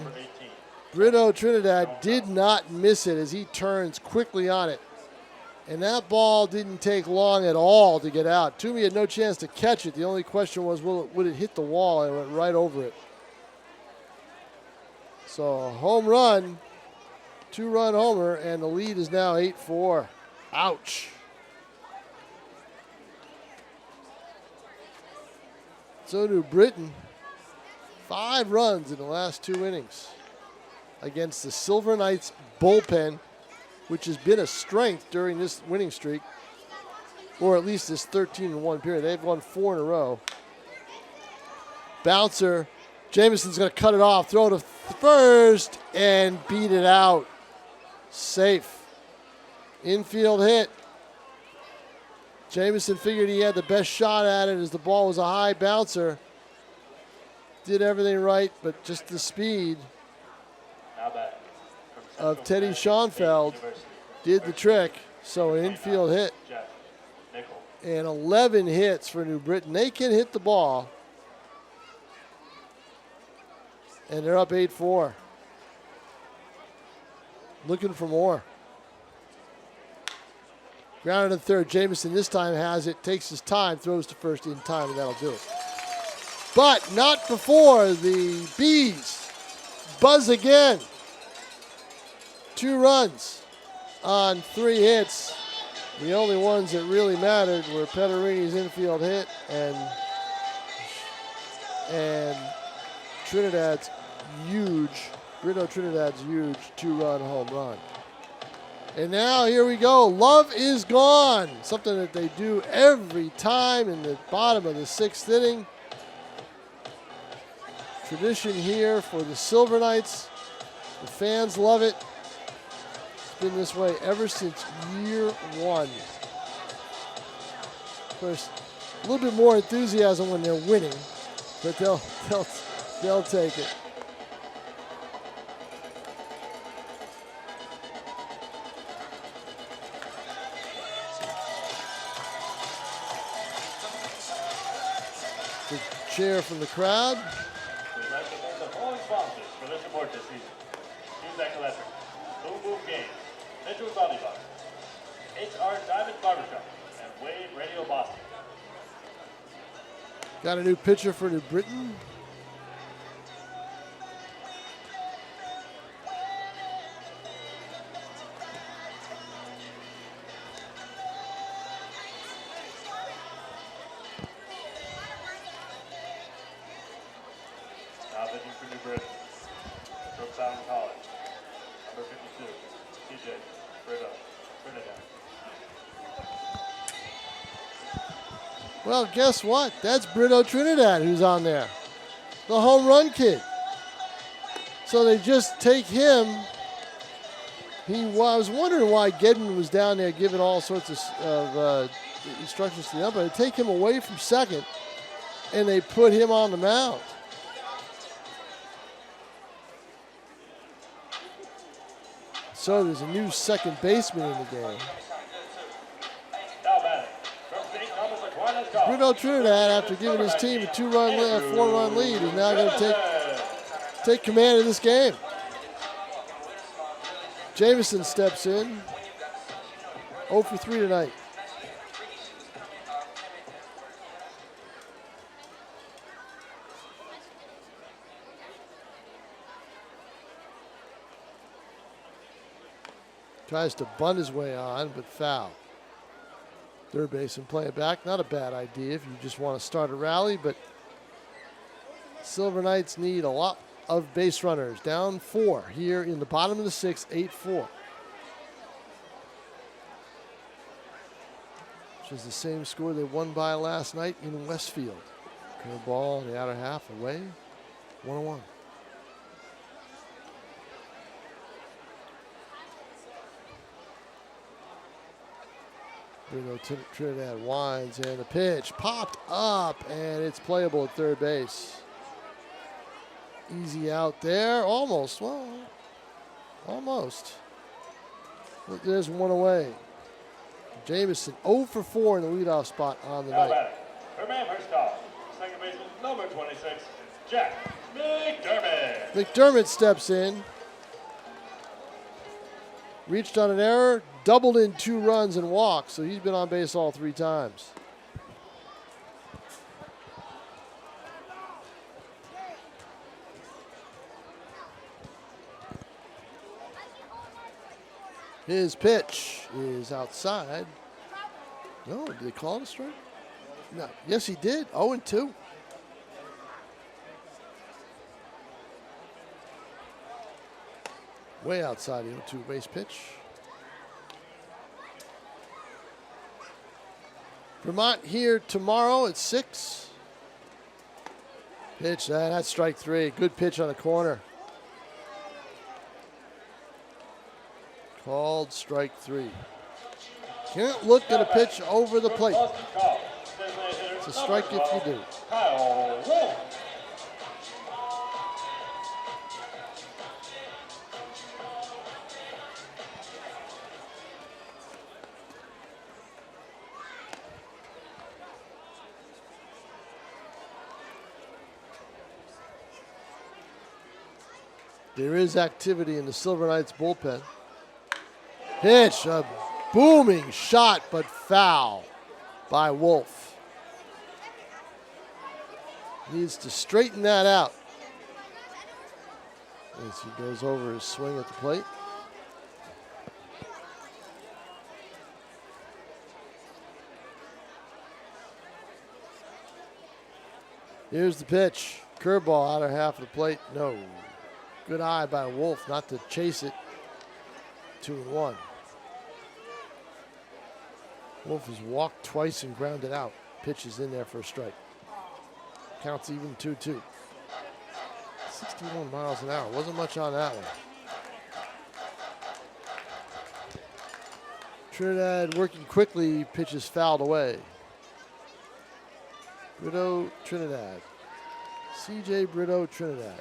Brito Trinidad did not miss it as he turns quickly on it. And that ball didn't take long at all to get out. Toomey had no chance to catch it. The only question was, would it hit the wall? And it went right over it. So a home run, 2-run homer, and the lead is now 8-4. Ouch. So New Britain, 5 runs in the last 2 innings against the Silver Knights bullpen, which has been a strength during this winning streak, or at least this 13-1 period. They've won 4 in a row. Bouncer, Jamison's going to cut it off, throw to first, and beat it out. Safe. Infield hit. Jamison figured he had the best shot at it as the ball was a high bouncer. Did everything right, but just the speed. Now batting from of Central Teddy Connecticut Schoenfield State University. did the trick. So an infield hit Jeff Nickel. and 11 hits for New Britain. They can hit the ball. And they're up 8-4. Looking for more. Grounded to third. Jamison this time has it, takes his time, throws to first in time, and that'll do it. But not before the Bees buzz again. 2 runs on 3 hits. The only ones that really mattered were Petterini's infield hit and Trinidad's huge, Brito Trinidad's huge 2-run home run. And now here we go. Love is gone. Something that they do every time in the bottom of the 6th inning. Tradition here for the Silver Knights. The fans love it. It's been this way ever since year 1. Of course, a little bit more enthusiasm when they're winning, but they'll take it. The cheer from the crowd. We'd like to thank the following sponsors for their support this season. Cusack Electric, Boom Boom Games, Mitchell Valley Box, HR Diamond Barbershop, and Wave Radio Boston. Got a new pitcher for New Britain. Now pitching for New Britain, Brooktown College, number 52, TJ Brito, Trinidad. Well, guess what? That's Brito Trinidad who's on there. The home run kid. So they just take him. I was wondering why Gedden was down there giving all sorts of instructions to the umpire. They take him away from second, and they put him on the mound. So there's a new second baseman in the game. Now batting from St. Thomas Aquinas College. Brito Trinidad, after giving his team a 4-run lead, is now going to take command of this game. Jamison steps in. 0 for 3 tonight. Tries to bunt his way on, but foul. Third baseman play it back. Not a bad idea if you just want to start a rally, but Silver Knights need a lot of base runners. Down 4 here in the bottom of the 6th, 8-4. Which is the same score they won by last night in Westfield. Curveball in the outer half away, 1-1. Brito Trinidad winds, and the pitch popped up, and it's playable at third base. Easy out there, almost. Well, almost. But there's one away. Jamison 0 for 4 in the leadoff spot on the Now night. batting from Amherst College, second baseman number 26, Jack McDermott. McDermott steps in. Reached on an error, doubled in 2 runs and walked, so he's been on base all 3 times. His pitch is outside. No, did they call it a strike? No. Yes, he did. 0-2. Way outside the 0-2 base pitch. Vermont here tomorrow at 6. Pitch, that's strike 3. Good pitch on the corner. Called strike 3. Can't look at a pitch over the plate. It's a strike if you do. Kyle Wolf. There is activity in the Silver Knights bullpen. Pitch, a booming shot, but foul by Wolf. Needs to straighten that out as he goes over his swing at the plate. Here's the pitch. Curveball outer half of the plate. No. Good eye by Wolf not to chase it. 2-1. Wolf has walked twice and grounded out. Pitch is in there for a strike. Counts even 2-2. 61 miles an hour. Wasn't much on that one. Trinidad working quickly. Pitch is fouled away. Brito, Trinidad. CJ Brito, Trinidad.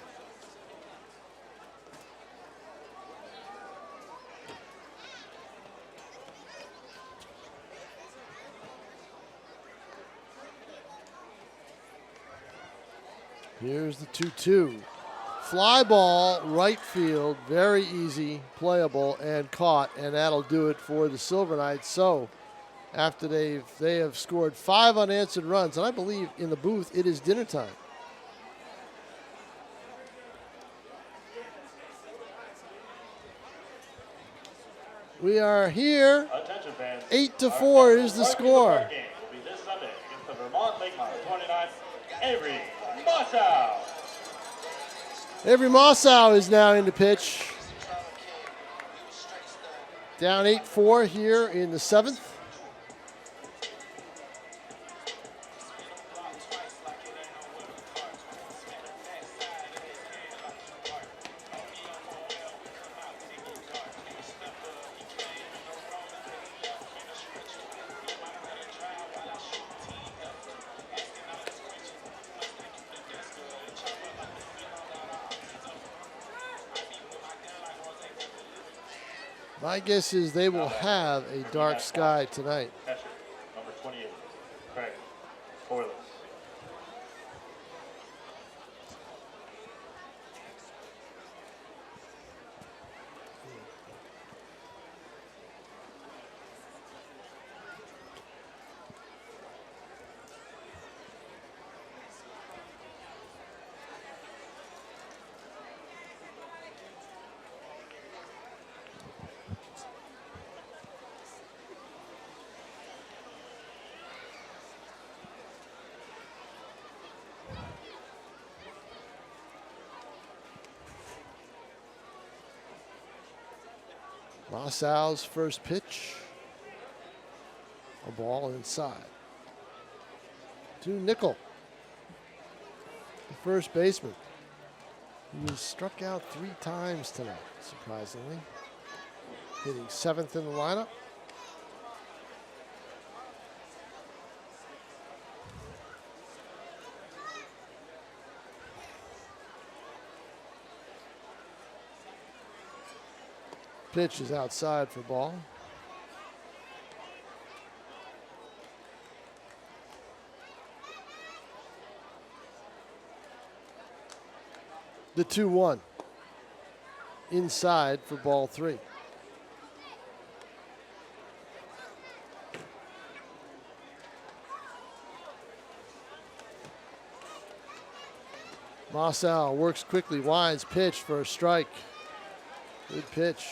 Here's the 2-2. Fly ball, right field, very easy, playable, and caught, and that'll do it for the Silver Knights. So, after they have scored 5 unanswered runs, and I believe in the booth it is dinner time. We are here. 8-4 is the score. Game will be this Sunday against the Vermont Lake 29 Avery Mossow. Avery Mossow is now in the pitch. Down 8-4 here in the 7th. My guess is they will have a dark sky tonight. Hampshire, number 28, Craig Corliss. Mossow's first pitch. A ball inside. To Nickel, the first baseman. He was struck out 3 times tonight, surprisingly. Hitting 7th in the lineup. Pitch is outside for ball. The 2-1. Inside for ball 3. Mossow works quickly, winds, pitch for a strike. Good pitch.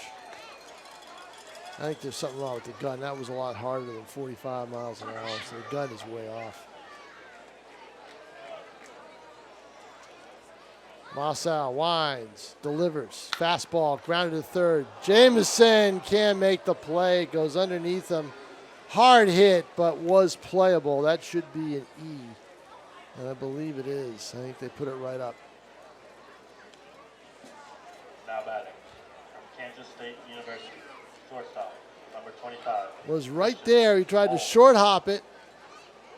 I think there's something wrong with the gun. That was a lot harder than 45 miles an hour, so the gun is way off. Mossow winds, delivers, fastball, grounded to third. Jameson can't make the play, goes underneath him. Hard hit, but was playable. That should be an E, and I believe it is. I think they put it right up. Now batting from Kansas State University, shortstop, number 25. Was right there. He tried to short hop it.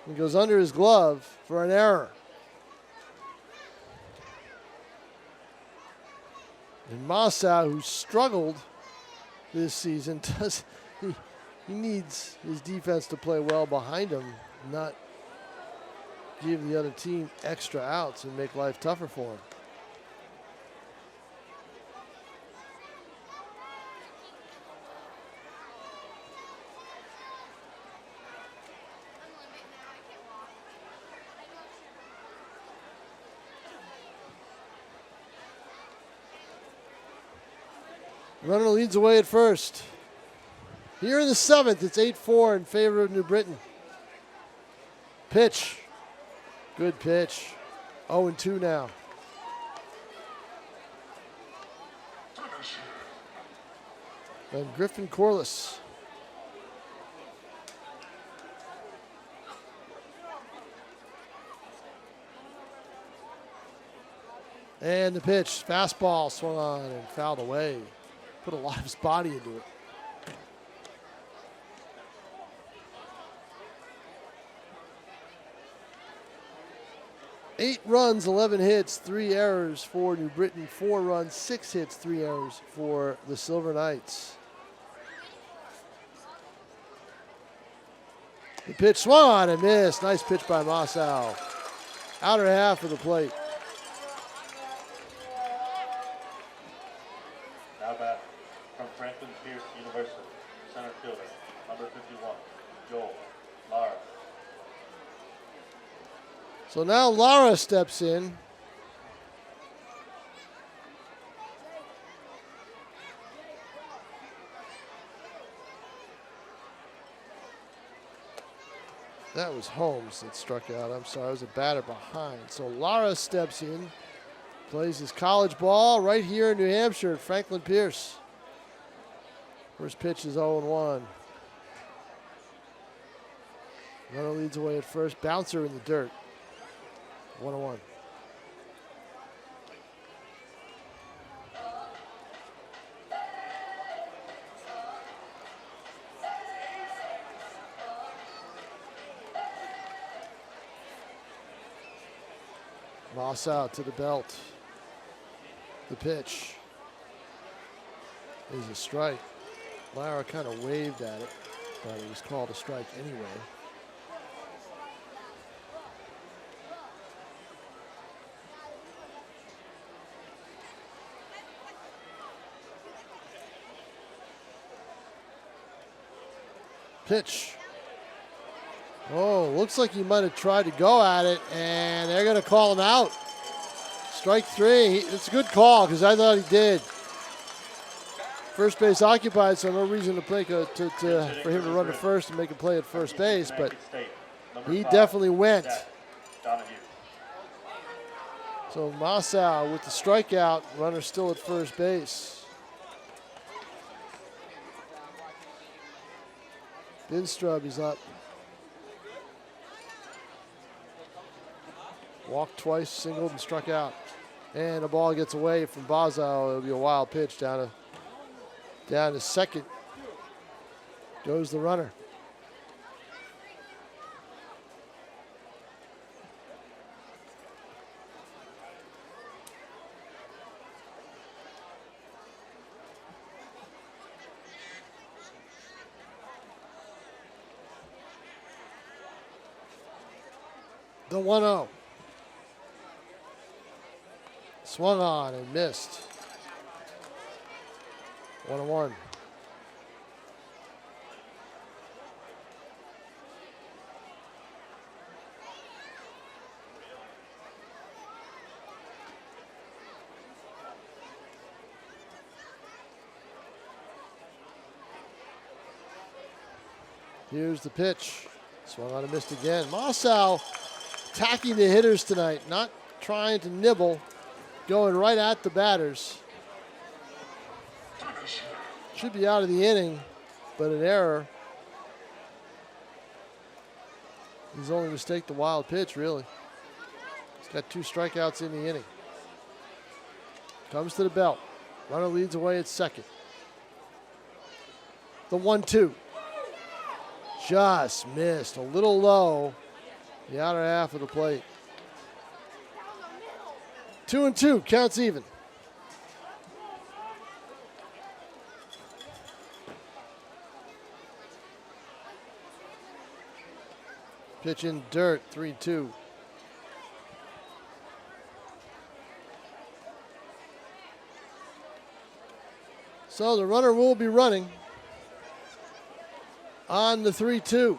He goes under his glove for an error. And Mossow, who struggled this season, he needs his defense to play well behind him, not give the other team extra outs and make life tougher for him. Runner leads away at first. Here in the 7th, it's 8-4 in favor of New Britain. Pitch. Good pitch. 0-2 now. And Griffin Corliss. And the pitch, fastball swung on and fouled away. Put a lot of his body into it. Eight runs, 11 hits, 3 errors for New Britain. 4 runs, 6 hits, 3 errors for the Silver Knights. The pitch swung on and missed. Nice pitch by Mossau. Outer half of the plate. Now back from Franklin Pierce University, center fielder, number 51, Joel Lara. So now Lara steps in. That was Holmes that struck out. I'm sorry, I was a batter behind. So Lara steps in, plays his college ball right here in New Hampshire at Franklin Pierce. First pitch is 0-1. Runner leads away at first. Bouncer in the dirt. 1-1. Moss out to the belt. The pitch is a strike. Lara kind of waved at it, but it was called a strike anyway. Pitch. Oh, looks like he might have tried to go at it, and they're going to call him out. Strike 3. It's a good call because I thought he did. First base occupied, so no reason to play for him to run to first and make a play at first base, but he definitely went. So Mossau with the strikeout, runner still at first base. Binstrub is up. Walked twice, singled, and struck out. And the ball gets away from Bozow. It'll be a wild pitch down to second. Goes the runner. The 1-0. Swung on and missed. 1-1. Here's the pitch. Swung on and missed again. Mossau attacking the hitters tonight, not trying to nibble, going right at the batters. Should be out of the inning, but an error. His only mistake, the wild pitch, really. He's got 2 strikeouts in the inning. Comes to the belt. Runner leads away at second. The 1-2. Just missed, a little low. The outer half of the plate. 2-2, counts even. Pitch in dirt, 3-2. So the runner will be running on the 3-2.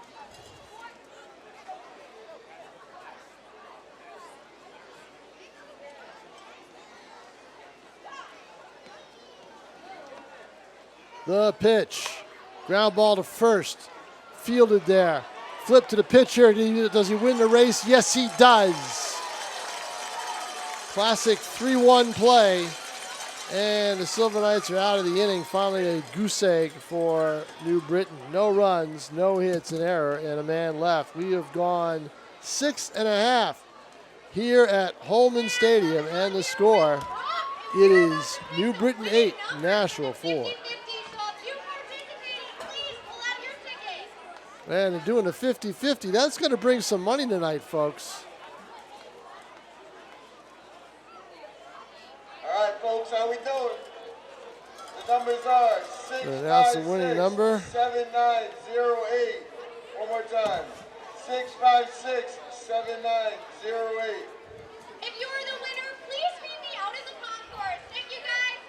The pitch. Ground ball to first. Fielded there. Flip to the pitcher. Does he win the race? Yes, he does. Classic 3-1 play. And the Silver Knights are out of the inning. Finally a goose egg for New Britain. No runs, no hits, an error, and a man left. We have gone 6.5 here at Holman Stadium. And the score, it is New Britain 8, Nashua 4. Man, they're doing a 50-50. That's going to bring some money tonight, folks. All right, folks, how we doing? The numbers are 656-7908. One more time. 656-7908. If you are the winner, please meet me out in the concourse. Thank you, guys.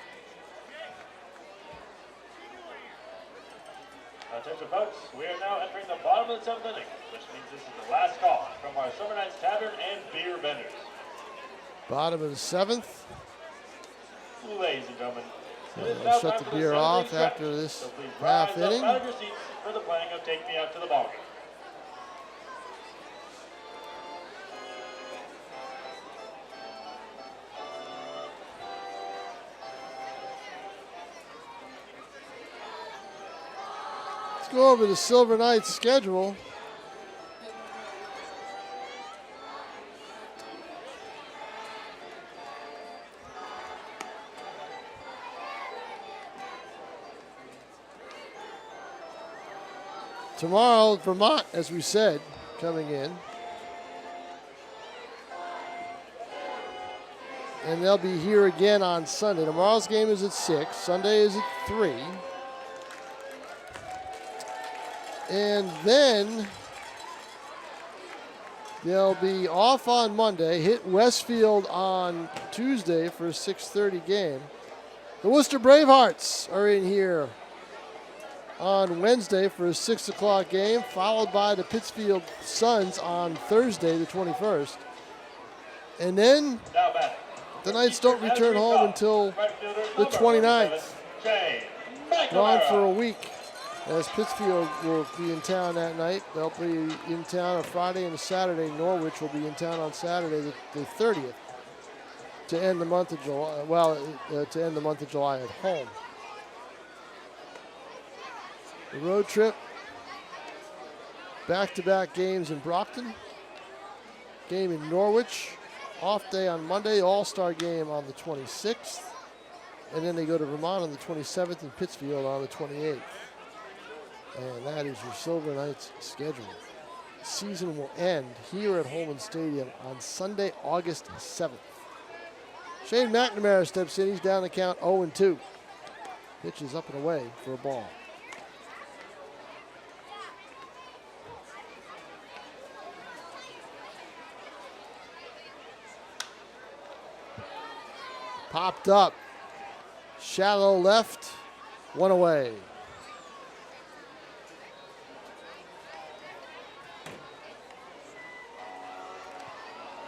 Attention, folks. We are now entering the bottom of the 7th inning, which means this is the last call from our Silver Knights Tavern and Beer vendors. Bottom of the 7th. Ladies and gentlemen, I'll shut the beer off after this half inning. Out of your seats for the playing of Take Me Out to the Ballgame. Let's go over the Silver Knights schedule. Tomorrow, Vermont, as we said, coming in. And they'll be here again on Sunday. Tomorrow's game is at 6. Sunday is at 3. And then they'll be off on Monday, hit Westfield on Tuesday for a 6:30 game. The Worcester Bravehearts are in here on Wednesday for a 6 o'clock game, followed by the Pittsfield Suns on Thursday, the 21st. And then the Knights don't return home until the 29th. Gone for a week, as Pittsfield will be in town that night. They'll be in town on Friday and Saturday. Norwich will be in town on Saturday, the 30th, to end the month of July. To end the month of July at home. The road trip, back-to-back games in Brockton, game in Norwich, off day on Monday, all-star game on the 26th, and then they go to Vermont on the 27th and Pittsfield on the 28th. And that is your Silver Knights schedule. The season will end here at Holman Stadium on Sunday, August 7th. Shane Mcnamara steps in. He's down the count 0-2. Pitch is up and away for a ball. Popped up. Shallow left. One away.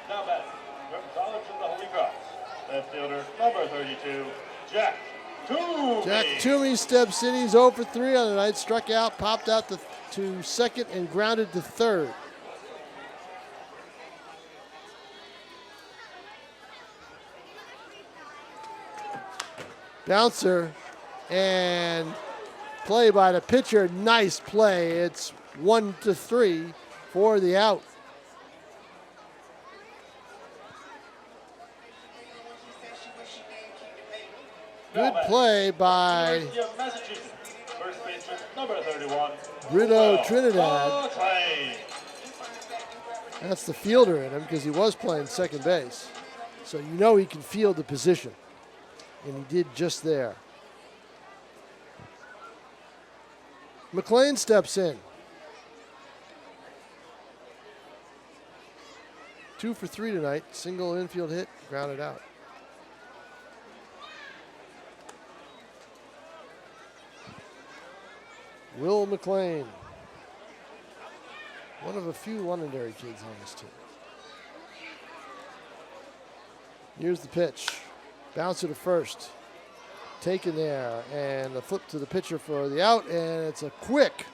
Now batting from College of the Holy Cross, left fielder number 32, Jack Toomey. Jack Toomey steps in. He's 0 for 3 on the night. Struck out, popped out to second, and grounded to third. Bouncer and play by the pitcher. Nice play. It's 1-3 for the out. Good play by First baseman number 31, Brito Trinidad. McLean. That's the fielder in him because he was playing second base. So you know he can field the position. And he did just there. McLean steps in. 2 for 3 tonight. Single infield hit, grounded out. Will McLean. One of a few Londonderry kids on this team. Here's the pitch. Bouncer to first. taken there, and the flip to the pitcher for the out, and it's a quick.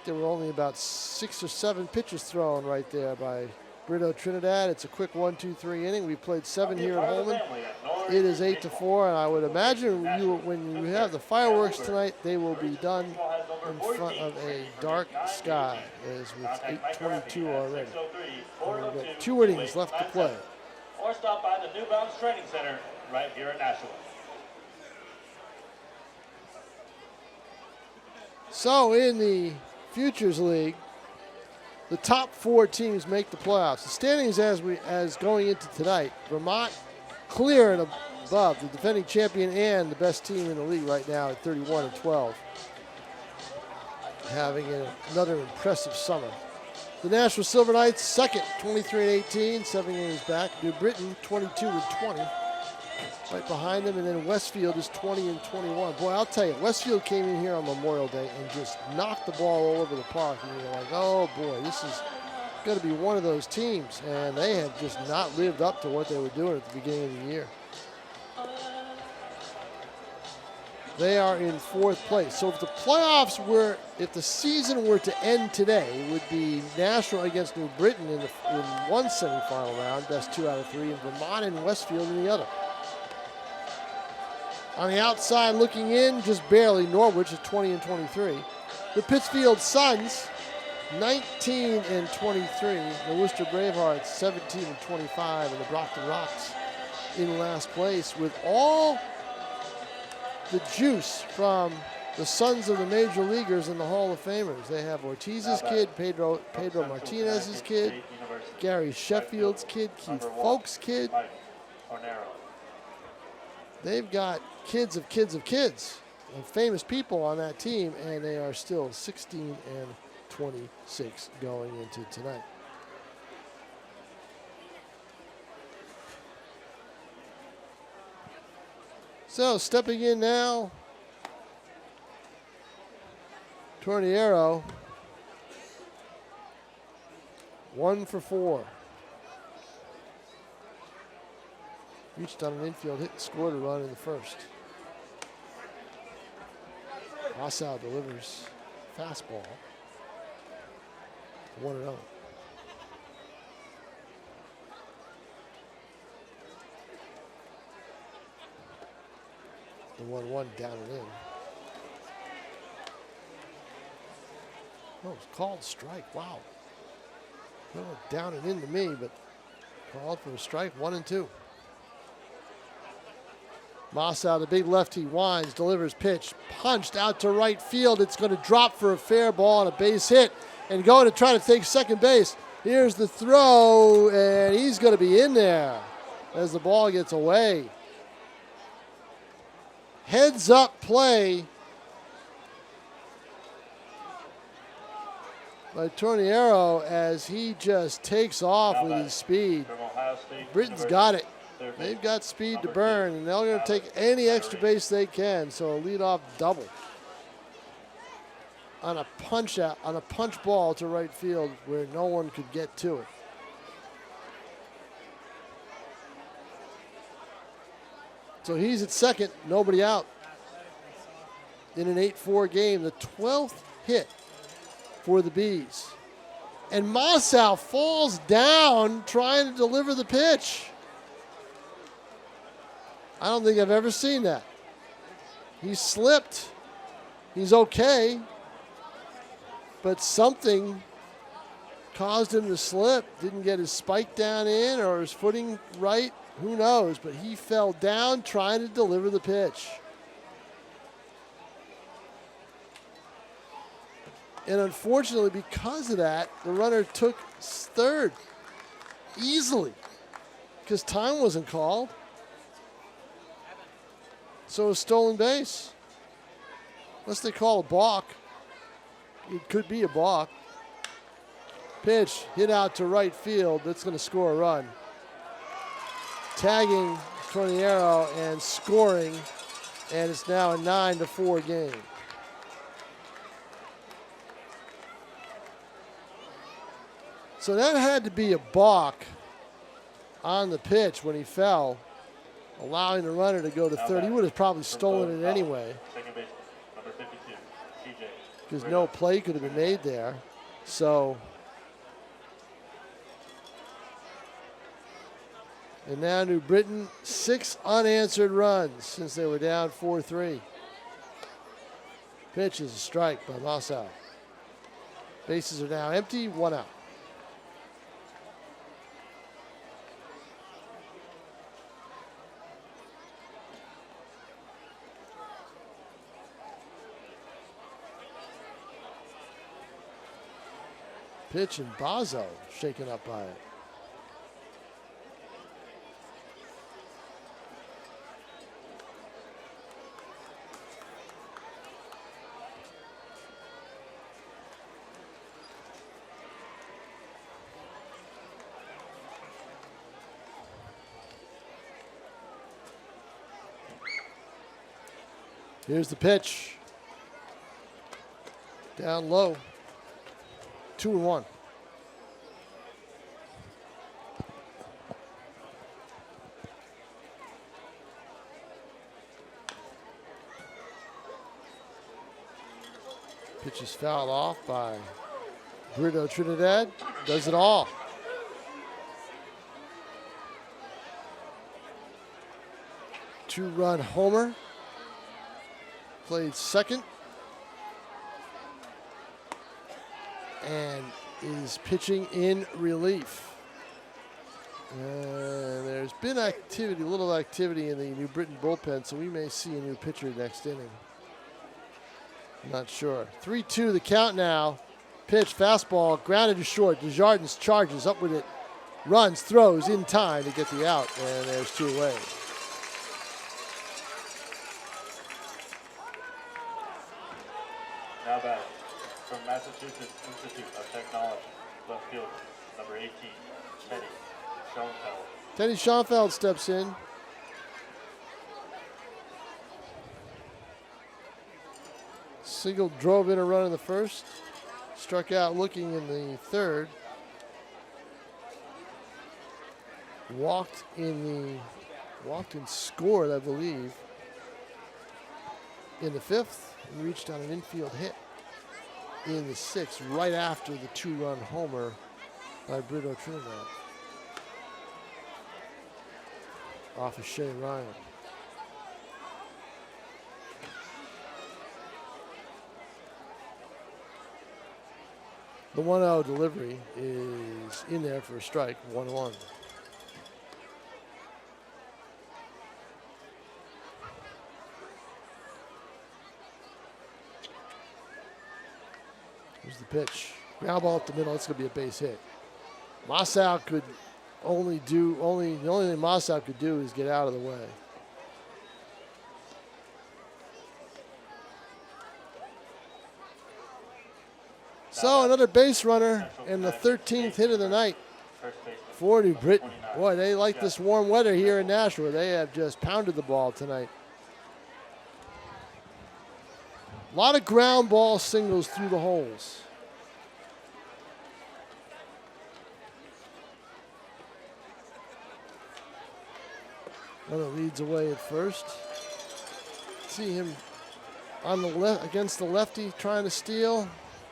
There were only about 6 or 7 pitches thrown right there by Brito Trinidad. It's a quick 1-2-3 inning. We played 7 here at Holman. It is 8-4, and I would imagine when you have the fireworks tonight, they will be done in front of a dark sky, as with 8:22 already. And we've got 2 innings left to play. Or stop by the New Balance Training Center right here in Nashua. So in the Futures League, the top 4 teams make the playoffs. The standings as going into tonight: Vermont clear and above, the defending champion and the best team in the league right now at 31-12, having another impressive summer. The Nashua Silver Knights second, 23-18, 7 games back. New Britain 22-20, right behind them, and then Westfield is 20-21. Boy, I'll tell you, Westfield came in here on Memorial Day and just knocked the ball all over the park, and you're like, oh boy, this is going to be one of those teams, and they have just not lived up to what they were doing at the beginning of the year. They are in 4th place. So if the season were to end today, it would be Nashua against New Britain in one semifinal round, best 2 out of 3, and Vermont and Westfield in the other. On the outside looking in, just barely, Norwich is 20-23. The Pittsfield Suns, 19-23. The Worcester Bravehearts, 17-25. And the Brockton Rocks in last place, with all the juice from the sons of the major leaguers and the Hall of Famers. They have Ortiz's kid, Pedro Martinez's kid, Gary Sheffield's kid, Keith Folk's kid. They've got kids of kids of kids of famous people on that team, and they are still 16-26 going into tonight. So stepping in now, Torniero, 1 for 4. Reached on an infield hit and scored a run in the first. Rossau delivers fastball. 1-0. The 1-1 down and in. Oh, it's called strike. Wow. Well, down and in to me, but called for a strike. 1-2. Mossau, the big lefty, winds, delivers pitch, punched out to right field. It's going to drop for a fair ball and a base hit, and going to try to take second base. Here's the throw, and he's going to be in there as the ball gets away. Heads up play by Torniero as he just takes off with his speed. Britain's got it. They've got speed to burn, and they're going to take any extra base they can. So a leadoff double on a punch ball to right field where no one could get to it. So he's at second, nobody out. In an 8-4 game, the 12th hit for the Bees. And Mossau falls down trying to deliver the pitch. I don't think I've ever seen that. He slipped. He's okay. But something caused him to slip. Didn't get his spike down in or his footing right. Who knows? But he fell down trying to deliver the pitch. And unfortunately, because of that, the runner took third easily because time wasn't called. So a stolen base. Unless they call a balk. It could be a balk. Pitch hit out to right field. That's going to score a run. Tagging Torniero and scoring. And it's now a 9-4 game. So that had to be a balk on the pitch when he fell allowing the runner to go to third. He would have probably stolen it anyway. Second baseman, number 52, CJ. Because no play could have been made there. So, and now New Britain, 6 unanswered runs since they were down 4-3. Pitch is a strike by Mossau. Bases are now empty, 1 out. Pitch and Bazo shaken up by it. Here's the pitch. Down low. 2-1. Pitch is fouled off by Brito Trinidad. Does it all. Two-run homer. Played second. And is pitching in relief. And there's been activity, a little activity in the New Britain bullpen, so we may see a new pitcher next inning. Not sure. 3-2 the count now. Pitch, fastball, grounded to short. Desjardins charges up with it. Runs, throws in time to get the out, and there's 2 away. Now batting from Massachusetts Institute of Technology, left fielder, number 18, Teddy Schoenfield. Teddy Schoenfield steps in. Single drove in a run in the first. Struck out looking in the third. Walked and scored, I believe, in the fifth, and reached on an infield hit in the sixth, right after the 2-run homer by Brito Trinidad off of Shea Ryan. The 1-0 delivery is in there for a strike, 1-1. Here's the pitch. Ground ball up the middle. It's going to be a base hit. Mossau could the only thing Mossau could do is get out of the way. So another base runner and the 13th hit of the night for New Britain. Boy, they like this warm weather here in Nashua. They have just pounded the ball tonight. A lot of ground ball singles through the holes. Runner leads away at first. See him on the left against the lefty trying to steal.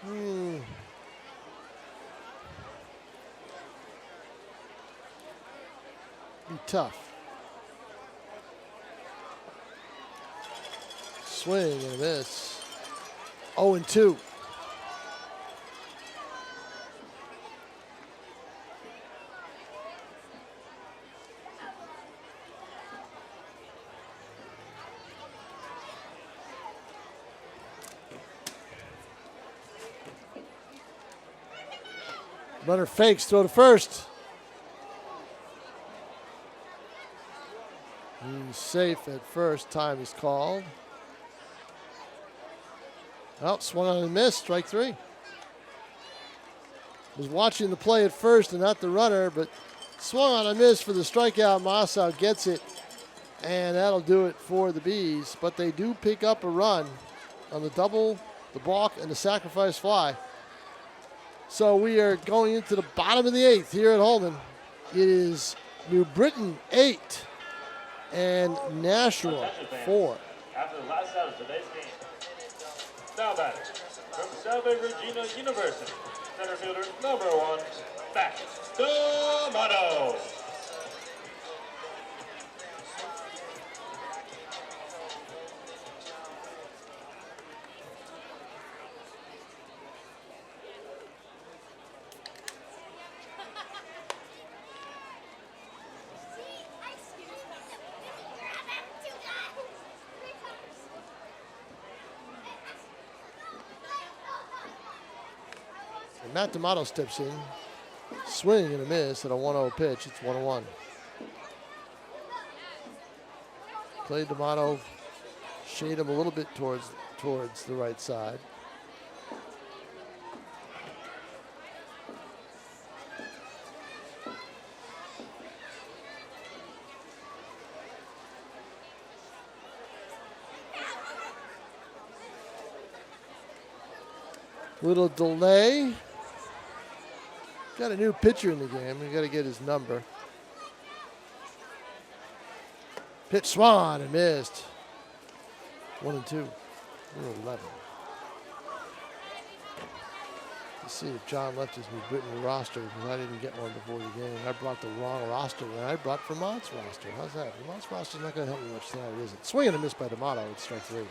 Be tough. Swing and a miss. 0-2. Runner fakes, throw to first. He's safe at first. Time is called. Oh, swung on and missed. Strike 3. Was watching the play at first and not the runner, but swung on a miss for the strikeout. Mossau gets it, and that'll do it for the Bees. But they do pick up a run on the double, the balk, and the sacrifice fly. So we are going into the bottom of the 8th here at Holman. It is New Britain 8, and Nashua 4. After the last out of today's game. Now batter from Salve Regina University, center fielder number 1, Mac D'Amato. And Matt D'Amato steps in, swinging and a miss at a 1-0 pitch. It's 1-1. Clay D'Amato shade him a little bit towards the right side. Little delay. Got a new pitcher in the game. We got to get his number. Pitch Swan and missed. 1-2. Number 11. Let's see if John left his new Brittany roster because I didn't get one before the game. I brought the wrong roster and I brought Vermont's roster. How's that? Vermont's roster's not going to help me much tonight, is it? Swing and a miss by D'Amato. It's strike 3.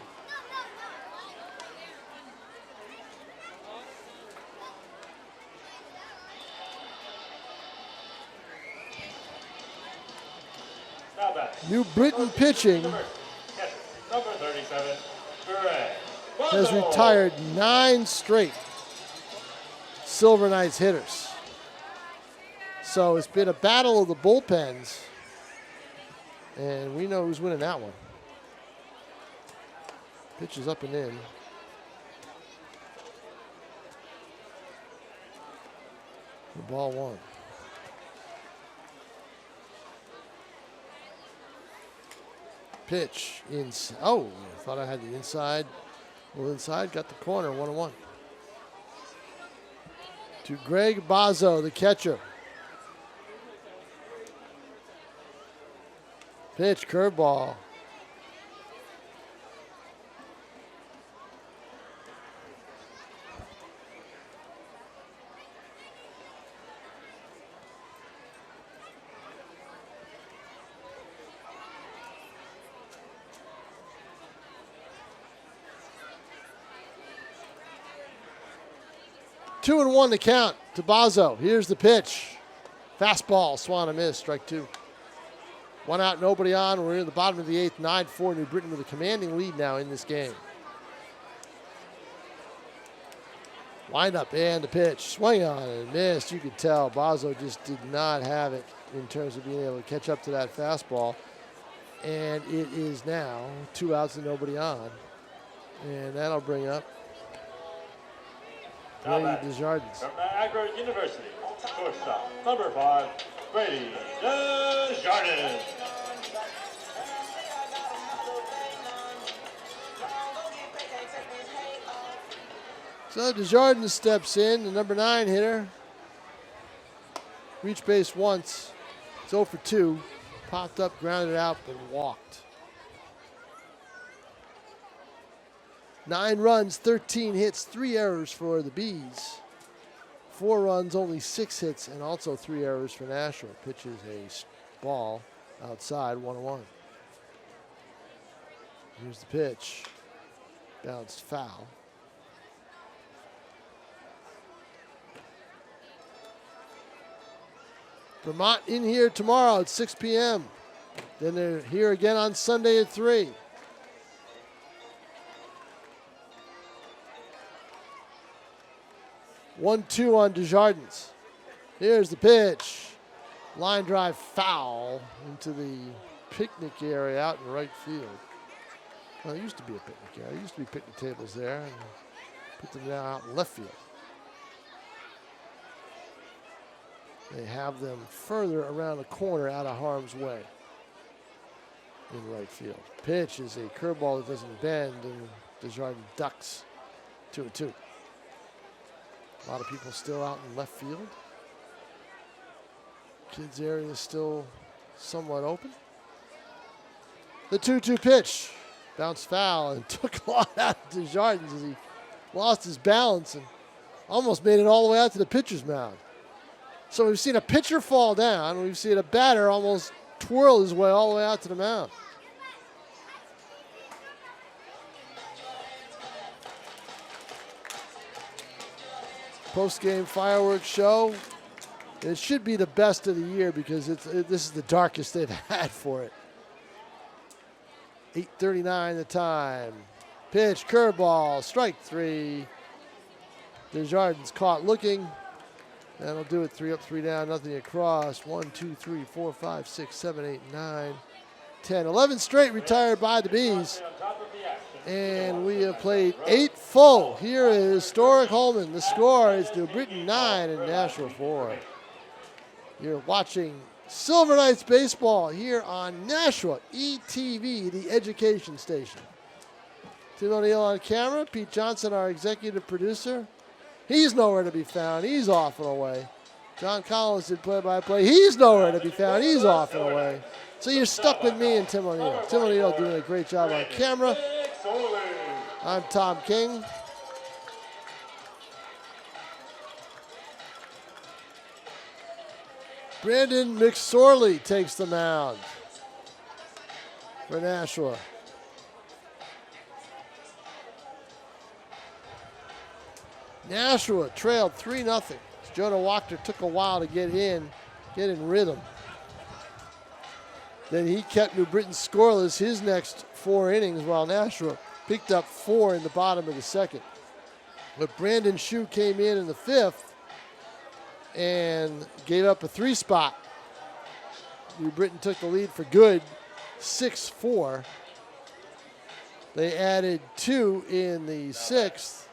New Britain pitching Number 37, Greg has retired 9 straight Silver Knights hitters. So it's been a battle of the bullpens, and we know who's winning that one. Pitch is up and in. The ball 1. Pitch oh, I thought I had the inside. Well, inside, got the corner, 1-1. To Greg Bazzo, the catcher. Pitch, curveball. Two and 1 to count to Bazzo. Here's the pitch. Fastball, Swan a miss, strike 2. 1 out, nobody on. We're in the bottom of the 8th, 9-4. New Britain with a commanding lead now in this game. Wind up and the pitch. Swing on and missed. You could tell Bazzo just did not have it in terms of being able to catch up to that fastball. And it is now 2 outs and nobody on. And that'll bring up Brady Desjardins. From Niagara University, shortstop, number 5, Brady Desjardins. So Desjardins steps in, the number 9 hitter. Reached base once. It's 0 for 2. Popped up, grounded out, but walked. 9 runs, 13 hits, 3 errors for the Bees. 4 runs, only 6 hits, and also 3 errors for Nashua. Pitches a ball outside, 1-1. Here's the pitch. Bounced foul. Vermont in here tomorrow at 6 p.m. Then they're here again on Sunday at 3. One-two on Desjardins. Here's the pitch. Line drive foul into the picnic area out in right field. Well, there used to be a picnic area. There used to be picnic tables there, and put them now out in left field. They have them further around the corner out of harm's way in right field. Pitch is a curveball that doesn't bend, and Desjardins ducks. 2-2. A lot of people still out in left field. Kids area is still somewhat open. The 2-2 pitch. Bounced foul and took a lot out of Desjardins as he lost his balance and almost made it all the way out to the pitcher's mound. So we've seen a pitcher fall down. We've seen a batter almost twirl his way all the way out to the mound. Post-game fireworks show. It should be the best of the year because this is the darkest they've had for it. 8:39 the time. Pitch, curveball, strike 3. Desjardins caught looking. That'll do it. 3 up, 3 down, nothing across. 1, 2, 3, 4, 5, 6, 7, 8, 9, 10. 11 straight retired by the Bees. And we have played 8 full here at historic Holman. The score is New Britain 9 and Nashua 4. You're watching Silver Knights baseball here on Nashua ETV, the education station. Tim O'Neill on camera. Pete Johnson, our executive producer. He's nowhere to be found. He's off and away. John Collins did play-by-play. He's nowhere to be found. He's off and away. So you're stuck with me and Tim O'Neill. Tim O'Neill doing a great job on camera. I'm Tom King. Brandon McSorley takes the mound for Nashua. Nashua trailed 3-0. Jonah Wachter took a while to get in rhythm. Then he kept New Britain scoreless his next 4 innings while Nashua picked up 4 in the bottom of the second. But Brandon Shue came in the 5th and gave up a 3 spot. New Britain took the lead for good, 6-4. They added 2 in the 6th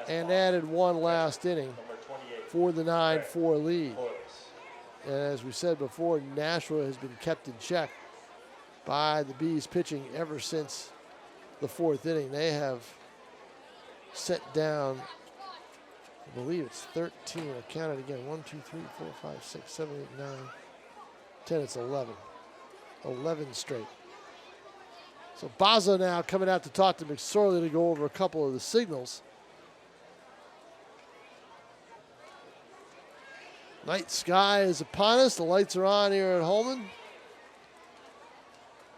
and added 1 last inning for the 9-4 lead. And as we said before, Nashua has been kept in check by the Bees pitching ever since the 4th inning. They have set down, I believe it's 13. I counted again. 1, 2, 3, 4, 5, 6, 7, 8, 9, 10. It's 11. 11 straight. So Bazo now coming out to talk to McSorley to go over a couple of the signals. Night sky is upon us. The lights are on here at Holman.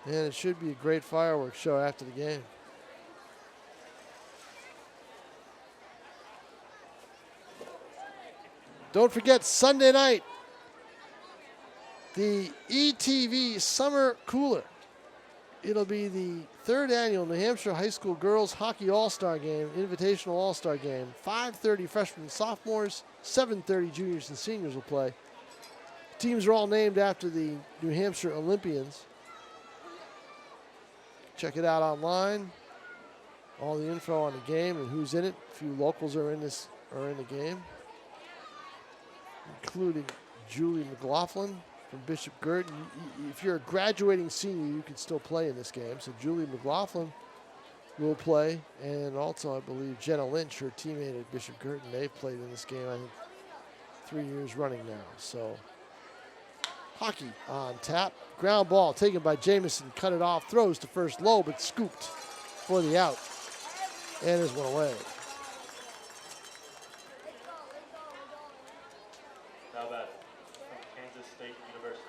And it should be a great fireworks show after the game. Don't forget Sunday night, the ETV Summer Cooler. It'll be the 3rd annual New Hampshire High School Girls Hockey All-Star Game, Invitational All-Star Game. 5:30 freshmen and sophomores, 7:30 juniors and seniors will play. Teams are all named after the New Hampshire Olympians. Check it out online. All the info on the game and who's in it. A few locals are in the game, including Julie McLaughlin from Bishop Girton. If you're a graduating senior, you can still play in this game. So Julie McLaughlin will play, and also I believe Jenna Lynch, her teammate at Bishop Girton, they've played in this game, I think, 3 years running now. So hockey on tap. Ground ball taken by Jamison, cut it off, throws to first low, but scooped for the out, and is one away. Now batting from Kansas State University,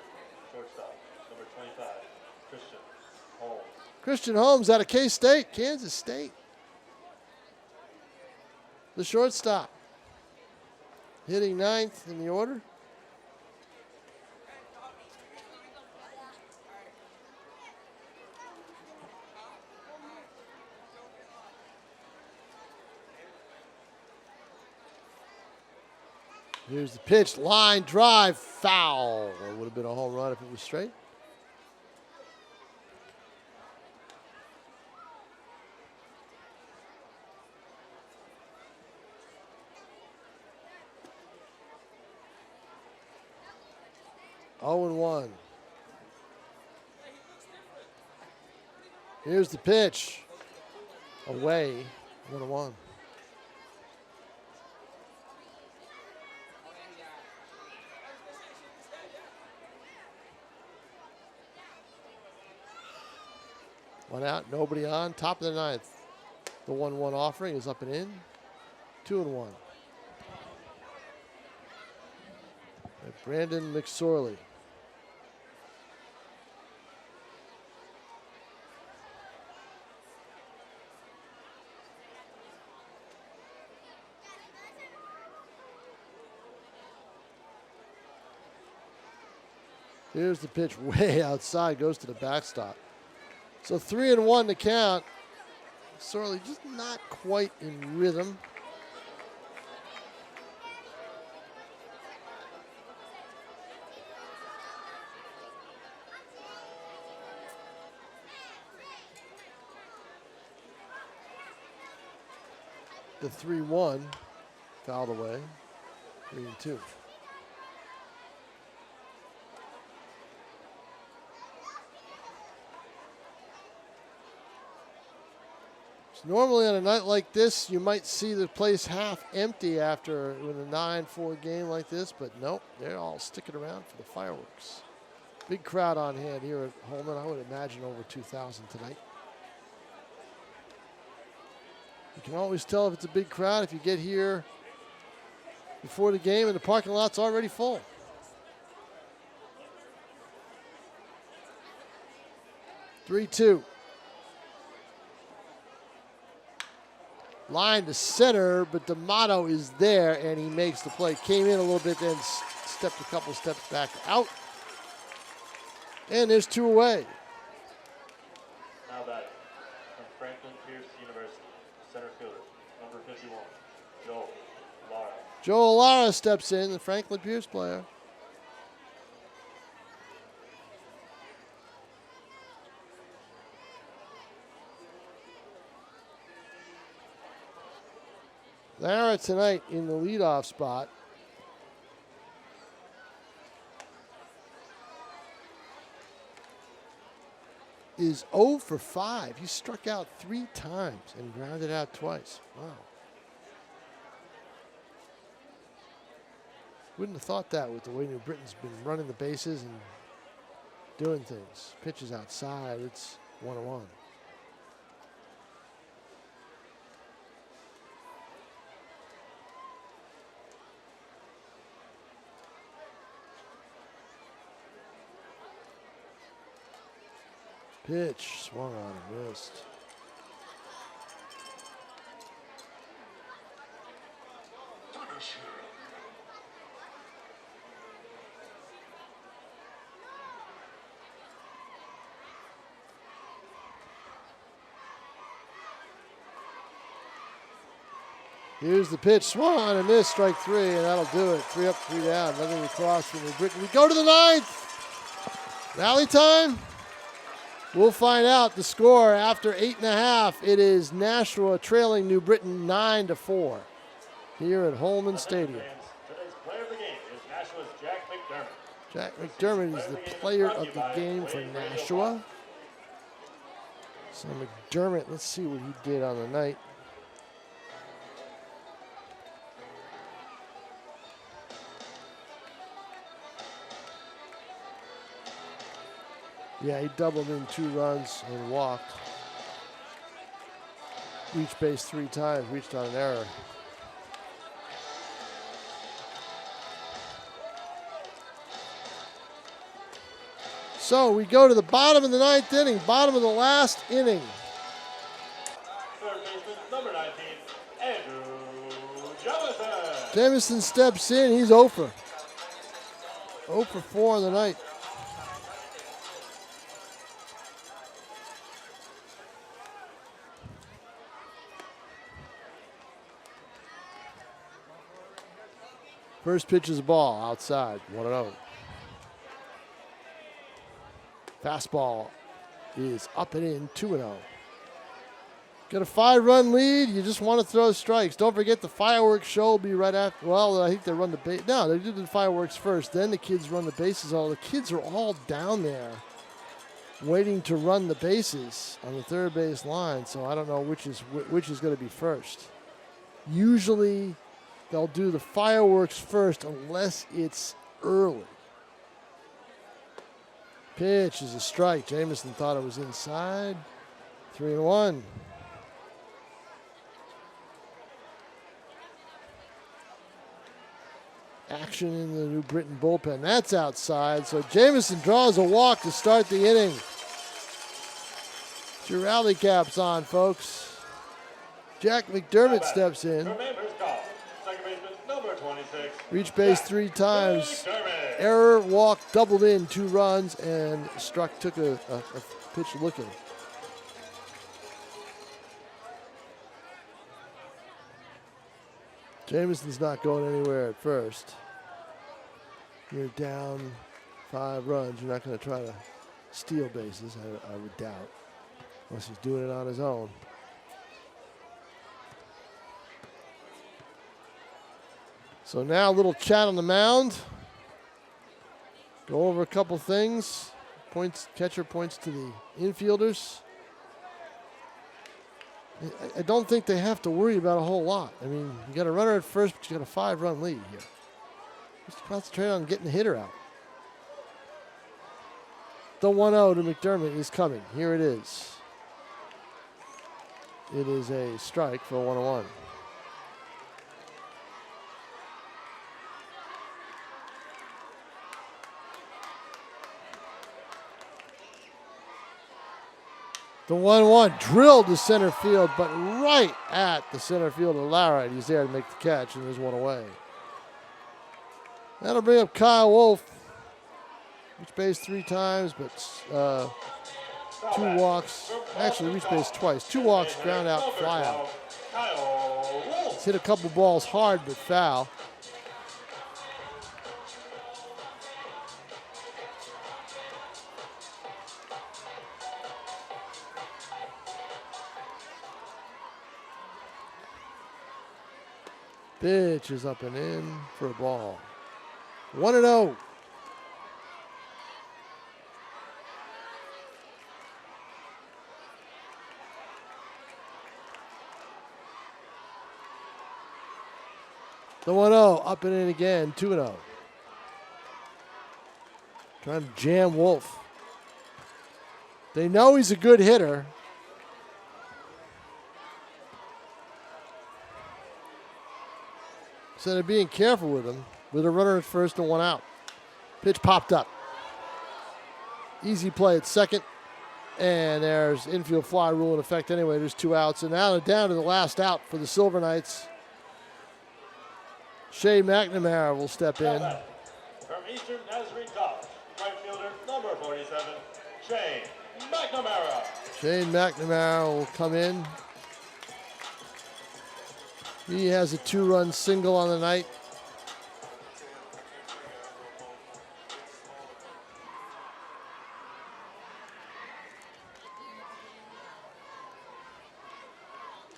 shortstop, number 25, Christian Holmes. Christian Holmes out of K-State, Kansas State. The shortstop, hitting 9th in the order. Here's the pitch, line drive, foul. It would have been a home run if it was straight. Oh and 1. Here's the pitch. Away, 1-1. One out, nobody on. Top of the ninth. The 1-1 offering is up and in. 2-1. Brandon McSorley. Here's the pitch way outside, goes to the backstop. So 3-1 to count. Sorley just not quite in rhythm. The 3-1 fouled away. 3-2. Normally on a night like this, you might see the place half empty after with a 9-4 game like this, but nope, they're all sticking around for the fireworks. Big crowd on hand here at Holman. I would imagine over 2,000 tonight. You can always tell if it's a big crowd if you get here before the game and the parking lot's already full. Three-two. Line to center, but D'Amato is there, and he makes the play. Came in a little bit, then stepped a couple steps back out. And there's two away. Now batting from Franklin Pierce University, center fielder, number 51, Joe Lara. Joe Lara steps in, the Franklin Pierce player. Lara tonight in the leadoff spot. Is 0 for 5. He struck out 3 times and grounded out twice. Wow. Wouldn't have thought that with the way New Britain's been running the bases and doing things. Pitches outside, it's 1-1. Pitch, swung on and missed. Here's the pitch, swung on and missed, strike 3, and that'll do it. 3 up, 3 down, nothing across from New Britain. We go to the 9th. Rally time. We'll find out the score after 8.5. It is Nashua trailing New Britain 9-4 here at Holman Stadium. Today's player of the game is Nashua's Jack McDermott. Jack McDermott is the player of the game for Nashua. So McDermott, let's see what he did on the night. Yeah, he doubled in 2 runs and walked. Reached base 3 times, reached on an error. So we go to the bottom of the 9th inning, bottom of the last inning. Third baseman, number 19, Andrew Jamison. Jamison steps in, he's 0 for 4 on the night. First pitch is a ball outside, 1-0. Fastball is up and in, 2-0. Got a 5-run lead. You just want to throw strikes. Don't forget the fireworks show will be right after. Well, I think they run the base. No, they did the fireworks first. Then the kids run the bases. All the kids are all down there waiting to run the bases on the third base line. So I don't know which is going to be first. Usually they'll do the fireworks first unless it's early. Pitch is a strike. Jamison thought it was inside. 3-1. Action in the New Britain bullpen. That's outside. So Jamison draws a walk to start the inning. Get your rally caps on, folks. Jack McDermott steps in. Second baseman, number 26. Reached base 3 times. Error, walk, doubled in 2 runs, and took a pitch looking. Jamison's not going anywhere at first. You're down 5 runs. You're not going to try to steal bases, I would doubt, unless he's doing it on his own. So now a little chat on the mound. Go over a couple things. Catcher points to the infielders. I don't think they have to worry about a whole lot. I mean, you got a runner at first, but you got a 5-run lead here. Just concentrate on getting the hitter out. The 1-0 to McDermott is coming. Here it is. It is a strike for a 1-1. The 1-1 drilled to center field, but right at the center fielder, Larrite. He's there to make the catch, and there's one away. That'll bring up Kyle Wolf. Reached base 3 times, but 2 walks. Actually, reached base twice. 2 walks, ground out, fly out. He's hit a couple balls hard, but foul. Pitch is up and in for a ball. 1-0. The 1-0 up and in again. 2-0. Trying to jam Wolf. They know he's a good hitter. Instead of being careful with him, with a runner at first and 1 out. Pitch popped up. Easy play at second. And there's infield fly rule in effect anyway. There's 2 outs. And now they're down to the last out for the Silver Knights. Shea McNamara will step in. From Eastern Nazarene College, right fielder number 47, Shane McNamara. Shane McNamara will come in. He has a 2-run single on the night.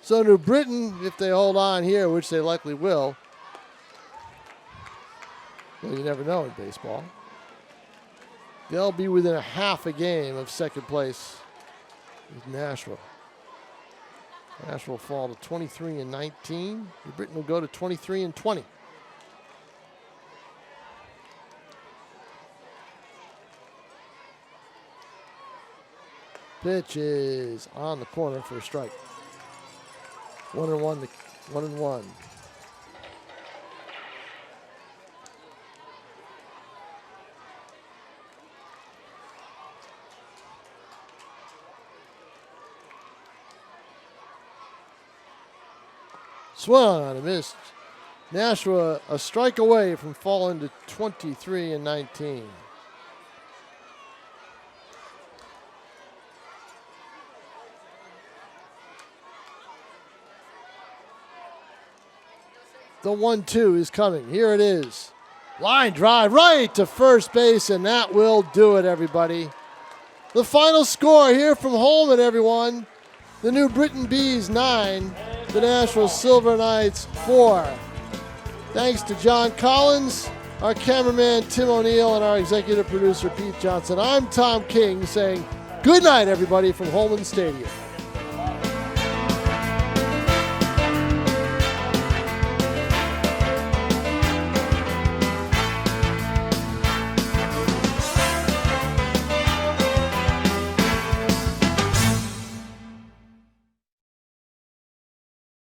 So New Britain, if they hold on here, which they likely will, well, you never know in baseball, they'll be within a half a game of second place with Nashua. Nashua will fall to 23-19. New Britain will go to 23-20. Pitch is on the corner for a strike. 1-1. 1-1. Swung on a miss. Nashua a strike away from falling to 23-19. The 1-2 is coming. Here it is. Line drive right to first base, and that will do it, everybody. The final score here from Holman, everyone. The New Britain Bees 9, the Nashua Silver Knights 4. Thanks to John Collins, our cameraman Tim O'Neill, and our executive producer Pete Johnson. I'm Tom King saying good night, everybody, from Holman Stadium.